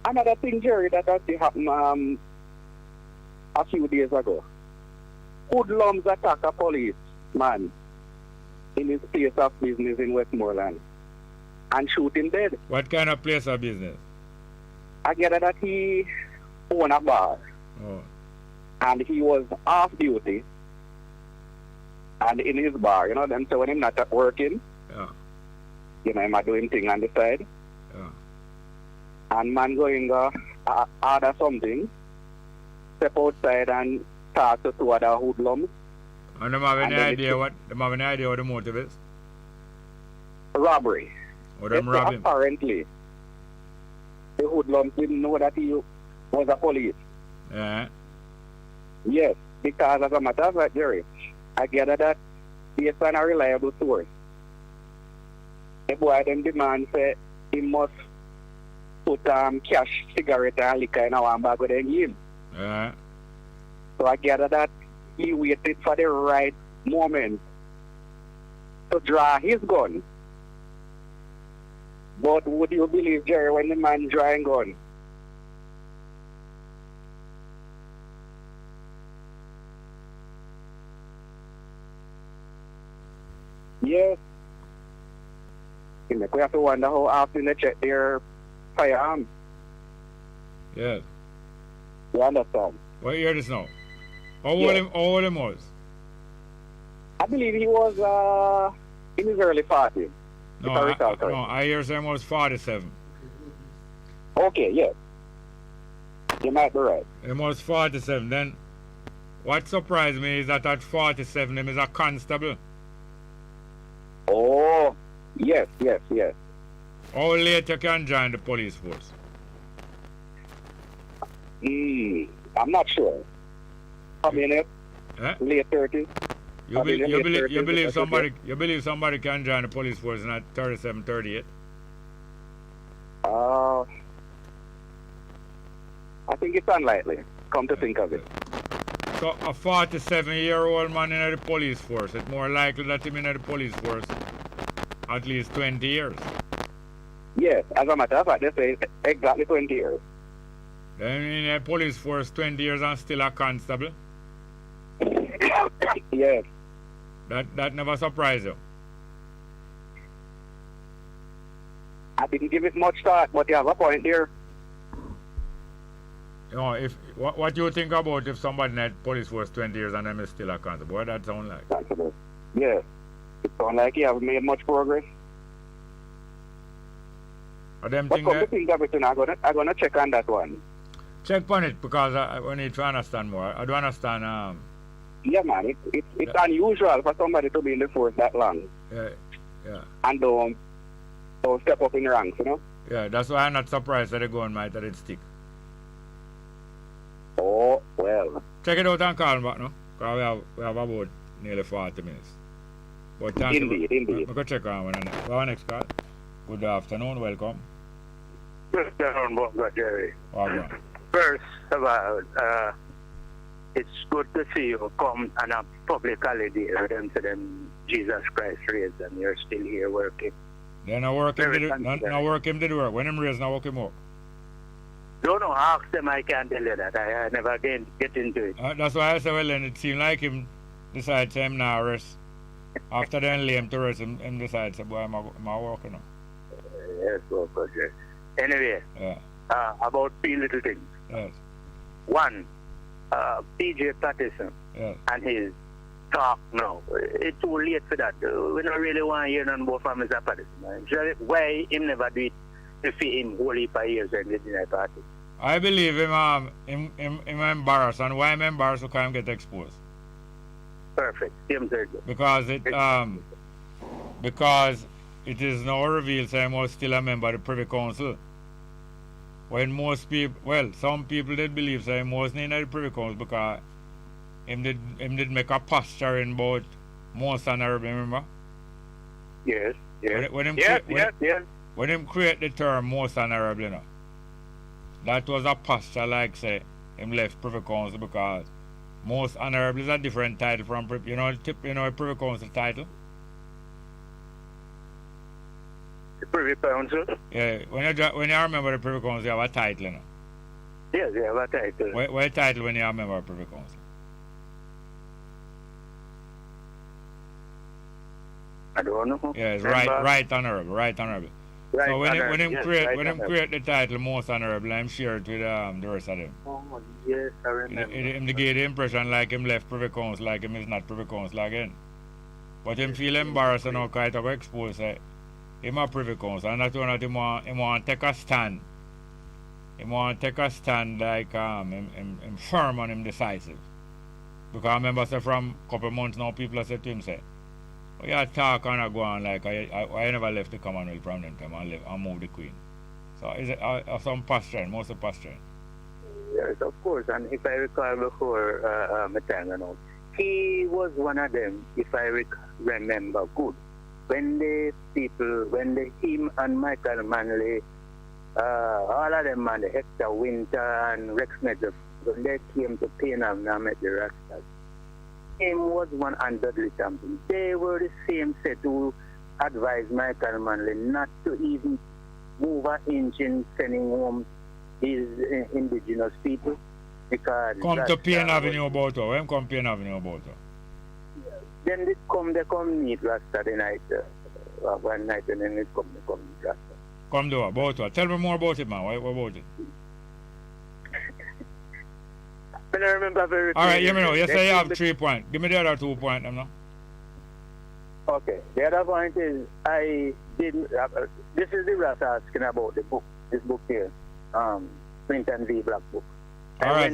Another thing, Jerry, that actually happened a few days ago. Hoodlums attack a policeman in his place of business in Westmoreland and shoot him dead. What kind of place of business? I get that he owned a bar. Oh. And he was off duty and in his bar, you know, them so when he's not working, yeah, you know, him doing thing on the side. Yeah. and man going order something, step outside and talk to two other hoodlums. And them have any idea what the motive is? Robbery. Or them rob him? Apparently, the hoodlums didn't know that he was a police. Yeah. Yes, because as a matter of fact, Jerry, I gather that based on a reliable source, the boy then demand say he must put cash, cigarette and liquor in our bag with him. Yeah. So I gather that he waited for the right moment to draw his gun. But would you believe, Jerry, when the man drawing gun? Yes. You make we have to wonder how often they check their firearms. Yeah. You understand? What year this now? How old him was? I believe he was in his early 40s. No, I hear him was 47. Okay, yes. You might be right. He was 47. Then what surprised me is that at 47 him is a constable. Oh, yes. How late you can join the police force? I'm not sure. I mean, late 30s. You believe somebody can join the police force in at 37, 38? I think it's unlikely, come to think of it. So a 47-year-old man in the police force, it's more likely that him in the police force at least 20 years. Yes, as a matter of fact, they say exactly 20 years. Then in the police force 20 years and still a constable? Yes. That never surprised you? I didn't give it much thought, but you have a point there. You know, what do you think about if somebody in the police force 20 years and them is still a constable? What does that sound like? Constable. Yeah. It sounds like you haven't made much progress. But come to think of it, I'm gonna check on that one. Check on it because I need to understand more. I don't understand. Yeah, man, it's unusual for somebody to be in the force that long. Yeah. And don't step up in the ranks, you know? Yeah, that's why I'm not surprised that the gun might let it stick. Oh, well. Check it out and call back, no? Because we have about nearly 40 minutes. But thank Indeed. We can check on one. Our next call. Good afternoon, welcome. Good afternoon, Bongo, Jerry. Welcome. First of all, it's good to see you come on a public holiday and to them Jesus Christ raised and you're still here working. Then I work him did work. When him raised, I work him up. Don't know, ask them, I can't tell you that. I never get into it. That's why I said, well, then it seemed like him decided to him now rest. After then lay him to rest, him decided to say, boy, I'm working now. Yes, okay. Anyway, about three little things. Yes. One, Pt.2 and his talk now. It's too late for that. We don't really want to hear nothing more from Mr. Patterson. Why him never do it to see him whole heap of years and the party? I believe him embarrassed, and why I'm embarrassed because him get exposed. Perfect. Because it is now revealed that he was still a member of the Privy Council. When most people, some people did believe that he wasn't in the Privy Council because him did make a posture in about most honorable, remember? Yes. When him create the term most honorable, you know, that was a posture like say him left Privy Council because most honorable is a different title from Privy Council title. The Privy Council? Yeah, when you remember the Privy Council, you have a title, you know? Yes, you have a title. What title when you remember the Privy Council? I don't know. Yeah, it's right honorable. Right So when him honorable. create the title most honorable, I'm sure it with the rest of them. Oh, yes, I remember. Him gave the impression like him left Privy Council, like him is not Privy Council again. But him feel embarrassed and now quite exposed him a Privy Council, and that's when him want to take a stand him want to take a stand like him firm and him decisive. Because I remember say from a couple of months now people have said to him say, oh, you talk and I go on like I never left the Commonwealth from them time and move the Queen. So is it some posturing, most of posturing? Yes, of course. And if I recall before my time, he was one of them, if I remember good. When him and Michael Manley, all of them, man, the Hector Winter and Rex Medley, when they came to Penham and met the Rastas, him was one and Dudley Champion. They were the same set who advised Michael Manley not to even move an inch in sending home his indigenous people. Because come to Penn Avenue about it. When come Penn Avenue about it? Then they come meet Rasta the night, one night, and then they come meet Rasta. Come do about it. Tell me more about it, man. What about it? I don't remember very all right, you know, you say you have 3 points. Give me the other 2 points, now. Okay, the other point is, this is the Rasta asking about the book, this book here, Clinton v. Black book. All right,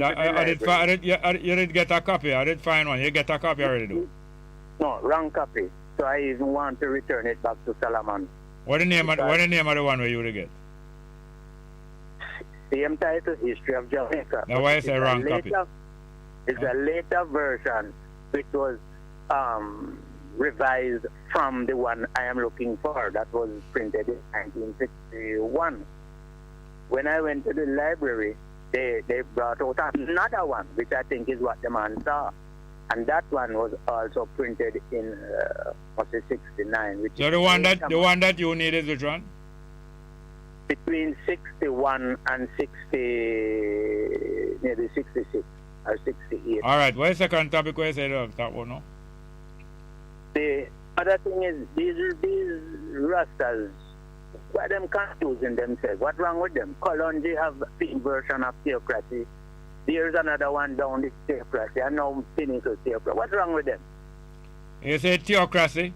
you did get a copy. I did find one. You get a copy already, though? No, wrong copy. So I even want to return it back to Salaman. What the name of the one where you would get? Same title, History of Jamaica. Now why is it wrong copy? It's a later version which was revised from the one I am looking for. That was printed in 1961. When I went to the library, they brought out another one, which I think is what the man saw. And that one was also printed in 69. Which so the one that you need is which one? Between 61 and maybe 66 or 68. All right. What is the second topic where you say that one now? The other thing is these Rastas, why them confusing themselves? What's wrong with them? Kalonji have the version of theocracy. There's another one down the theocracy, and now pinnacle theocracy. What's wrong with them? You say theocracy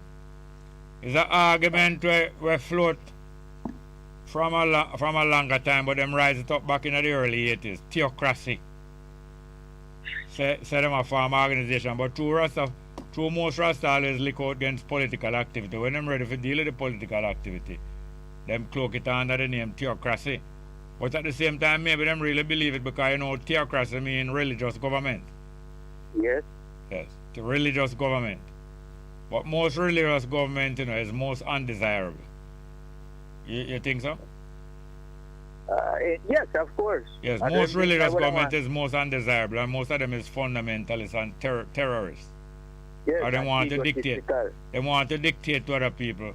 is an argument where float from a longer time, but them rise it up back in the early 80s. Theocracy. Say them a farm organization, but true most Rasta always look out against political activity. When them ready to deal with the political activity, them cloak it under the name theocracy. But at the same time, maybe them really believe it because, you know, theocracy means religious government. Yes. Yes, the religious government. But most religious government, you know, is most undesirable. You think so? Yes, of course. Yes, most religious government is most undesirable, and most of them is fundamentalists and terrorists. Yes, or they want to dictate. They want to dictate to other people.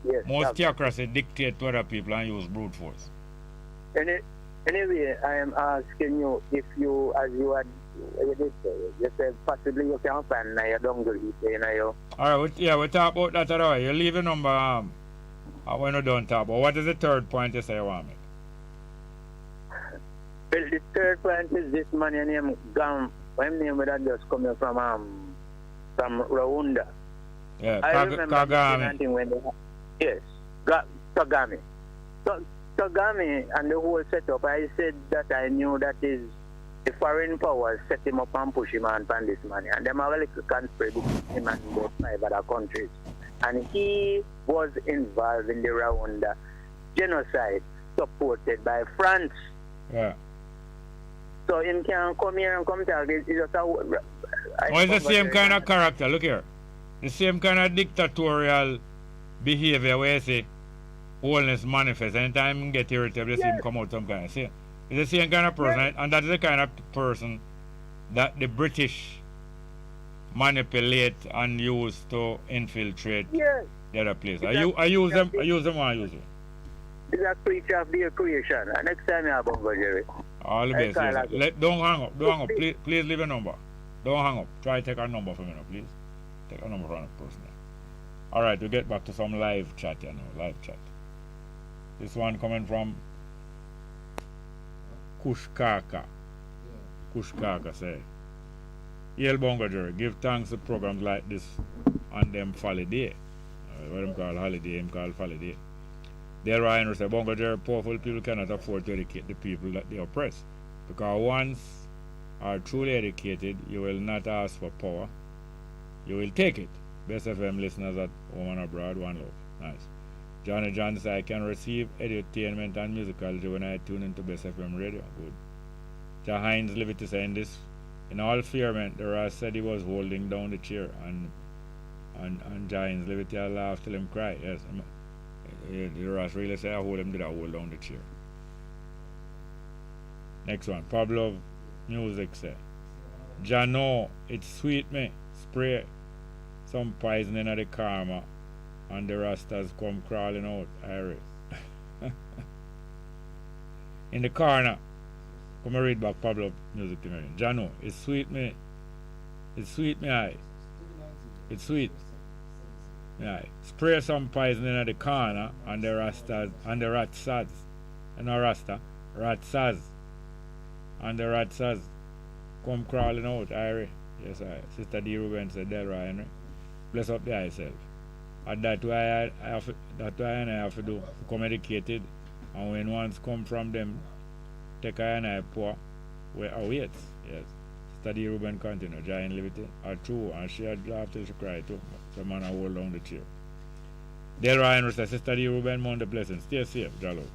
Yes, most theocracy dictate to other people and use brute force. Anyway, I am asking you if you, as you had, you said possibly you can find your dongle eat, you know. All right, we talk about that other way. You leave a number when you don't talk about. What is the third point you say you want to make? Well, the third point is this man named Gam. When name that just coming from Rwanda. Yeah, I remember Kagame. When yes, Kagame. Kagame and the whole setup, I said that I knew that is the foreign powers set him up and push him on this money. And them have a little conspiracy between him and about 5 other countries. And he was involved in the Rwanda genocide supported by France. Yeah. So him can come here and come talk. It's just it's the same kind of character. Look here. The same kind of dictatorial behavior where you say wholeness manifest. Anytime you get irritable, you see him come out some kind of say. It's the same kind of person, yeah. And that's the kind of person that the British manipulate and use to infiltrate the other place. I use them or I use them? It's a creature of their creation. And next time you have Bongo, Jerry. All the best. Don't hang up. Please leave a number. Don't hang up. Try to take a number from me now, please. Take a number from a person. All right, we get back to some live chat here now. Live chat. This one coming from Kushkaka. Kushkaka say, Yale Bongo Jerry, give thanks to programs like this and them holiday. What them call holiday, him call holiday. Del Ryan said, Bongo Jerry, powerful people cannot afford to educate the people that they oppress. Because once are truly educated, you will not ask for power. You will take it. Best FM listeners at home and abroad, one love. Nice. Johnny John said, I can receive entertainment and musicology when I tune into Best FM radio. Good. Jah Hines Liberty saying this. In all fearment, the Ras said he was holding down the chair, and Jah Hines Liberty laughed till him cry. Yes. The Ras really said, I hold down the chair. Next one. Pablo Music say, Jah know it's sweet me. Spray some poison in the karma and the rastas come crawling out. Iris. In the corner. Come and read back Pablo Music to me. Jah know it's sweet me. It's sweet me eye. It's sweet. Yeah. Spray some poison in the corner and the rastas and the ratsas. And no rasta. Ratsas. And the ratsas come crawling out. Iris. Yes, Sister D. Ruben said, Del Ryan, bless up the self. And that's why I have to do, become educated. And when ones come from them, take I poor, where I wait. Yes. Sister D. Ruben continue, giant liberty, are true, and she had laughed till she cried too. So man, I hold down the chair. Del Ryan said, Sister D. Ruben, Mount the blessing, stay safe, Jalo.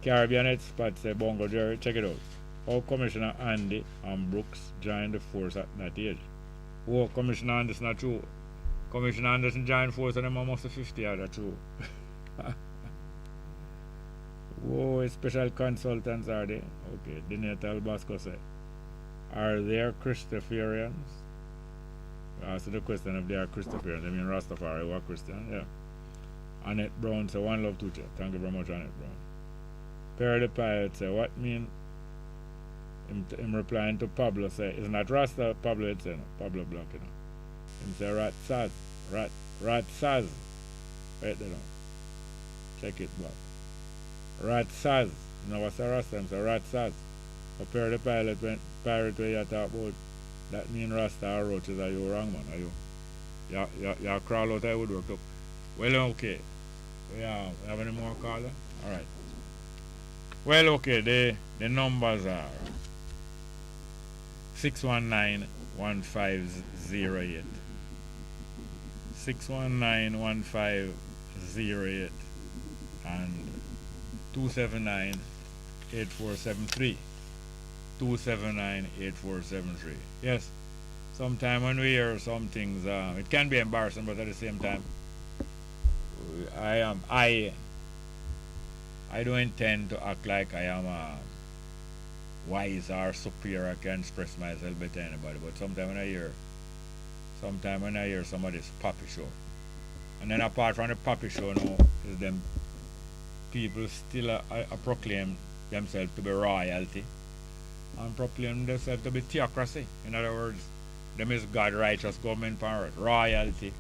Caribbean Expert said, Bongo Jerry, check it out. How Commissioner Andy and Brooks joined the force at that age. Oh, Commissioner Anderson, not true. Commissioner Anderson joined force and them almost 50 are true. Whoa, special consultants are they? Okay, Dinetal Basco said, are there Christopherians? Ask the question if they are Christopherians. I mean Rastafari or Christian, yeah. Annette Brown said, one love to you. Thank you very much, Annette Brown. Perry the Pilot said, what mean? Him replying to Pablo say, it's not Rasta, Pablo it say, no. Pablo Block, you know. Him say Ratsaz. Ratsaz. Right there now. Check it back. Ratsaz. You know what's a Rasta? Him say Ratsaz. Compare the pilot when pirate where you talk about that mean Rasta or roaches, are you wrong, man? Are you crawl out of the woodwork up. Well, okay. We have any more caller? Alright. Well, okay, the numbers are 619-1508, 619-1508, and 279-8473, 279-8473. Yes, sometime when we hear some things, it can be embarrassing, but at the same time, I don't intend to act like I am wise or superior. I can express myself better than anybody. But sometimes when I hear somebody's poppy show, and then apart from the poppy show, now is them people still proclaim themselves to be royalty and proclaim themselves to be theocracy. In other words, them is God righteous government power, royalty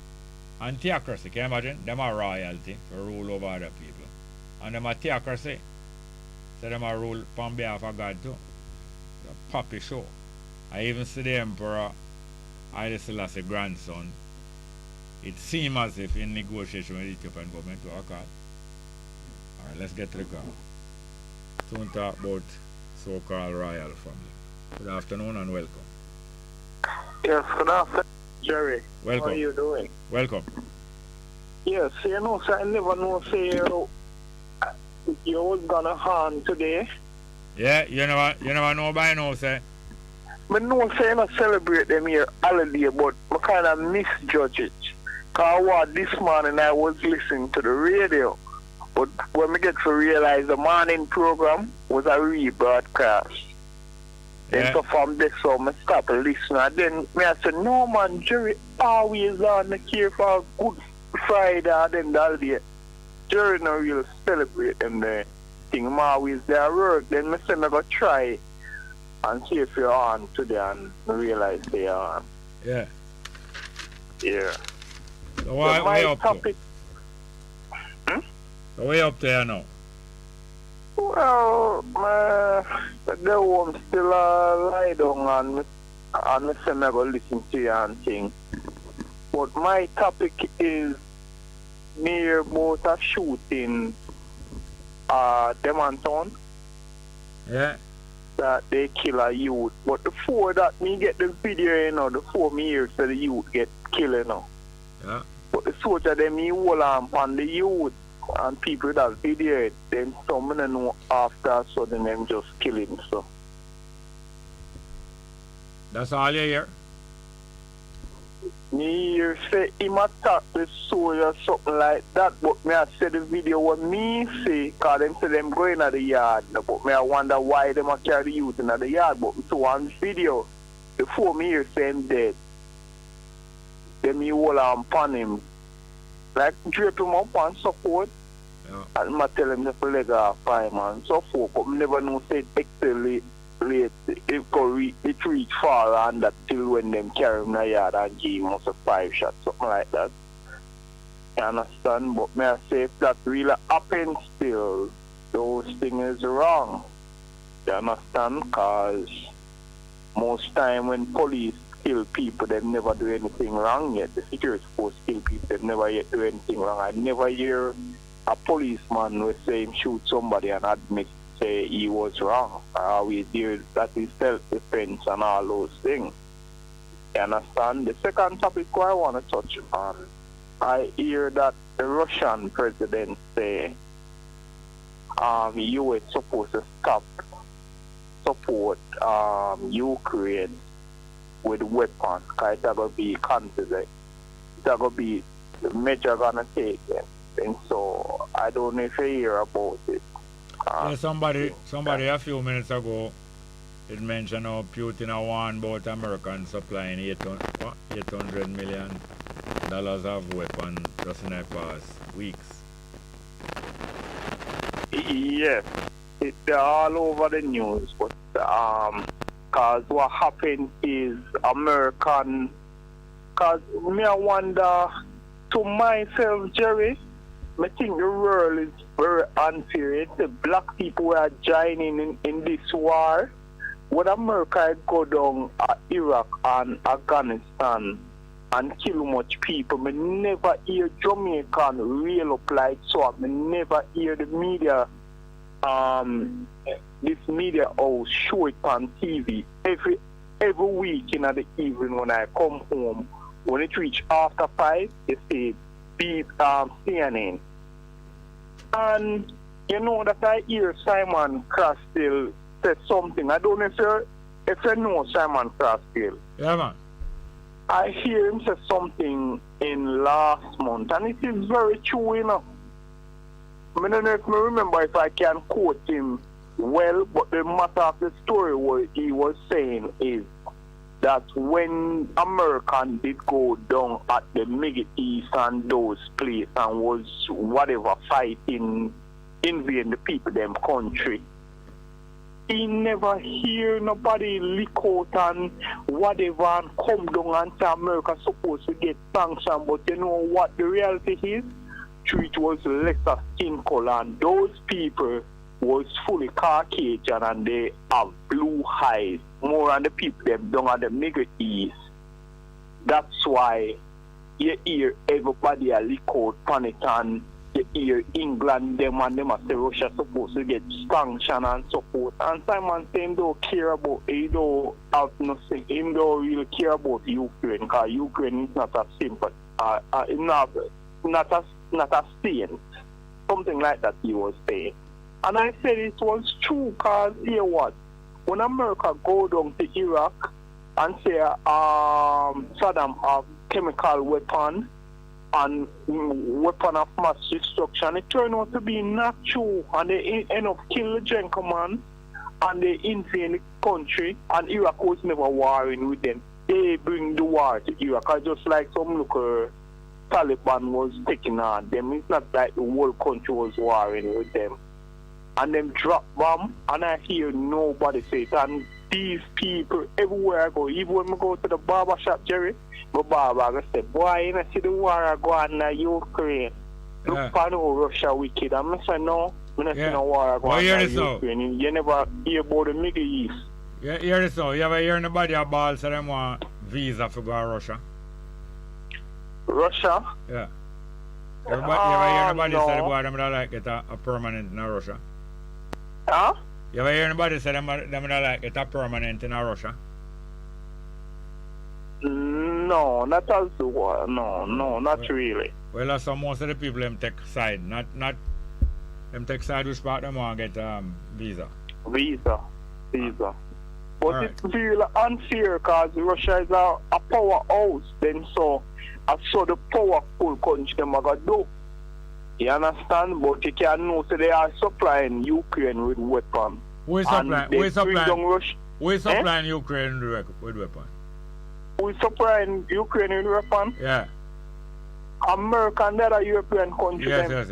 and theocracy. Can you imagine? Them are royalty to rule over other people. And them are theocracy. So them are rule on behalf of God too. The poppy show. I even see the Emperor Haile Selassie grandson. It seems as if in negotiation with the Ethiopian government to accord. Alright, let's get to the call. Soon talk about so-called royal family. Good afternoon and welcome. Yes, good afternoon, Jerry. Welcome. How are you doing? Welcome. Yes, you know, so I never know, say, you was gonna harm today. Yeah, you never know by now, say. But no, say, I not celebrate them here holiday, but I kind of misjudge it. Because this morning I was listening to the radio. But when I get to realize the morning program was a rebroadcast. Yeah. And so from this on, I stopped listening. And then I said, no man, Jerry always on the care for Good Friday and then the holiday. Jerry no really celebrate them there. Thing I'm always there at work. Then I said I go try and see if you're on today and I realize they are on. Yeah. Yeah. So why way up topic, So way up there now? Well, the home still lie down and I say I go listen to you and thing. But my topic is near about a shooting them and town. Yeah. That they kill a youth. But before that, me get the video, you know, the 4 years so the youth get killed, you know. Yeah. But the soldier, them, me hold on the youth. And people that video it, then some don't know after, so then them just kill him, so. That's all you hear? Me hear say him attack the soldier, something like that, but me I say the video what me say, cause them say them going at the yard, but me I wonder why them a carry the youth in the yard, but so on video, the 4 years say him dead. Then me hold on upon him. Like drape him up and support. Yeah. And I tell him to leg off him and so forth, but I never know say it reach far and that till when them carry him in the yard and give him also 5 shots, something like that. You understand? But may I say if that really happens still, those things is wrong. You understand? Because most time when police kill people, they never do anything wrong yet. The security force kill people, they never yet do anything wrong. I never hear a policeman will say him shoot somebody and admit say he was wrong. I always hear that is self-defense and all those things. You understand? The second topic I want to touch on, I hear that the Russian president say US supposed to support Ukraine with weapons, because it's going to be considered. It's going to be the measure going to take it. And so I don't know if you hear about it. Yeah, somebody a few minutes ago did mention how Putin warned about American supplying $800 million of weapons just in the past weeks. Yes, they're all over the news, but because what happened is American, because me I wonder to myself, Jerry, I think the world is very unfair. It's the black people who are joining in this war. When America go down Iraq and Afghanistan and kill much people, I never hear Jamaican reel up like so. I never hear the media, this media house show it on TV every week in the evening when I come home. When it reach after 5, they say CNN. And you know that I hear Simon Crosdale say something. I don't know if you know Simon Crosdale. Yeah, man. I hear him say something in last month, and it is very true, you know. I don't know if I remember if I can quote him well, but the matter of the story what he was saying is that when Americans did go down at the Middle East and those places and was whatever fighting, invading the people them country, he never hear nobody leak out and whatever and come down and say America supposed to get sanctions, but you know what the reality is? It was lesser skin color and those people was fully Caucasian and they have blue eyes, more than the people them down at the Middle East. That's why you hear everybody a leak out panic and you hear England them and them say Russia supposed to get sanction and support. And Simon saying don't care about he don't have nothing, he don't really care about Ukraine, because Ukraine is not a simple not a state. Something like that he was saying. And I said it was true because, hear what? When America go down to Iraq and say Saddam have chemical weapon and weapon of mass destruction, it turned out to be not true. And they end up killing the gentleman and they invade the country, and Iraq was never warring with them. They bring the war to Iraq. Just like some local Taliban was taking on them. It's not like the whole country was warring with them. And them drop bomb, and I hear nobody say it. And these people, everywhere I go, even when I go to the barber shop, Jerry, my barber I say, boy, you know, see the war I go on in Ukraine. Look for no Russia wicked. And I say, no, I don't see no war I go on in Ukraine. You never hear about the Middle East. You hear this now? You ever hear anybody about say them want visa for go to Russia? Russia? Yeah. Everybody, you ever hear anybody say the boy them that like get a permanent in Russia? Huh? You ever hear anybody say them that like get a permanent in Russia? No, not also. No, not really. Well, that's some most of the people them take side, not them take side which part them want get visa. Visa. But right. it's really unfair because Russia is a powerhouse. Then so I saw the powerful country them are gonna do. You understand? But you can know so they are supplying Ukraine with weapons. Who is supplying Ukraine with weapons? Who is supplying Ukraine with weapons? Yeah. America and the other European countries. Yes.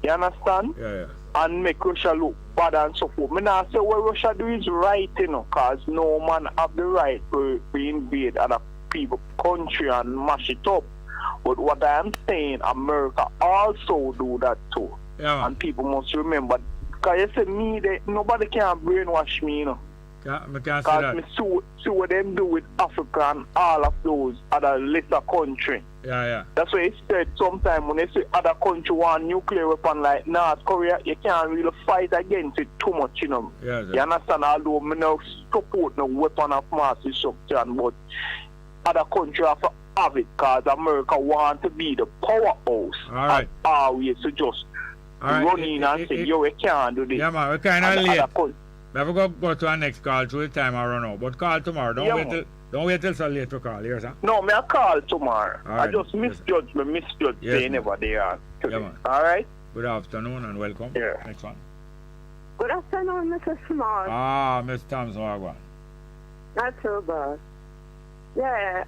You understand? Yeah. And make Russia look bad and so forth. I now say what Russia do is right, because no man have the right to invade other people country and mash it up. But what I am saying, America also do that too. Yeah. And people must remember, because you say me, nobody can brainwash me, Because me see what them do with Africa and all of those other lesser countries. Yeah. That's why it said sometimes when they say other country want nuclear weapon like North Korea, you can't really fight against it too much, Yeah, You understand? Although me no support no weapon of mass destruction, but other countries have to have it because America want to be the powerhouse. Alright. Always to just run in and say, yo, we can't do this. Yeah, man, we're kind of late. We have to go to our next call through the time I run out. But call tomorrow. Don't wait till so late to call. Here, sir. No, me I call tomorrow. Right. I just misjudge Yes, they man. never they are. Yeah, man. Alright? Good afternoon and welcome. Yeah. Next one. Good afternoon, Mr. Small. Miss Thompson, Wagwan. Not too bad. Yeah,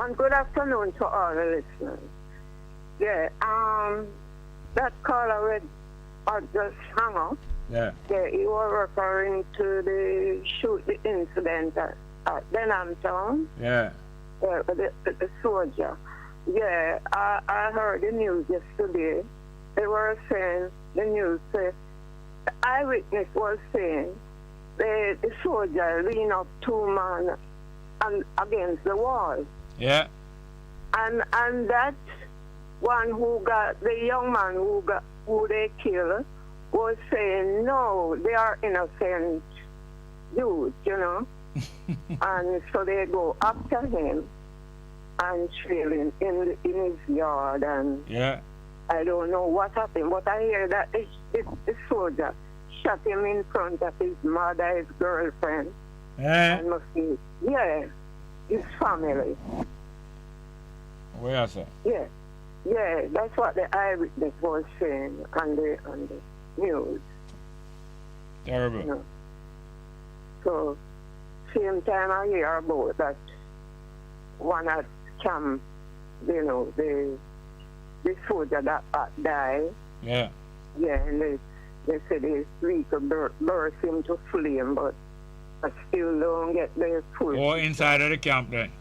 and good afternoon to all the listeners. Yeah, that caller just hung up. Yeah. Yeah, he was referring to the incident at Denhamtown. Yeah. The soldier. Yeah, I heard the news yesterday. They were saying, the news said, the eyewitness was saying the soldier leaned up 2 men and against the wall. Yeah. And that one who got, the young man who they killed, was saying, no, they are innocent youth, and so they go after him and trail him in his yard, and yeah. I don't know what happened, but I hear that the soldier shot him in front of his mother, his girlfriend, and must be, his family. Where is it? Yeah, that's what the eyewitness was saying on the news. Terrible. So, same time I hear about that one at camp, the soldier that died. Yeah. Yeah, and they said they burst him to flame, but I still don't get the full. Oh, inside of the camp then?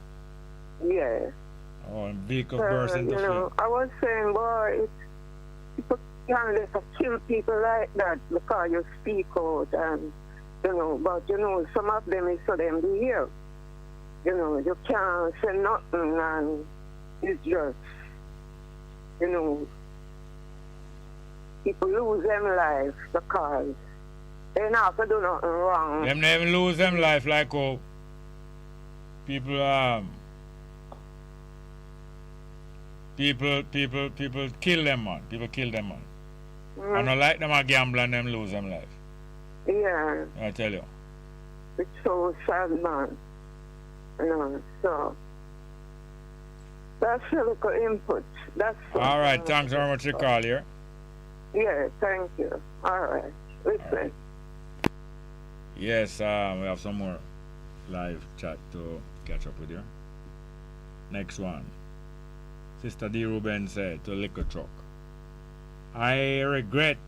Yeah. Oh, and vehicle burst into flame. I was saying, boy, people can't let kill people like that because you speak out and, but some of them is so them behave. You can't say nothing and it's just, people lose their life because they not to do nothing wrong. Them never lose them life like how people people kill them, man. People kill them, man. I don't like them a gamble and them lose them life. Yeah. I tell you. It's so sad, man. So that's a little input. That's all right. Thanks very much for the call here. Yeah, thank you. All right. Listen. All right. Yes, we have some more live chat to catch up with you. Next one. Sister D. Ruben said to Liquor Truck, I regret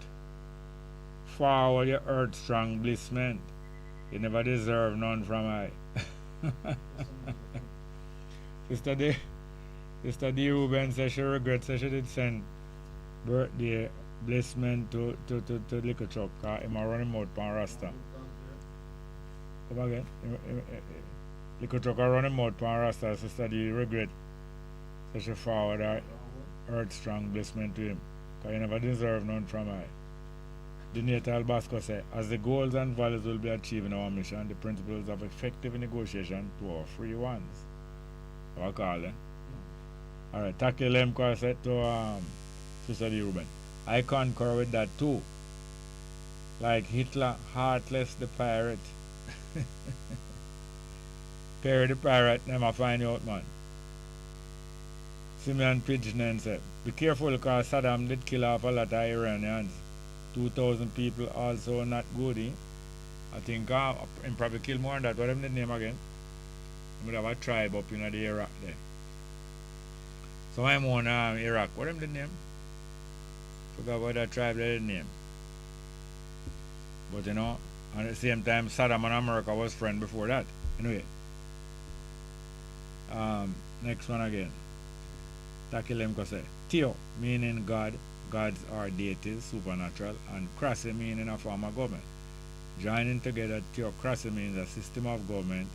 for all your earth strong blissment. You never deserve none from I. Sister D. Ruben said she regrets that she did send birthday blessment to Liquor Truck. I'm running mouth pan Rasta. Come again. Liquor Truck running mouth pan Rasta. Sister D. regret. So she forward her earth strong blessment to him, because he never deserved none from I. The Natal Basco said, as the goals and values will be achieved in our mission, the principles of effective negotiation to our free ones. So I call them. Alright, Taki Lemko said to Sister D. Ruben, I concur with that too. Like Hitler, heartless the pirate. Perry the pirate, never find you out, man. Simeon Pigeon said, be careful because Saddam did kill off a lot of Iranians. 2,000 people also not good, eh? I think he probably killed more than that. What is the name again? He would have a tribe up in the Iraq there. So I'm on Iraq. What is the name? Forgot what that tribe is the name. But you know, at the same time, Saddam and America was friends before that. Anyway. Next one again. Taki Lemko said, Theo, meaning God, gods are deities, supernatural, and Krasi meaning a form of government. Joining together, theocracy means a system of government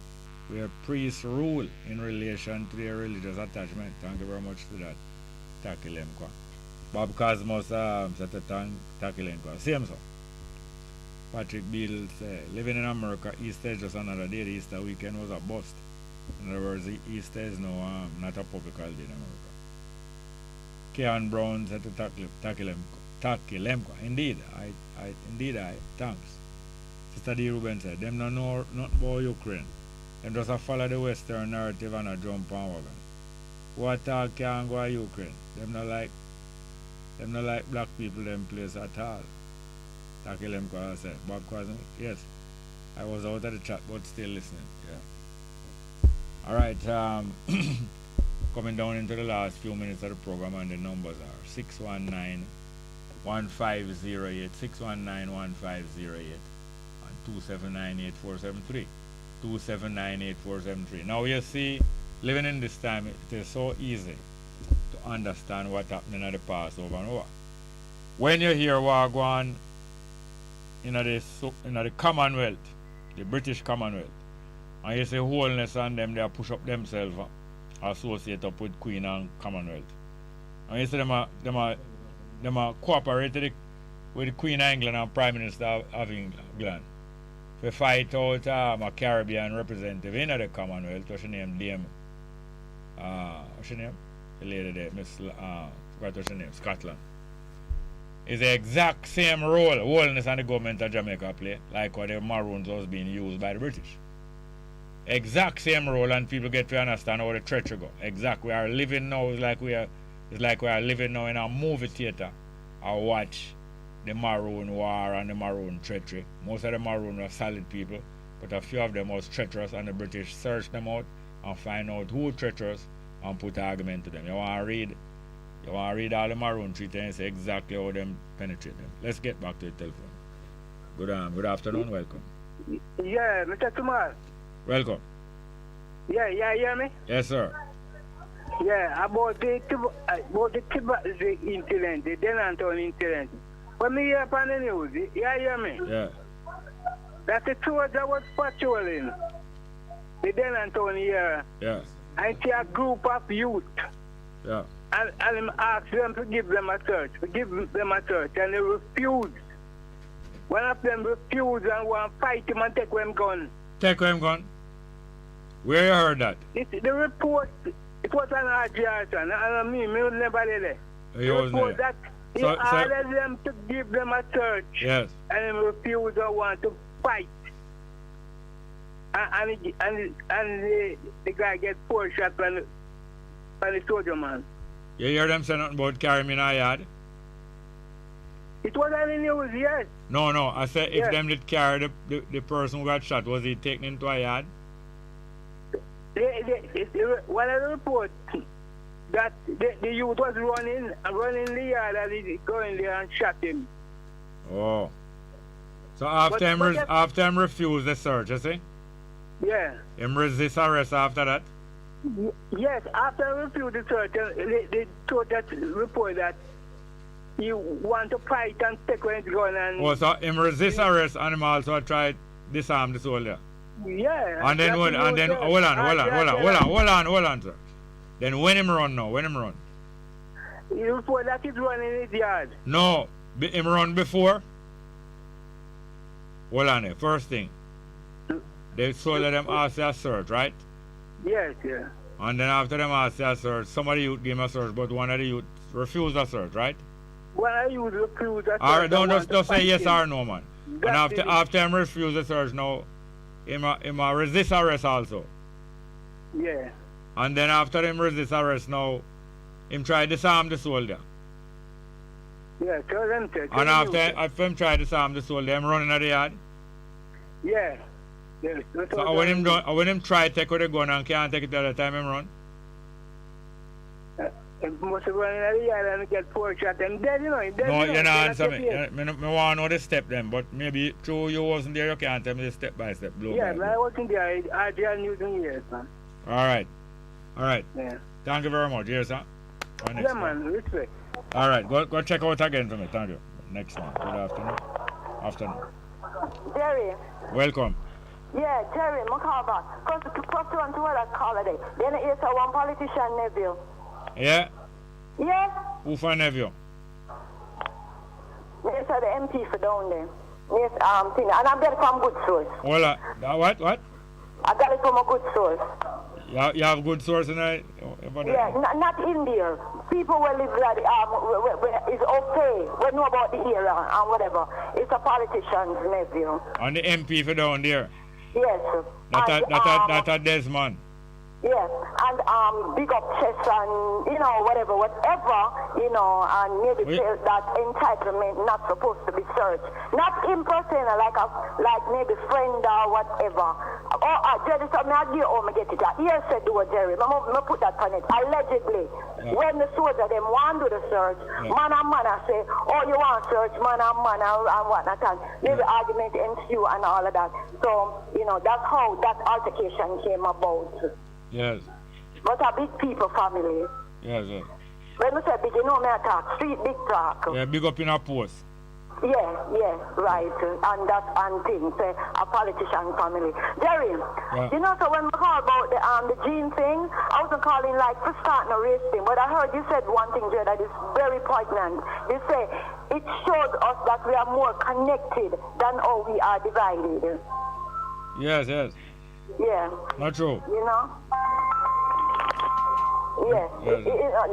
where priests rule in relation to their religious attachment. Thank you very much for that, Taki Lemko. Bob Cosmos said to thank Taki Lemko. Same so. Patrick Beale said, living in America, Easter is just another day. The Easter weekend was a bust. In other words, Easter is no, not a public holiday in America. Keon Brown said to Taki Lemko. Indeed, I thanks. Sister D. Ruben said, them don't know nothing about Ukraine. Them just follow the Western narrative and a jump on wagon. What talk can go to Ukraine? Them not like black people them place at all. Taki Lemko said, Bob Cousin, yes. I was out of the chat but still listening. Yeah. Alright, coming down into the last few minutes of the program, and the numbers are 619-1508, 619-1508, and 279-8473, 279-8473. Now you see, living in this time, it is so easy to understand what happened in the past over and over. When you hear what go on in the Commonwealth, the British Commonwealth, and you say wholeness on them, they push up themselves, associate up with Queen and Commonwealth. And you say them are cooperated with the Queen of England and Prime Minister of England to fight out a Caribbean representative in the Commonwealth. What's her name? What's her name? The lady there, what's her name? Scotland. It's the exact same role wholeness and the government of Jamaica play, like what the Maroons was being used by the British. Exact same role, and people get to understand how the treachery go. Exact. We are living now, it's like we are living now in a movie theater. I watch the Maroon War and the Maroon treachery. Most of the Maroon were solid people, but a few of them was treacherous, and the British searched them out and find out who treacherous and put an argument to them. You want to read all the Maroon treaty and say exactly how them penetrate them. Let's get back to the telephone. Good afternoon, welcome. Yeah, Mr. Kumar. Welcome. Yeah, you hear me? Yes, sir. Yeah, about the incident, the Denanton incident. When me hear upon the news, you hear me? Yeah. That the soldier was patrolling the Denanton here. Yeah. And see a group of youth. Yeah. And asked them to give them a search, and they refused. One of them refused and want to fight him and take him gun. Take him gun? Where you heard that? The report, it was an RGR, and me never did it. The report that he ordered them to give them a search. Yes. And they refused and want to fight. And the guy gets 4 shots by the soldier man. You hear them say nothing about carrying him in a yard? It was on the news, yes. No. I said if them did carry the person who got shot, was he taken into a yard? One of the reports that the youth was running the yard and he going there and shot him. Oh. So after him refused the search, you see? Yeah. Him resist arrest after that? Yes, after I refused the search, they told that report that you want to fight and take his gun and... Oh, so him resist arrest and him also tried disarm the soldier? Yeah. And then hold on, sir. Then when him run now? Before that is running in his yard. No, him run before. Hold on there. First thing, they told them ask a search, right? Yes, yeah. And then after them ask a search, somebody youth gave a search, but one of the youth refused a search, right? One of the youth refused a search. Alright, don't just say yes or no, man. And after him refuse the search, now him resist arrest also. Yeah. And then after him resist arrest, now him try to disarm the soldier. Yeah, tell them to. And after him try to disarm the soldier, him running at the yard. Yeah. Yes. So when him try to take with the gun and can't take it at the time him run? He must have run in the yard and get 4 shots and dead, you know. No, you don't answer me. I want to know the step then, but maybe through you wasn't there, you can't tell me the step by step. Yeah, but I wasn't there. I didn't use them years, man. Alright. Yeah. Thank you very much. Yes, sir. Yeah, man. Respect. Alright, go check out again for me. Thank you. Next one. Good afternoon. Jerry. Welcome. Yeah, Jerry, I call back. First one to that call today. Then it's one politician nephew. Yeah? Yes? Who for nephew? Yes, the MP for down there. Yes, thing. And I got it from good source. Hold on. What? I got it from a good source. You have good source in it? Yeah, not in there. People will live like, it's okay. We know about the era and whatever. It's a politician's nephew. And the MP for down there? Yes. That's a Desmond. Yes, and big up chess and, whatever, and maybe say that entitlement not supposed to be searched. Not in person, like maybe friend or whatever. Jerry, so I get it. Here said do it, Jerry. I put that on it. Allegedly, when the soldier them want to do the search, man and man I say, oh, you want search, man and man and whatnot, and maybe argument ensue and all of that. So, that's how that altercation came about. Yes. But a big people family. Yes. When I say big, me I talk street big talk. Yeah, big up in a post. Yeah, right. And that's and things, a politician family. Jerry, so when we call about the gene thing, I wasn't calling for starting a race thing, but I heard you said one thing, Jerry, that is very poignant. You say it shows us that we are more connected than how we are divided. Yes. Yeah. Not true. Yes.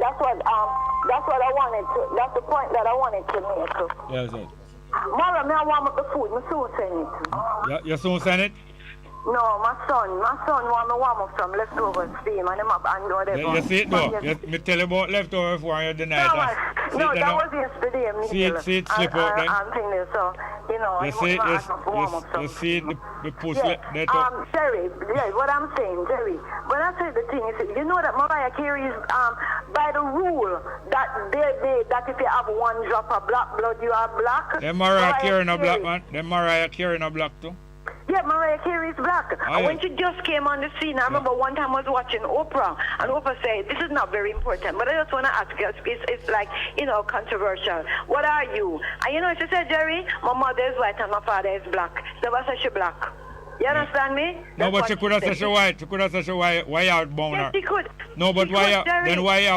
That's what I wanted to. That's the point that I wanted to make. Yes. Mara, I warm up the food. I soon send it. You soon send it? No, my son want me warm up some leftover steam and him up and whatever. You see it though? Me tell you about leftover before you deny it. No, that was yesterday. See it slip out then? I'm thinking this, so, you see the push there. Jerry, what I'm saying, Jerry, when I say the thing, you know that Mariah Carey is, by the rule, that if you have one drop of black blood, you are black. Then Mariah Carey no black, man. Then Mariah Carey no black too. Yeah, Mariah Carey is black. And when she just came on the scene, I remember one time I was watching Oprah, and Oprah said, this is not very important, but I just want to ask you, it's like, controversial. What are you? And she said, Jerry, my mother is white and my father is black. So I said she black. You understand me? No, but she could have said she white. She could have said she white. Why you bound her? Yes, she could. No, but why you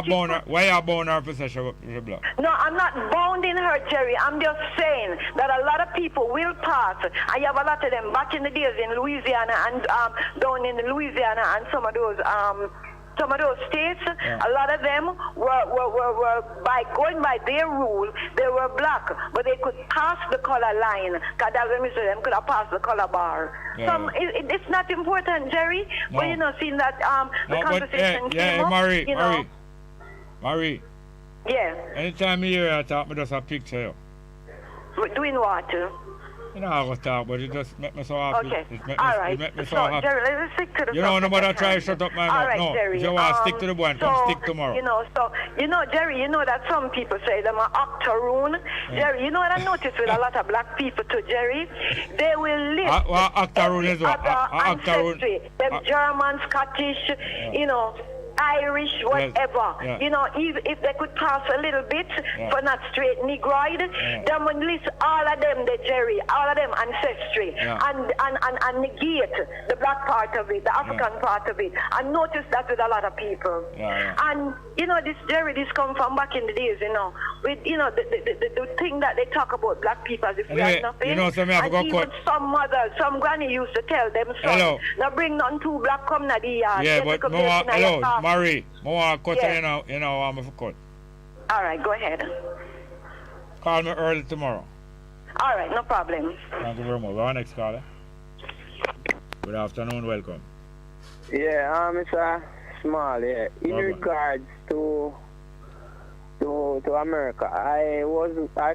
bound her? Why you bound her for say she black? No, I'm not bounding her, Jerry. I'm just saying that a lot of people will pass. I have a lot of them back in the days in Louisiana and down in Louisiana and some of those states, a lot of them were by going by their rule, they were black, but they could pass the color line. Because that's when we say them could have passed the color bar. Yeah. So it's not important, Jerry. No. But seeing that the conversation came up, Marie. Yeah. Anytime you hear I talk, me just a picture. Doing what? I was talk, but it just make me so happy. Okay. It make me so happy. Jerry, let's stick to the no matter try to shut up my mouth. No, Jerry, if you want to stick to the point, come stick tomorrow. Jerry, that some people say them are octoroon. Jerry, what I noticed with a lot of black people too, Jerry, they will live octoroon is what? ancestry. Them German, Scottish, Irish, whatever. Yeah. You know, if they could pass a little bit for not straight Negroid, then when list all of them, the Jerry, all of them ancestry, and negate the black part of it, the African part of it. And notice that with a lot of people. And, you know, this Jerry, this come from back in the days, you know, with, you know, the thing that they talk about black people as if we have nothing. You know, so and even some mothers, some granny used to tell them, son, now bring none two black come na the yard. Yeah, but hello, Marie, I want to cut you know, I'm for cut. All right, go ahead. Call me early tomorrow. All right, no problem. Thank you very much. Our next caller. Good afternoon, welcome. Yeah, Mr. Small, in regards to America, I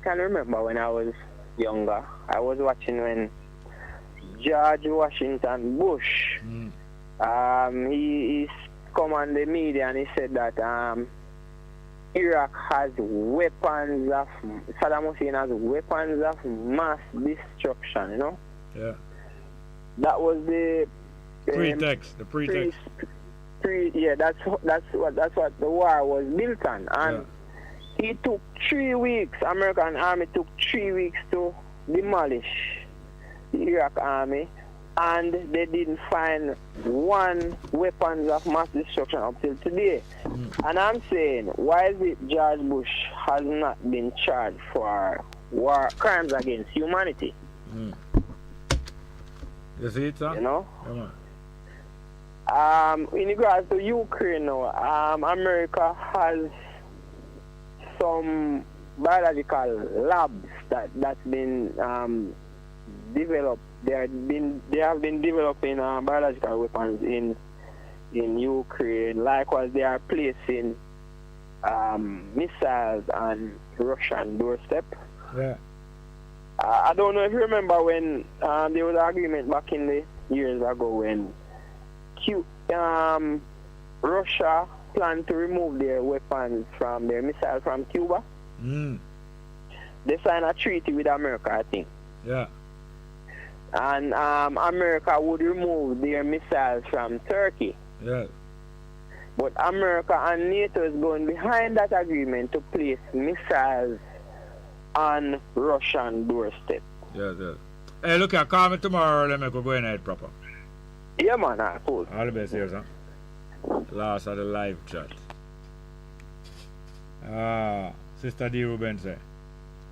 can remember when I was younger, I was watching when George Washington Bush, he come on the media and he said that Iraq has weapons of, Saddam Hussein has weapons of mass destruction, you know? Yeah. That was the pretext. That's what the war was built on. And it took 3 weeks, American army took 3 weeks to demolish the Iraq army, and they didn't find one weapons of mass destruction up till today. And I'm saying, why is it George Bush has not been charged for war crimes against humanity? You see it, sir? You know? Come on. In regards to Ukraine now, America has some biological labs that's been developed. They have been developing biological weapons in Ukraine. Likewise, they are placing missiles on Russian doorstep. Yeah. I don't know if you remember when there was an agreement back in the years ago when Russia planned to remove their weapons from their missiles from Cuba. They signed a treaty with America, I think. Yeah. And America would remove their missiles from Turkey. Yeah. But America and NATO is going behind that agreement to place missiles on Russian doorstep. Yes. Hey, look here, call me tomorrow, let me go in it proper. Yeah, man, cool. All the best here, sir. Last of the live chat. Sister D. Ruben say,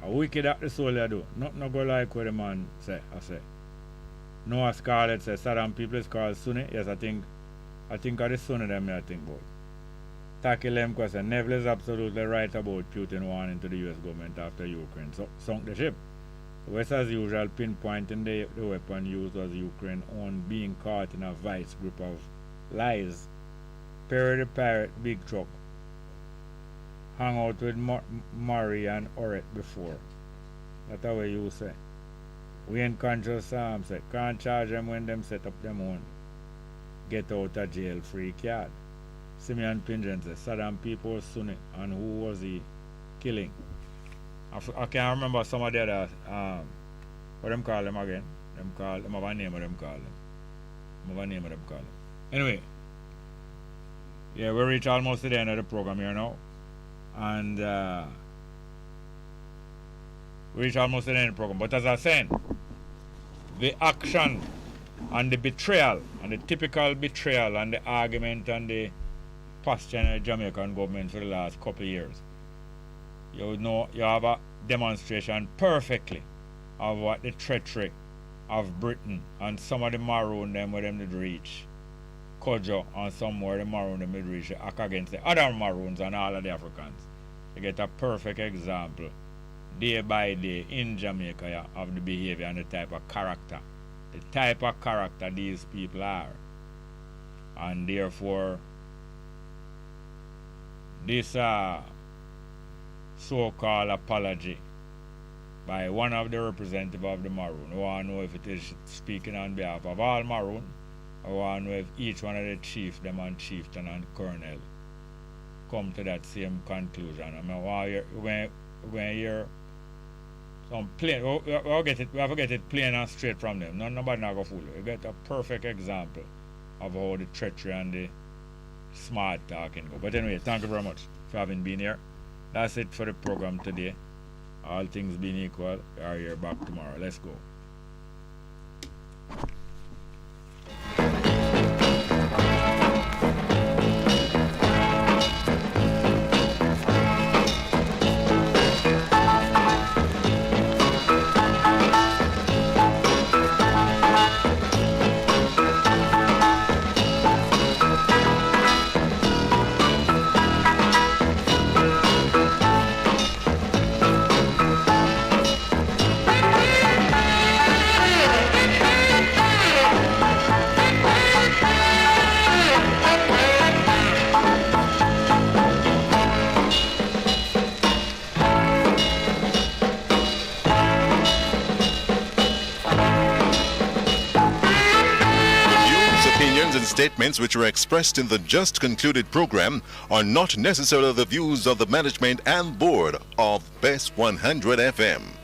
a wicked at the soul you do. Nothing go like what the man say, I say. Noah Scarlett says, Saddam people is called Sunni. Yes, I think of the Sunni them I think about. Taki Lemko said, Neville is absolutely right about Putin warning to the US government after Ukraine sunk the ship. West as usual pinpointing the weapon used was Ukraine on being caught in a vice grip of lies. Perry the Pirate Big Truck hung out with Murray and Oret before. That's how you say. We ain't conscious Sam said, can't charge them when them set up them own get out of jail free card. Simeon Pingen said, Saddam people was Sunni and who was he killing? I can't remember some of the other what them call them again. Them have a name of them call them. Anyway. Yeah, we reach almost to the end of the program here now. And we reach almost to the end of the program. But as I said, the action and the betrayal and the typical betrayal and the argument and the posture in the Jamaican government for the last couple of years. You know, you have a demonstration perfectly of what the treachery of Britain and some of the maroon them where them did reach. Kojo and somewhere the maroon them did reach act against the other maroons and all of the Africans. You get a perfect example day by day in Jamaica of the behavior and the type of character. The type of character these people are. And therefore this so-called apology by one of the representatives of the Maroon. I want to know if it is speaking on behalf of all Maroon. I want to know if each one of the chief, them and chieftain and colonel come to that same conclusion. I mean, when you hear some plain, we have to get it plain and straight from them. Nobody not go fool you. You get a perfect example of how the treachery and the smart talking go. But anyway, thank you very much for having been here. That's it for the program today. All things being equal, we are here back tomorrow. Let's go. Statements which are expressed in the just concluded program are not necessarily the views of the management and board of Best 100 FM.